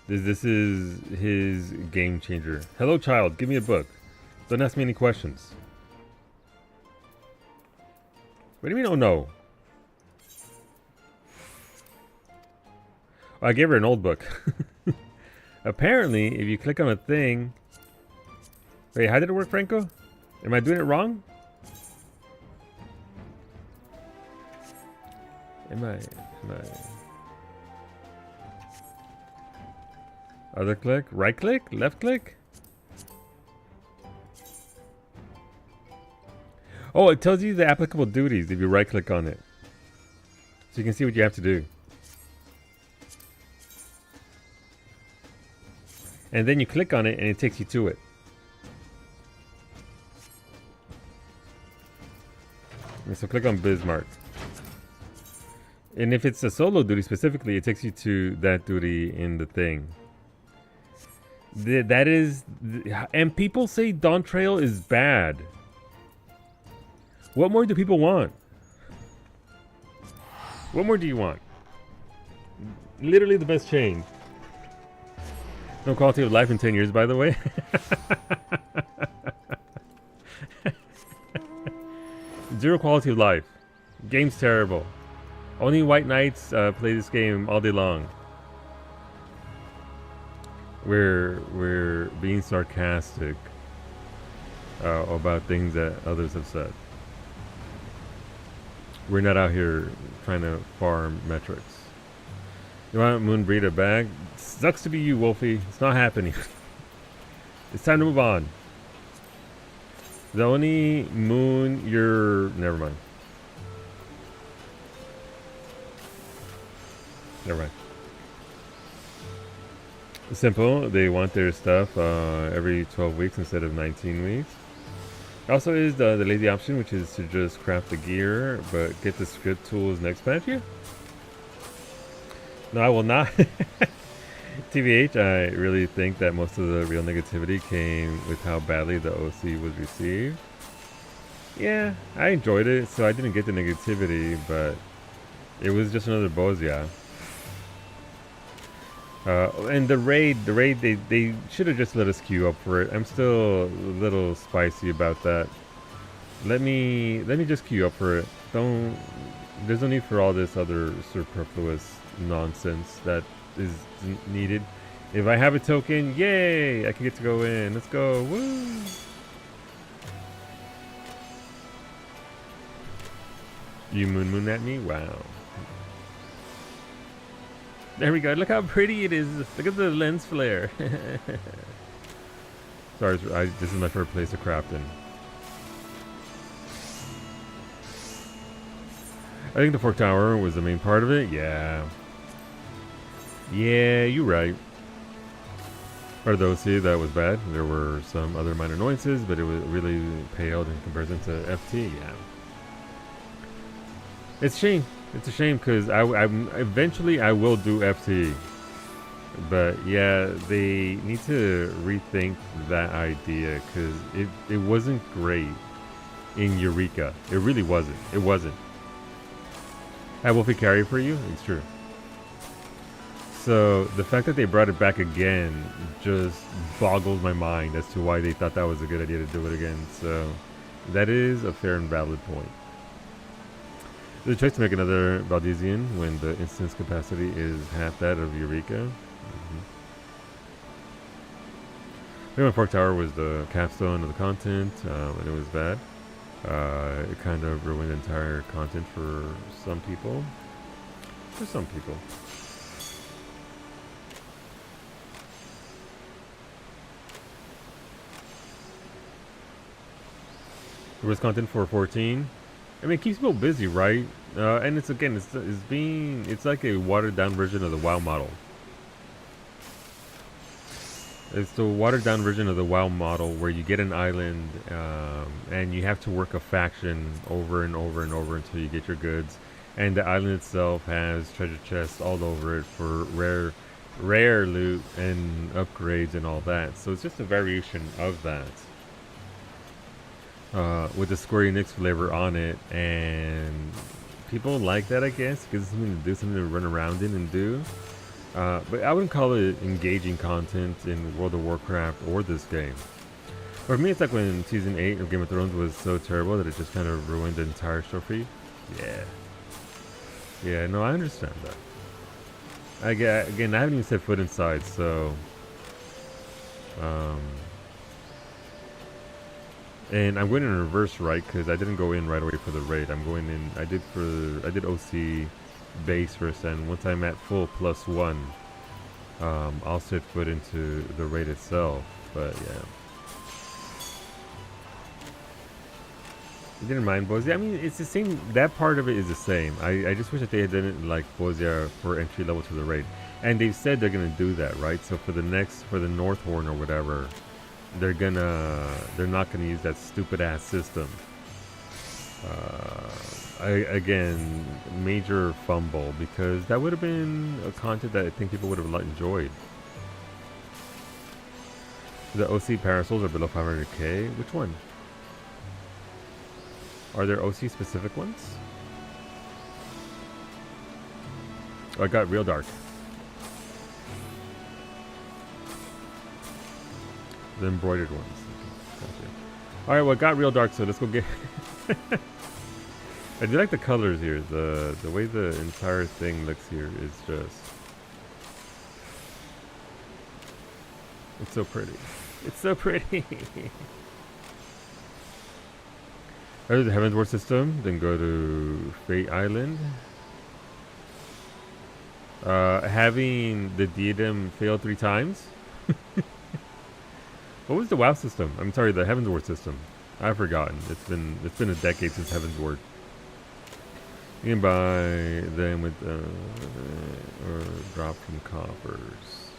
This is his game changer. Hello, child. Give me a book. Don't ask me any questions. What do you mean, oh no? Oh, I gave her an old book. Apparently, if you click on a thing... Wait, how did it work, Franco? Am I doing it wrong? Am I... Other click? Right click? Left click? Oh, it tells you the applicable duties if you right click on it. So you can see what you have to do. And then you click on it and it takes you to it. And so click on Bismarck. And if it's a solo duty specifically, it takes you to that duty in the thing. That is... And people say Dawn Trail is bad. What more do people want? What more do you want? Literally the best change. No quality of life in 10 years, by the way. Zero quality of life. Game's terrible. Only white knights play this game all day long. We're being sarcastic about things that others have said. We're not out here trying to farm metrics. You want Moonbreed a bag? Sucks to be you, Wolfie. It's not happening. It's time to move on. The only moon you're... Never mind. Never mind. Simple. They want their stuff every 12 weeks instead of 19 weeks. Also is the lazy option, which is to just craft the gear, but get the script tools next patch. Yeah. No, I will not. TVH, I really think that most of the real negativity came with how badly the OC was received. Yeah, I enjoyed it, so I didn't get the negativity, but it was just another Bozia. And the raid, they should have just let us queue up for it. I'm still a little spicy about that. Let me just queue up for it. There's no need for all this other superfluous nonsense that is needed. If I have a token, yay! I can get to go in. Let's go. Woo! You moon at me? Wow. There we go. Look how pretty it is. Look at the lens flare. Sorry, this is my favorite place to craft in. I think the Fork Tower was the main part of it. Yeah. Yeah, you're right. Part of the OC, that was bad. There were some other minor annoyances, but it was really paled in comparison to FT. Yeah. It's a shame. It's a shame because eventually I will do FT. But yeah, they need to rethink that idea because it wasn't great in Eureka. It really wasn't. It wasn't. Had Wolfie carry for you? It's true. So the fact that they brought it back again just boggles my mind as to why they thought that was a good idea to do it again. So that is a fair and valid point. The choice to make another Valdesian when the instance capacity is half that of Eureka. My Fork Tower was the capstone of the content, and it was bad. It kind of ruined the entire content for some people. For some people. There was content for 14. I mean, it keeps people busy, right? And it's again, it's like a watered down version of the WoW model. It's the watered down version of the WoW model where you get an island and you have to work a faction over and over and over until you get your goods. And the island itself has treasure chests all over it for rare loot and upgrades and all that. So it's just a variation of that. With the Square Enix flavor on it, and people like that, I guess, because it's something to do, something to run around in and do. But I wouldn't call it engaging content in World of Warcraft or this game. For me, it's like when Season 8 of Game of Thrones was so terrible that it just kind of ruined the entire show for you. Yeah. Yeah, no, I understand that. Again, I haven't even set foot inside, so... And I'm going in reverse, right? Because I didn't go in right away for the raid. I'm going in. I did OC base first, and once I'm at full +1, I'll set foot into the raid itself. But yeah, you didn't mind Bozia. I mean, it's the same. That part of it is the same. I just wish that they had done it like Bozia for entry level to the raid, and they've said they're gonna do that, right? So for the North Horn or whatever. They're not gonna use that stupid ass system. Again, major fumble because that would have been a content that I think people would have enjoyed. The OC parasols are below 500k. Which one? Are there OC specific ones? Oh, I got real dark. The embroidered ones. Gotcha. Alright, well, it got real dark, so let's go get... I do like the colors here. The way the entire thing looks here is just... It's so pretty. It's so pretty! Rather the Heaven's Ward system, then go to Fate Island. Having the diadem fail 3 times? What was the WoW system? I'm sorry, the Heaven's Ward system. I've forgotten. It's been a decade since Heaven's Ward. You can buy them with or drop from coffers.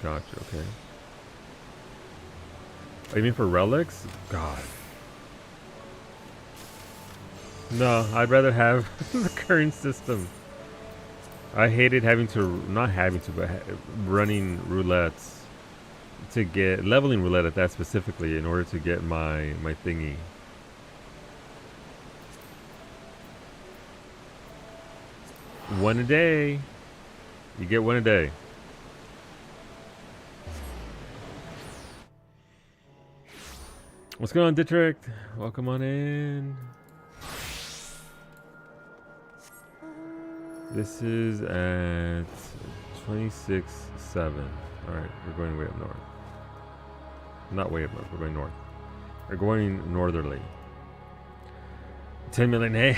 Gotcha. Okay. Oh, you mean for relics? God. No, I'd rather have the current system. I hated having to, not having to, but running roulettes to get, leveling roulette at that specifically in order to get my thingy. One a day. You get one a day. What's going on, Dietrich? Welcome on in. This is at 26.7. Alright, we're going way up north. Not way up north, we're going north. We're going northerly. 10 million hay.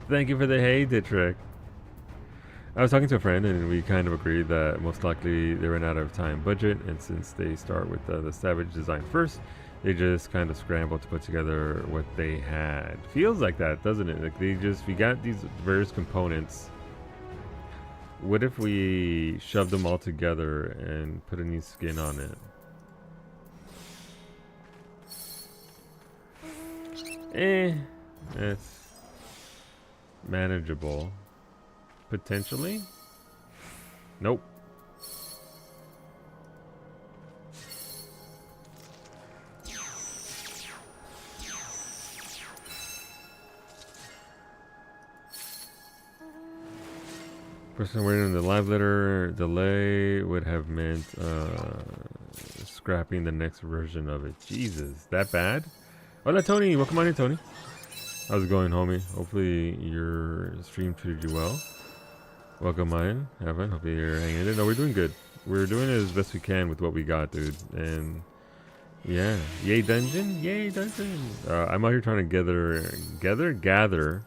Thank you for the hay, Dietrich. I was talking to a friend and we kind of agreed that most likely they ran out of time budget, and since they start with the Savage design first, they just kind of scrambled to put together what they had. Feels like that, doesn't it? Like we got these various components. What if we shoved them all together and put a new skin on it? It's manageable. Potentially. Nope. Person waiting on the live letter delay would have meant scrapping the next version of it. Jesus, that bad? Hola, Tony. Welcome on in, Tony. How's it going, homie? Hopefully your stream treated you well. Welcome on in, Evan. Hopefully you're hanging in there. No, we're doing good. We're doing it as best we can with what we got, dude. And yeah, yay dungeon, yay dungeon. I'm out here trying to gather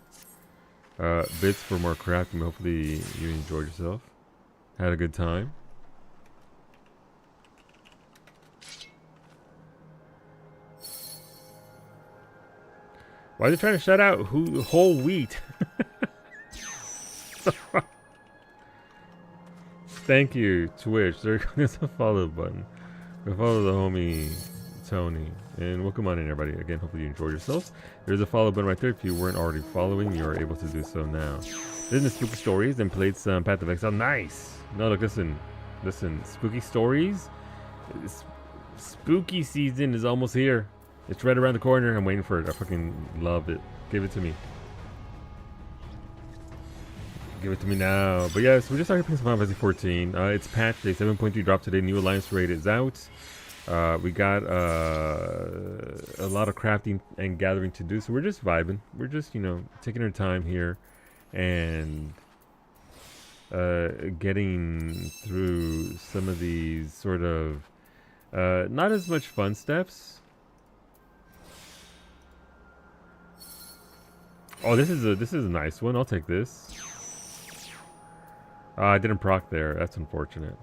bits for more crafting. Hopefully you enjoyed yourself, had a good time. Why are they trying to shut out whole wheat? Thank you, Twitch. There's a follow button. Go follow the homie Tony. And welcome on in, everybody. Again, hopefully you enjoyed yourselves. There's a follow button right there. If you weren't already following, you are able to do so now. Listened to Spooky Stories and played some Path of Exile. Nice! No, look, listen. Spooky Stories. Spooky season is almost here. It's right around the corner. I'm waiting for it. I fucking love it. Give it to me. Give it to me now. But yeah, so we just started playing some Final Fantasy 14. It's patch day 7.3 dropped today. New Alliance raid is out. We got a lot of crafting and gathering to do, so we're just vibing. We're just, you know, taking our time here and getting through some of these sort of not as much fun steps. Oh, this is a nice one. I'll take this. I didn't proc there. That's unfortunate.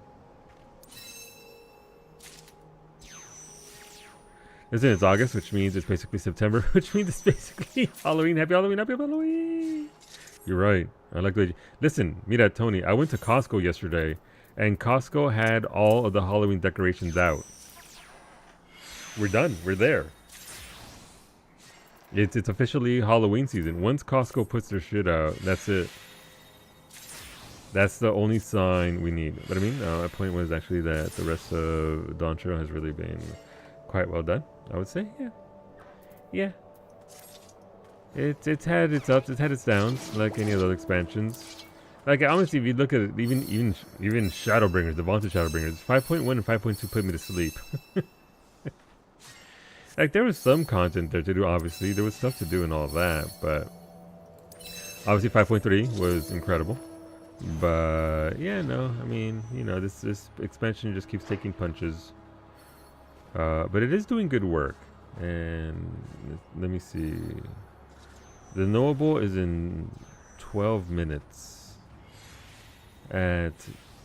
Listen, it's August, which means it's basically September, which means it's basically Halloween. Happy Halloween, happy Halloween. You're right. I like the... Listen, mira, Tony, I went to Costco yesterday, and Costco had all of the Halloween decorations out. We're done. We're there. It's officially Halloween season. Once Costco puts their shit out, that's it. That's the only sign we need. But I mean, my point was actually that the rest of Dawn Trail has really been quite well done, I would say. Yeah. It's had its ups, it's had its downs, like any of the other expansions. Like honestly, if you look at it, even Shadowbringers, the vaunted Shadowbringers, 5.1 and 5.2 put me to sleep. Like there was some content there to do. Obviously, there was stuff to do and all that, but obviously 5.3 was incredible. But yeah, no, I mean, you know, this expansion just keeps taking punches. But it is doing good work. And let me see. The knowable is in 12 minutes. At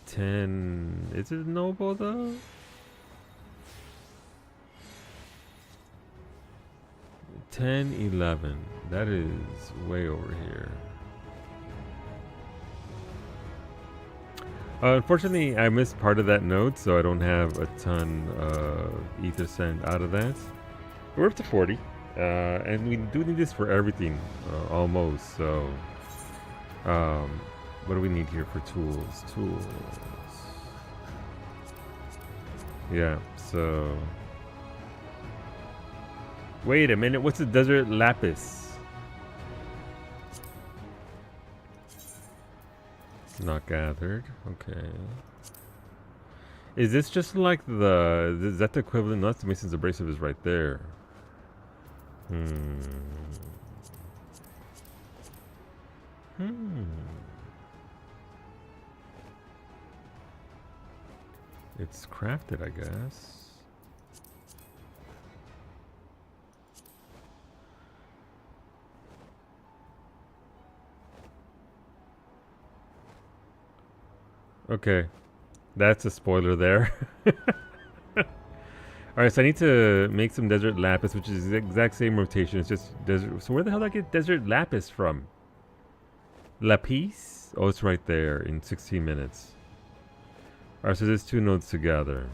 10... Is it knowable though? 10:11. That is way over here. Unfortunately, I missed part of that node, so I don't have a ton of ether sent out of that. We're up to 40, and we do need this for everything, almost. So, what do we need here for tools? Tools. Yeah. So, wait a minute. What's the desert lapis? Not gathered. Okay. Is this just like is that the equivalent? No, that's the Mason's Abrasive is right there. It's crafted, I guess. Okay, that's a spoiler there. Alright, so I need to make some desert lapis, which is the exact same rotation. It's just desert. So where the hell did I get desert lapis from? Lapis? Oh, it's right there in 16 minutes. Alright, so there's two nodes together.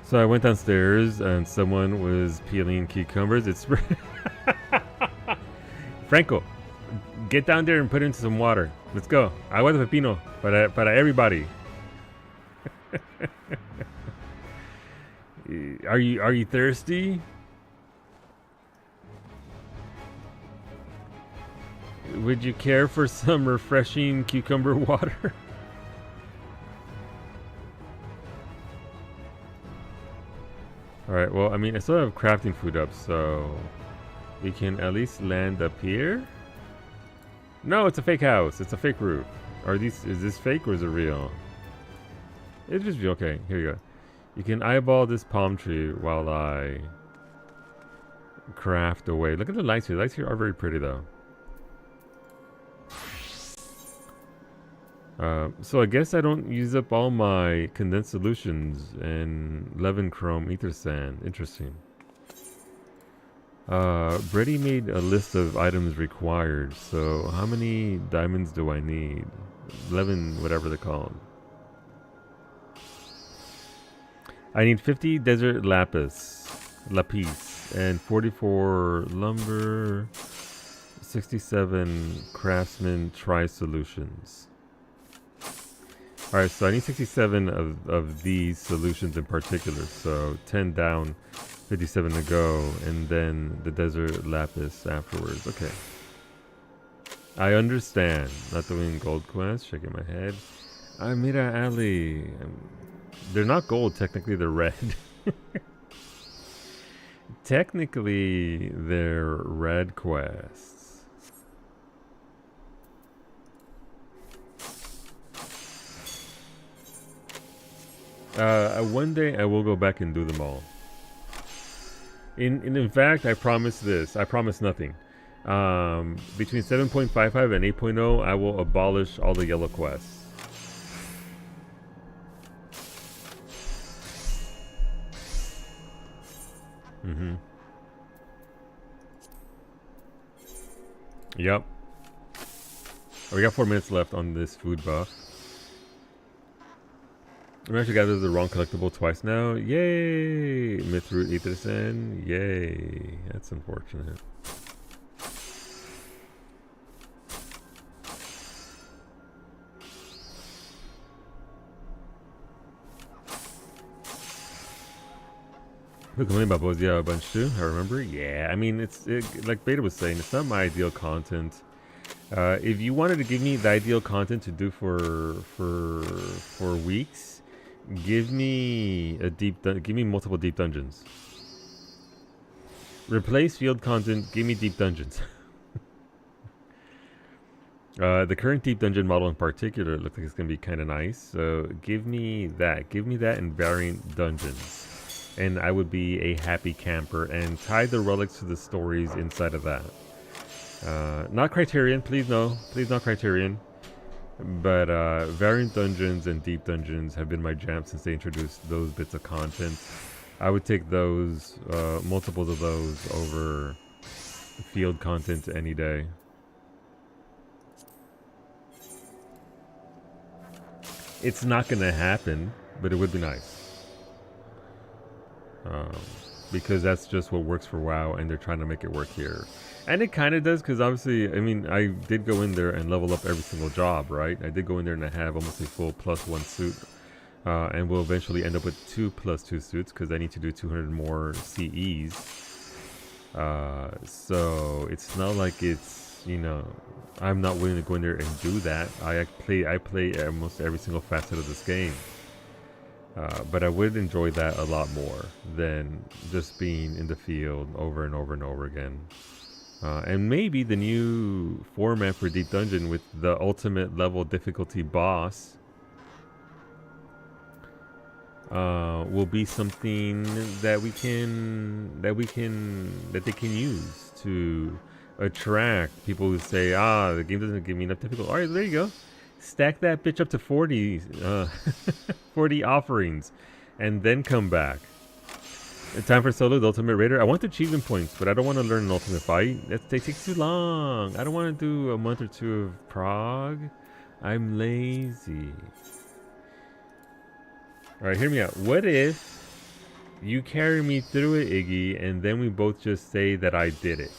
So I went downstairs and someone was peeling cucumbers. It's Franco, get down there and put it into some water. Let's go. Agua de pepino para everybody. Are you thirsty? Would you care for some refreshing cucumber water? Alright, well, I mean, I still have crafting food up, so we can at least land up here. No, it's a fake house. It's a fake roof. Is this fake or is it real? It is real. Okay, here you go. You can eyeball this palm tree while I craft away. Look at the lights here. The lights here are very pretty, though. So I guess I don't use up all my condensed solutions and Levin Chrome Ether Sand. Interesting. Brady made a list of items required. So how many diamonds do I need? 11, whatever they're called. I need 50 desert lapis, and 44 lumber, 67 craftsman tri-solutions. Alright, so I need 67 of these solutions in particular. So 10 down, 57 to go, and then the desert lapis afterwards. Okay. I understand. Not doing gold quests. Shaking my head. Mira Ali. They're not gold, technically they're red. Technically they're red quests. One day I will go back and do them all. In fact, I promise this. I promise nothing. Between 7.55 and 8.0, I will abolish all the yellow quests. Yep. We got 4 minutes left on this food buff. I'm actually gathered the wrong collectible twice now. Yay! Mythroot Ethersen. Yay. That's unfortunate. Look, about boys, yeah, a bunch too. I remember. Yeah, I mean, like Beta was saying, it's not my ideal content. If you wanted to give me the ideal content to do for weeks, give me multiple deep dungeons. Replace field content. Give me deep dungeons. The current deep dungeon model in particular looks like it's gonna be kind of nice. So give me that. Give me that in variant dungeons. And I would be a happy camper, and tie the relics to the stories inside of that. Not Criterion, please no. Please not Criterion. But variant dungeons and deep dungeons have been my jam since they introduced those bits of content. I would take those, multiples of those over field content any day. It's not going to happen, but it would be nice. Because that's just what works for WoW, and they're trying to make it work here. And it kind of does, because obviously, I mean, I did go in there and level up every single job, right? I did go in there and I have almost a full +1 suit. And we'll eventually end up with 2 +2 suits, because I need to do 200 more CEs. So it's not like it's, you know, I'm not willing to go in there and do that. I play almost every single facet of this game. But I would enjoy that a lot more than just being in the field over and over and over again. And maybe the new format for Deep Dungeon with the ultimate level difficulty boss will be something that they can use to attract people who say, the game doesn't give me enough difficulty. All right, there you go. Stack that bitch up to 40, 40 offerings, and then come back. Time for solo, the Ultimate Raider. I want the achievement points, but I don't want to learn an Ultimate Fight. It takes too long. I don't want to do a month or 2 of prog. I'm lazy. Alright, hear me out. What if You carry me through it, Iggy, and then we both just say that I did it.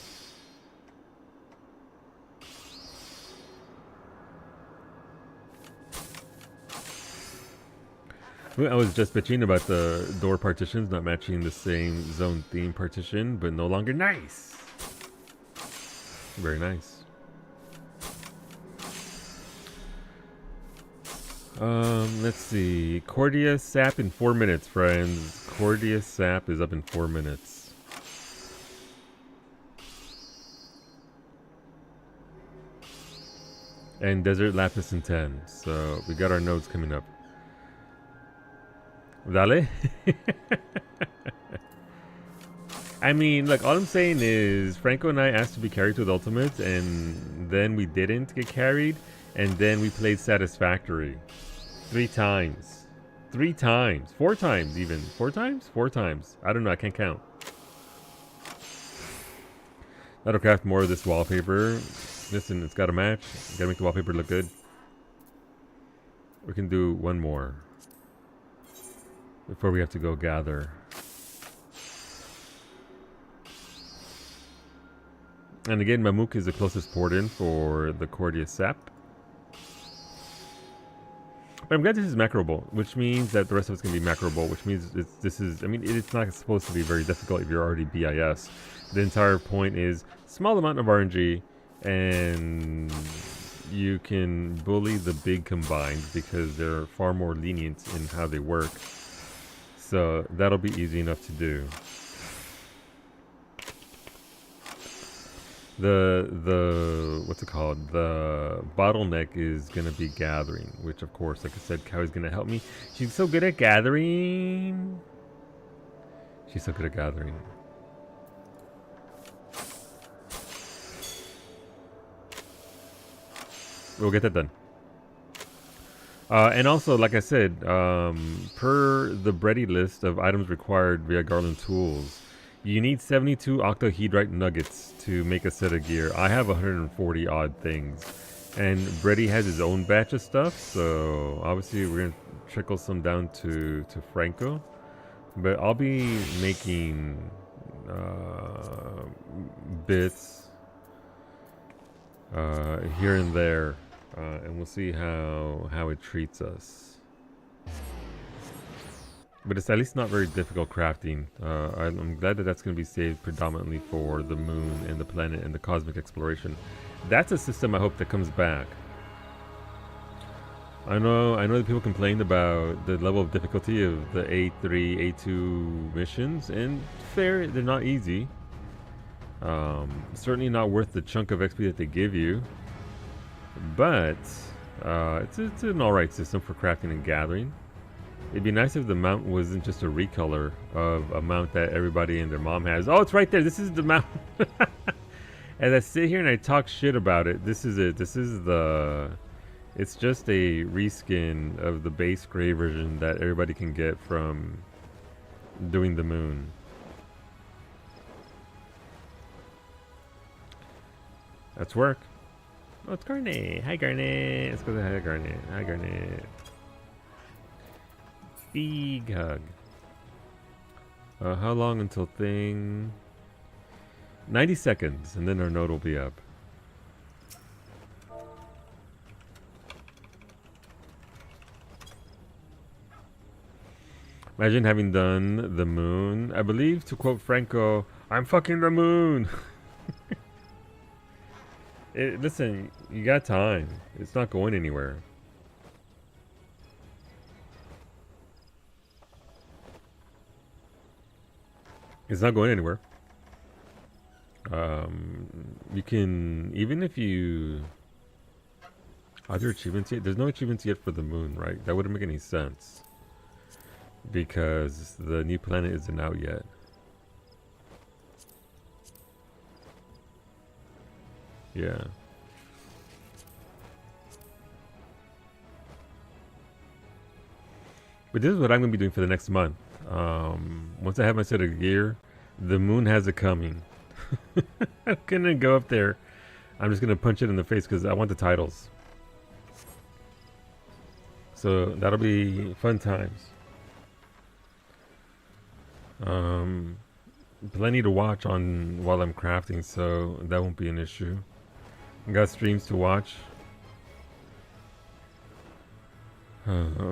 I was just bitching about the door partitions not matching the same zone theme partition, but no longer nice. Very nice. Let's see. Cordia Sap in 4 minutes, friends. Cordia Sap is up in 4 minutes. And Desert Lapis in 10. So we got our nodes coming up. Dale? I mean, look, all I'm saying is Franco and I asked to be carried to the ultimates, and then we didn't get carried, and then we played Satisfactory. 3 times. 3 times. 4 times even. 4 times? 4 times. I don't know, I can't count. That'll craft more of this wallpaper. Listen, it's gotta match. Gotta make the wallpaper look good. We can do one more before we have to go gather. And again, Mamuk is the closest port in for the Cordia Sap. But I'm glad this is macroable, which means that the rest of it's going to be macroable, which means it's not supposed to be very difficult if you're already BIS. The entire point is small amount of RNG, and you can bully the big combined because they're far more lenient in how they work. So that'll be easy enough to do. The what's it called? The bottleneck is gonna be gathering, which of course, like I said, Kowie's gonna help me. She's so good at gathering. She's so good at gathering. We'll get that done. And also, like I said, per the Bready list of items required via Garland Tools, you need 72 octahedrite nuggets to make a set of gear. I have 140 odd things. And Bready has his own batch of stuff, so obviously we're going to trickle some down to Franco. But I'll be making bits here and there, and we'll see how it treats us. But it's at least not very difficult crafting. I'm glad that that's going to be saved predominantly for the moon and the planet and the cosmic exploration. That's a system I hope that comes back. I know that people complained about the level of difficulty of the A3, A2 missions, and fair, they're not easy. Certainly not worth the chunk of XP that they give you. But it's an alright system for crafting and gathering. It'd be nice if the mount wasn't just a recolor of a mount that everybody and their mom has. Oh, it's right there. This is the mount. As I sit here and I talk shit about it, this is it. This is the... It's just a reskin of the base gray version that everybody can get from doing the moon. That's work. Oh, it's Garnet. Hi, Garnet. Let's go say hi, Garnet. Hi, Garnet. Big hug. How long until thing? 90 seconds, and then our node will be up. Imagine having done the moon. I believe, to quote Franco, I'm fucking the moon. Listen, you got time. It's not going anywhere. It's not going anywhere. You can, even if you... Are there achievements yet? There's no achievements yet for the moon, right? That wouldn't make any sense. Because the new planet isn't out yet. Yeah. But this is what I'm going to be doing for the next month. Once I have my set of gear, the moon has it coming. I'm going to go up there. I'm just going to punch it in the face because I want the titles. So that'll be fun times. Plenty to watch on while I'm crafting, so that won't be an issue. Got streams to watch.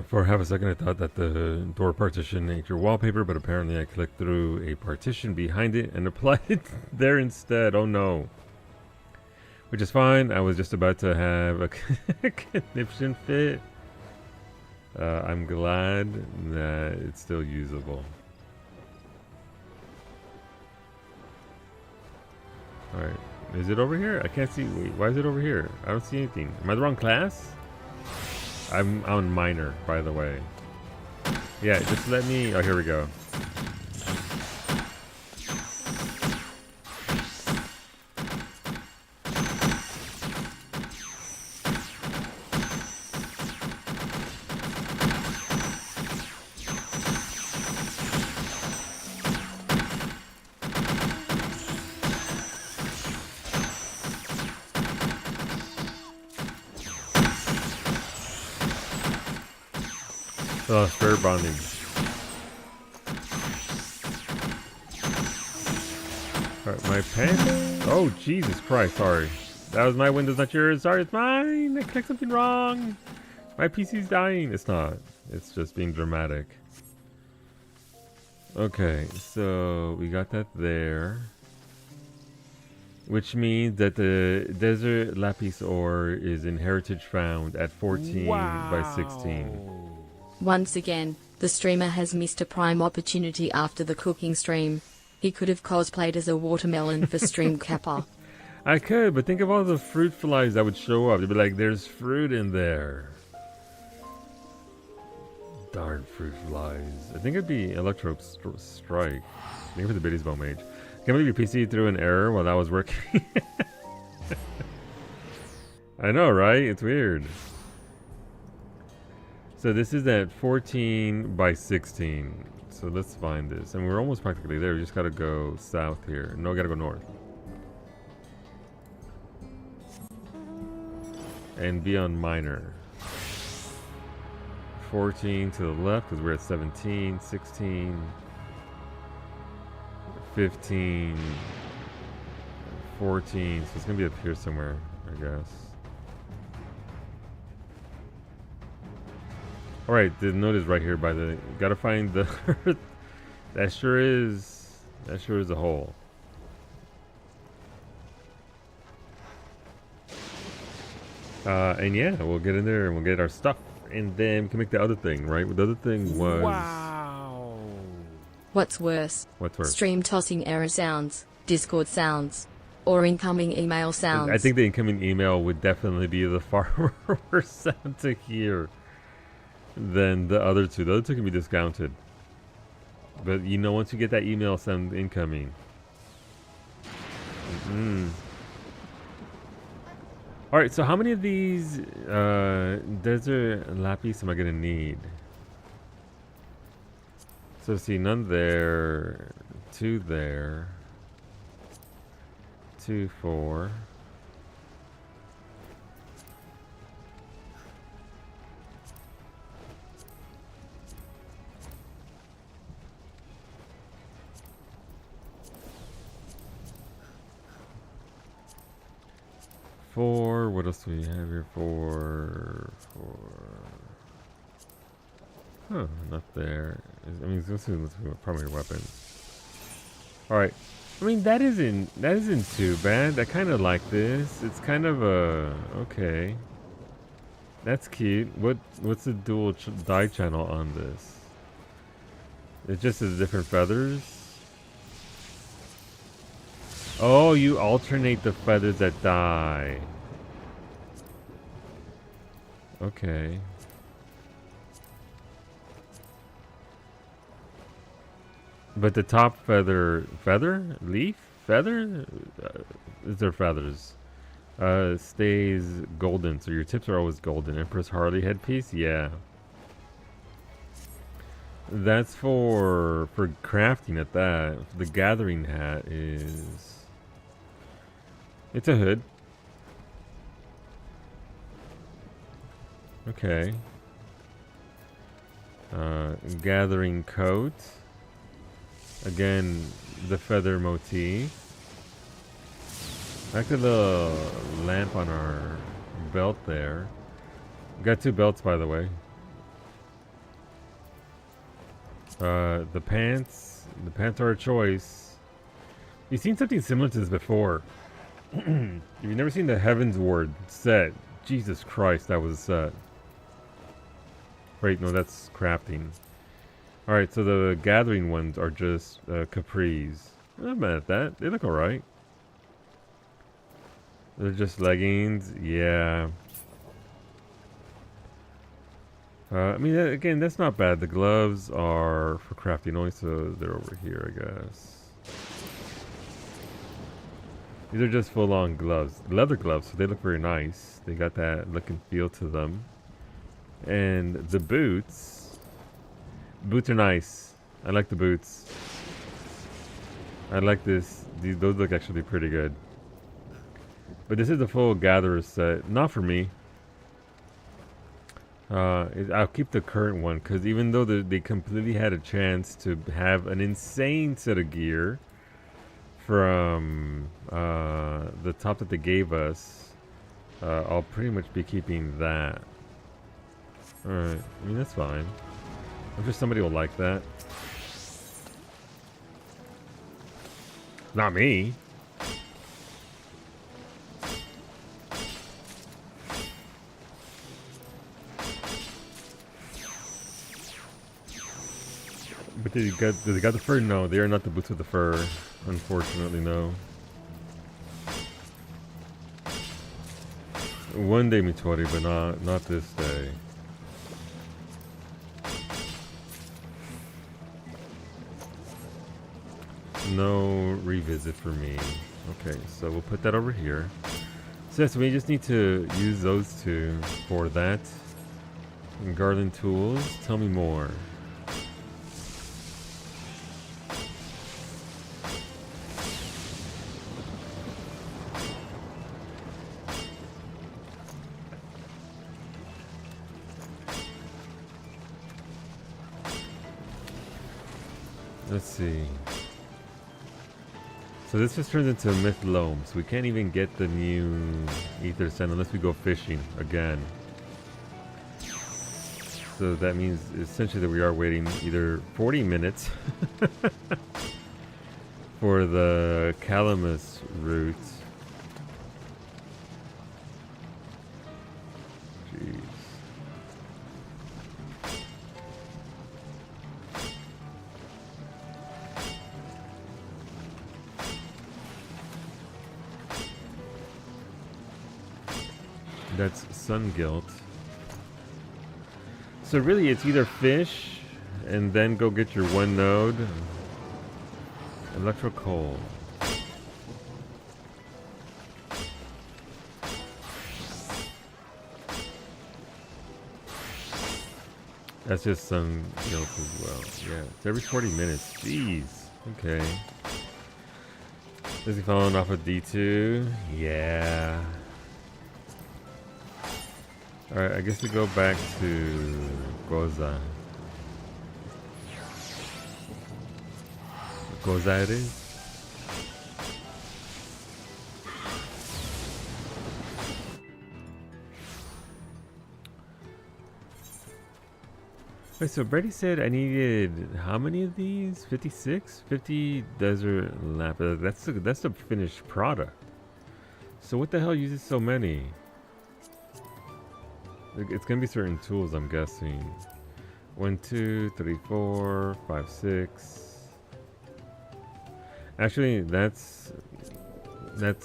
For half a second I thought that the door partition ate your wallpaper, but apparently I clicked through a partition behind it and applied it there instead. Oh no. Which is fine. I was just about to have a conniption fit. I'm glad that it's still usable. Alright. Is it over here? I can't see. Wait, why is it over here? I don't see anything. Am I the wrong class? I'm on minor, by the way. Yeah, just let me... Oh, here we go. Oh, spirit bonding. Alright, my pen. Oh, Jesus Christ, sorry. That was my Windows, not yours. Sorry, it's mine. I clicked something wrong. My PC's dying. It's not. It's just being dramatic. Okay, so we got that there. Which means that the desert lapis ore is in heritage found at 14 by 16. Once again, the streamer has missed a prime opportunity after the cooking stream. He could have cosplayed as a watermelon for stream capper. I could, but think of all the fruit flies that would show up. They'd be like, there's fruit in there. Darn fruit flies. I think it'd be Electro Strike. Maybe for the Biddy's Bone Mage. Can't believe your PC threw an error while that was working. I know, right? It's weird. So this is at 14 by 16. So let's find this. And we're almost practically there. We just gotta go south here. No, we gotta go north. And be on minor. 14 to the left because we're at 17, 16, 15, 14. So it's gonna be up here somewhere, I guess. Alright, the note is right here by the... Gotta find the... that sure is a hole. And yeah, we'll get in there and we'll get our stuff. And then we can make the other thing, right? The other thing was... Wow. What's worse? What's worse? Stream tossing error sounds, Discord sounds, or incoming email sounds. I think the incoming email would definitely be the far worse sound to hear than the other two. The other two can be discounted. But you know, once you get that email sound incoming. Alright, so how many of these desert lapis am I gonna need? So see, none there, 2 there, 2, 4. Four. What else do we have here? 4. Huh, not there. I mean, let's see primary weapons. All right. I mean, that isn't too bad. I kind of like this. It's kind of a okay. That's cute. What's the dual dye channel on this? It just has different feathers. Oh, you alternate the feathers that die. Okay. But the top feather, leaf, feather, is there feathers? Stays golden, so your tips are always golden. Empress Harley headpiece, yeah. That's for crafting at that. The gathering hat is... It's a hood. Okay. Gathering coat. Again, the feather motif. Back to the lamp on our belt there. Got 2 belts, by the way. The pants are a choice. You've seen something similar to this before. If you've never seen the Heaven's Ward set, Jesus Christ, that was a set. Wait, no, that's crafting. Alright, so the gathering ones are just capris. I'm not mad at that. They look alright. They're just leggings. Yeah. I mean, again, that's not bad. The gloves are for crafting only, so they're over here, I guess. These are just full-on gloves. Leather gloves, so they look very nice. They got that look and feel to them. And the boots. Boots are nice. I like the boots. I like this. Those look actually pretty good. But this is the full gatherer set. Not for me. I'll keep the current one, because even though they completely had a chance to have an insane set of gear from the top that they gave us, I'll pretty much be keeping that. Alright, I mean, that's fine. I'm sure somebody will like that. Not me. But did they got the fur? No, they are not the boots with the fur. Unfortunately, no. One day, Mitori, but not this day. No revisit for me. Okay, so we'll put that over here. So yes, we just need to use those 2 for that. And garland tools. Tell me more. Let's see. So this just turns into a myth loam, so we can't even get the new ether sand unless we go fishing again. So that means essentially that we are waiting either 40 minutes for the Calamus route. Jeez. That's sun guilt. So really it's either fish and then go get your 1 node. Electro coal. That's just sun guilt as well. Yeah, it's every 40 minutes. Jeez. Okay. Is he falling off of D2? Yeah. Alright, I guess we go back to Goza. Goza it is? Wait, so Brady said I needed how many of these? 56? 50 desert lapis. That's the finished product. So what the hell uses so many? It's gonna be certain tools, I'm guessing. 1, 2, 3, 4, 5, 6. Actually, that's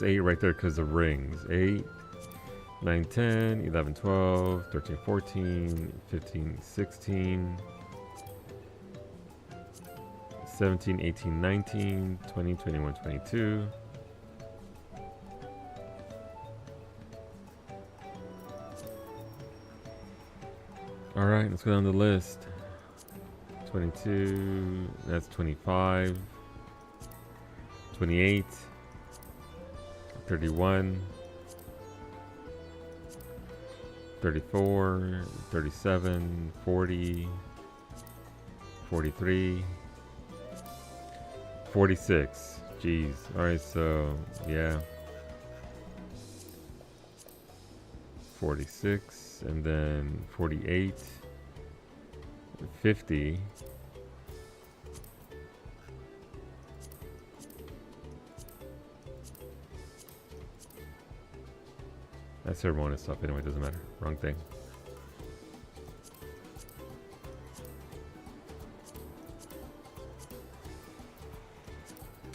8 right there because of rings. 8, 9, 10, 11, 12, 13, 14, 15, 16, 17, 18, 19, 20, 21, 22. Alright, let's go down the list. 22, that's 25, 28, 31, 34, 37, 40, 43, 46. Jeez. Alright, so yeah. 46 and then 48. 50. That's ceremonious stuff anyway, doesn't matter. Wrong thing.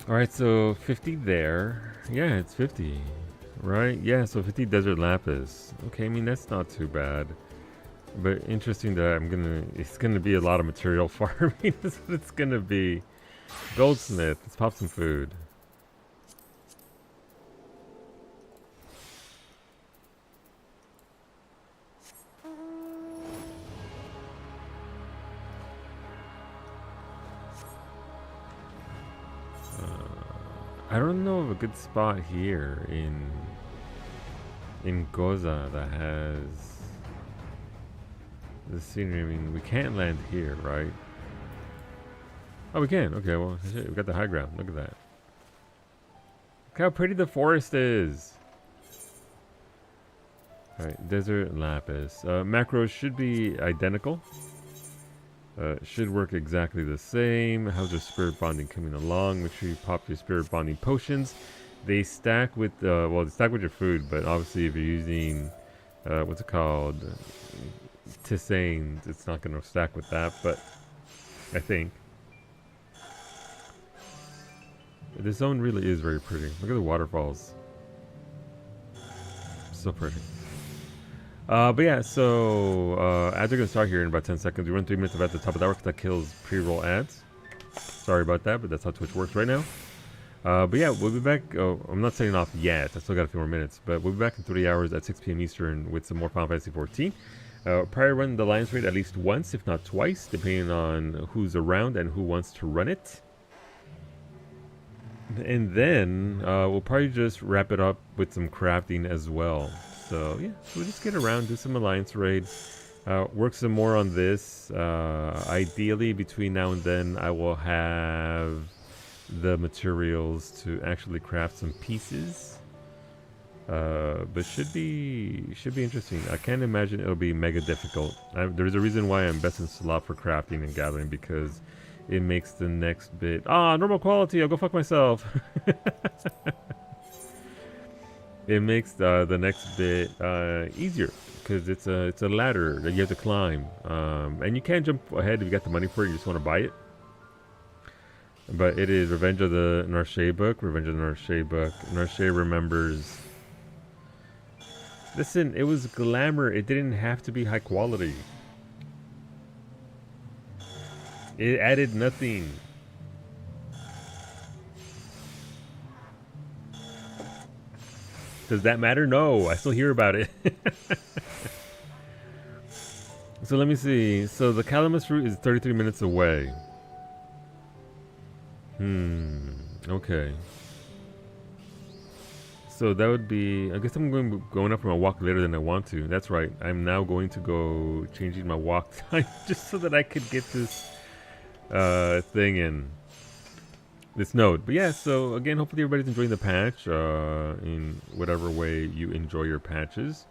Alright, so 50 there. Yeah, it's 50. Right? Yeah, so 50 desert lapis. Okay, I mean that's not too bad. But interesting that it's gonna be a lot of material farming. That's what it's gonna be. Goldsmith, let's pop some food. I don't know of a good spot here in Goza that has the scenery. I mean, we can't land here, right? Oh, we can. Okay, well, shit, we got the high ground. Look at that. Look how pretty the forest is. Alright, desert lapis. Macros should be identical. Should work exactly the same. How's your spirit bonding coming along? Make sure you pop your spirit bonding potions. They stack with, well, they stack with your food, but obviously if you're using, what's it called? Tisanes, it's not going to stack with that, but I think. This zone really is very pretty. Look at the waterfalls. So pretty. But yeah, so ads are going to start here in about 10 seconds. We run 3 minutes of at the top of the hour because that kills pre-roll ads. Sorry about that, but that's how Twitch works right now. But yeah, we'll be back. Oh, I'm not signing off yet. I still got a few more minutes. But we'll be back in 3 hours at 6 p.m. Eastern with some more Final Fantasy 14. Probably run the Alliance Raid at least once, if not twice, depending on who's around and who wants to run it. And then we'll probably just wrap it up with some crafting as well. So yeah, so we'll just get around, do some Alliance Raid, work some more on this. Ideally, between now and then, I will have the materials to actually craft some pieces. But should be interesting. I can't imagine it'll be mega difficult. There's a reason why I'm best in slot for crafting and gathering, because it makes the next bit normal quality. I'll go fuck myself. It makes the next bit easier because it's a ladder that you have to climb, and you can't jump ahead if you got the money for it. You just want to buy it. But it is Revenge of the Narche book. Revenge of the Narche book. Narche remembers. Listen, it was glamour. It didn't have to be high quality. It added nothing. Does that matter? No, I still hear about it. So let me see. So the Calamus route is 33 minutes away. Okay. So that would be, I guess I'm going up for my walk later than I want to. That's right. I'm now going to go changing my walk time just so that I could get this thing in. This node. But yeah, so again, hopefully everybody's enjoying the patch in whatever way you enjoy your patches.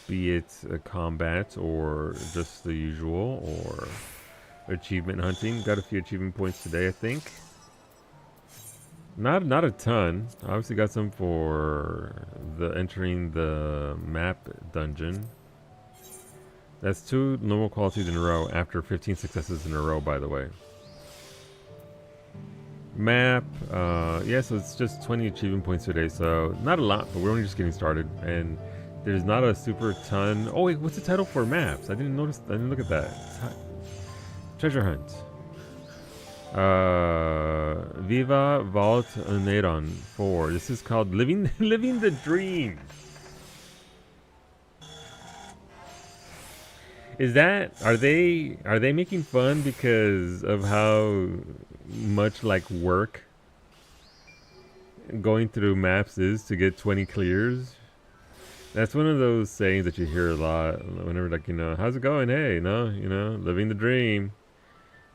Be it a combat or just the usual or achievement hunting. Got a few achievement points today, I think. Not a ton. Obviously got some for the entering the map dungeon. That's 2 normal qualities in a row after 15 successes in a row, by the way. Map, yeah, so it's just 20 achievement points today, so not a lot, but we're only just getting started, and there's not a super ton. Oh wait, what's the title for maps? I didn't look at that. Treasure hunt. Viva Vault Neron 4. This is called Living the Dream. Is that, are they making fun because of how much like work going through maps is to get 20 clears? That's one of those sayings that you hear a lot whenever, like, you know, how's it going? Hey, living the dream.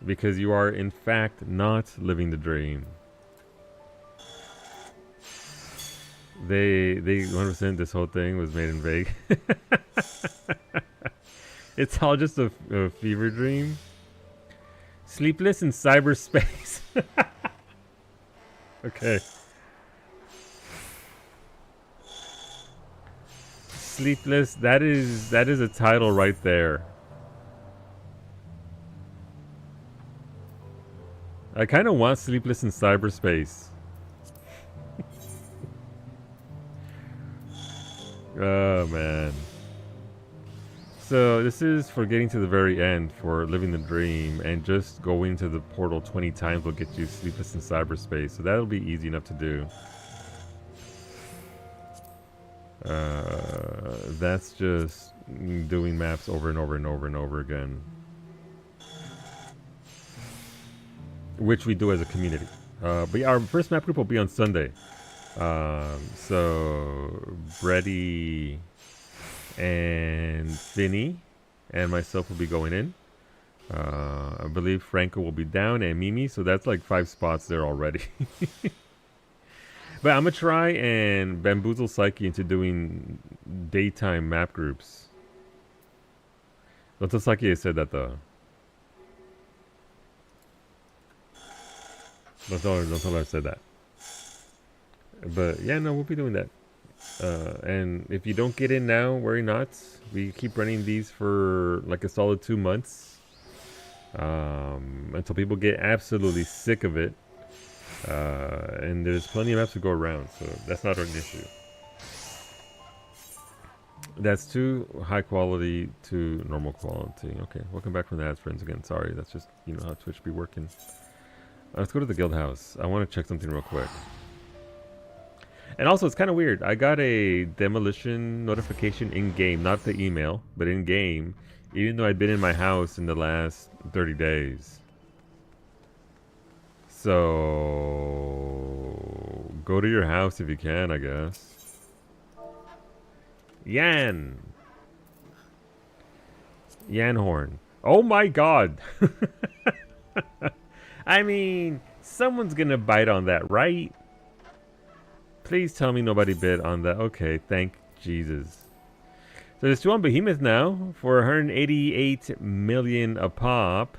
because you are in fact not living the dream. They 100% this whole thing was made in Vegas. It's all just a fever dream. Sleepless in cyberspace. Okay. Sleepless. That is a title right there. I kind of want Sleepless in cyberspace. Oh man. So this is for getting to the very end for living the dream, and just going to the portal 20 times will get you Sleepless in cyberspace. So that'll be easy enough to do. That's just doing maps over and over and over and over again, which we do as a community. But yeah, our first map group will be on Sunday. So Brady and Finny and myself will be going in. I believe Franco will be down and Mimi, so that's like 5 spots there already. But I'm gonna try and bamboozle Psyche into doing daytime map groups. Don't tell Psyche I said that though. Don't tell her I said that. But yeah, no, we'll be doing that. And if you don't get in now, worry not. We keep running these for like a solid 2 months. Until people get absolutely sick of it. And there's plenty of maps to go around, so that's not an issue. That's too high quality to normal quality. Okay, welcome back from the ads, friends, again. Sorry, that's just, you know how Twitch be working. Let's go to the guild house. I want to check something real quick. And also, it's kind of weird. I got a demolition notification in-game, not the email, but in-game, even though I'd been in my house in the last 30 days. So go to your house if you can, I guess. Yan Horn. Oh my god. I mean, someone's gonna bite on that, right? Please tell me nobody bit on that. Okay, thank Jesus. So there's 2 on Behemoth now for 188 million a pop.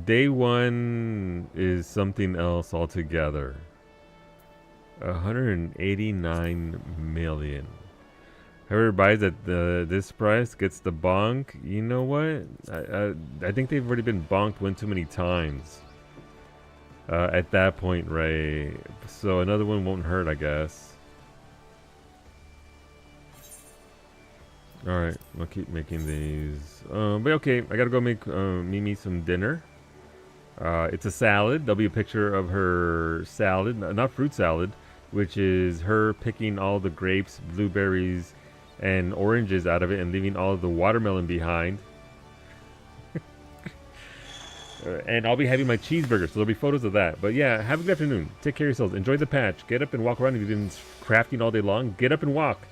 Day 1 is something else altogether. 189 million. Whoever buys at this price gets the bonk. You know what? I think they've already been bonked one too many times. At that point, Ray. So another one won't hurt, I guess. Alright, I'll keep making these. But okay, I gotta go make Mimi some dinner. It's a salad. There'll be a picture of her salad, not fruit salad, which is her picking all the grapes, blueberries, and oranges out of it and leaving all of the watermelon behind. And I'll be having my cheeseburger, so there'll be photos of that. But yeah, have a good afternoon. Take care of yourselves. Enjoy the patch. Get up and walk around. If you've been crafting all day long, get up and walk.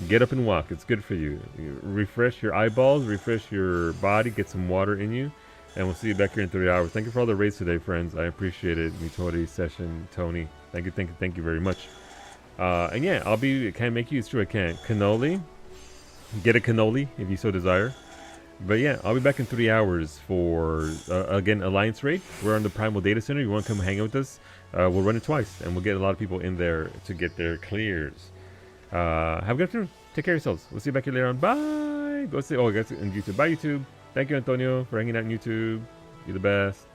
Get up and walk. It's good for you. Refresh your eyeballs, refresh your body, get some water in you. And we'll see you back here in 3 hours. Thank you for all the raids today, friends. I appreciate it. Mitori, Session, Tony. Thank you very much. And yeah, can't make you. It's true, I can't. Cannoli. Get a cannoli if you so desire. But yeah, I'll be back in 3 hours for, again, Alliance raid. We're on the Primal Data Center. You want to come hang out with us? We'll run it twice, and we'll get a lot of people in there to get their clears. Have a good afternoon. Take care of yourselves. We'll see you back here later on. Bye! Go see, guys on YouTube. Bye, YouTube. Thank you, Antonio, for hanging out on YouTube. You're the best.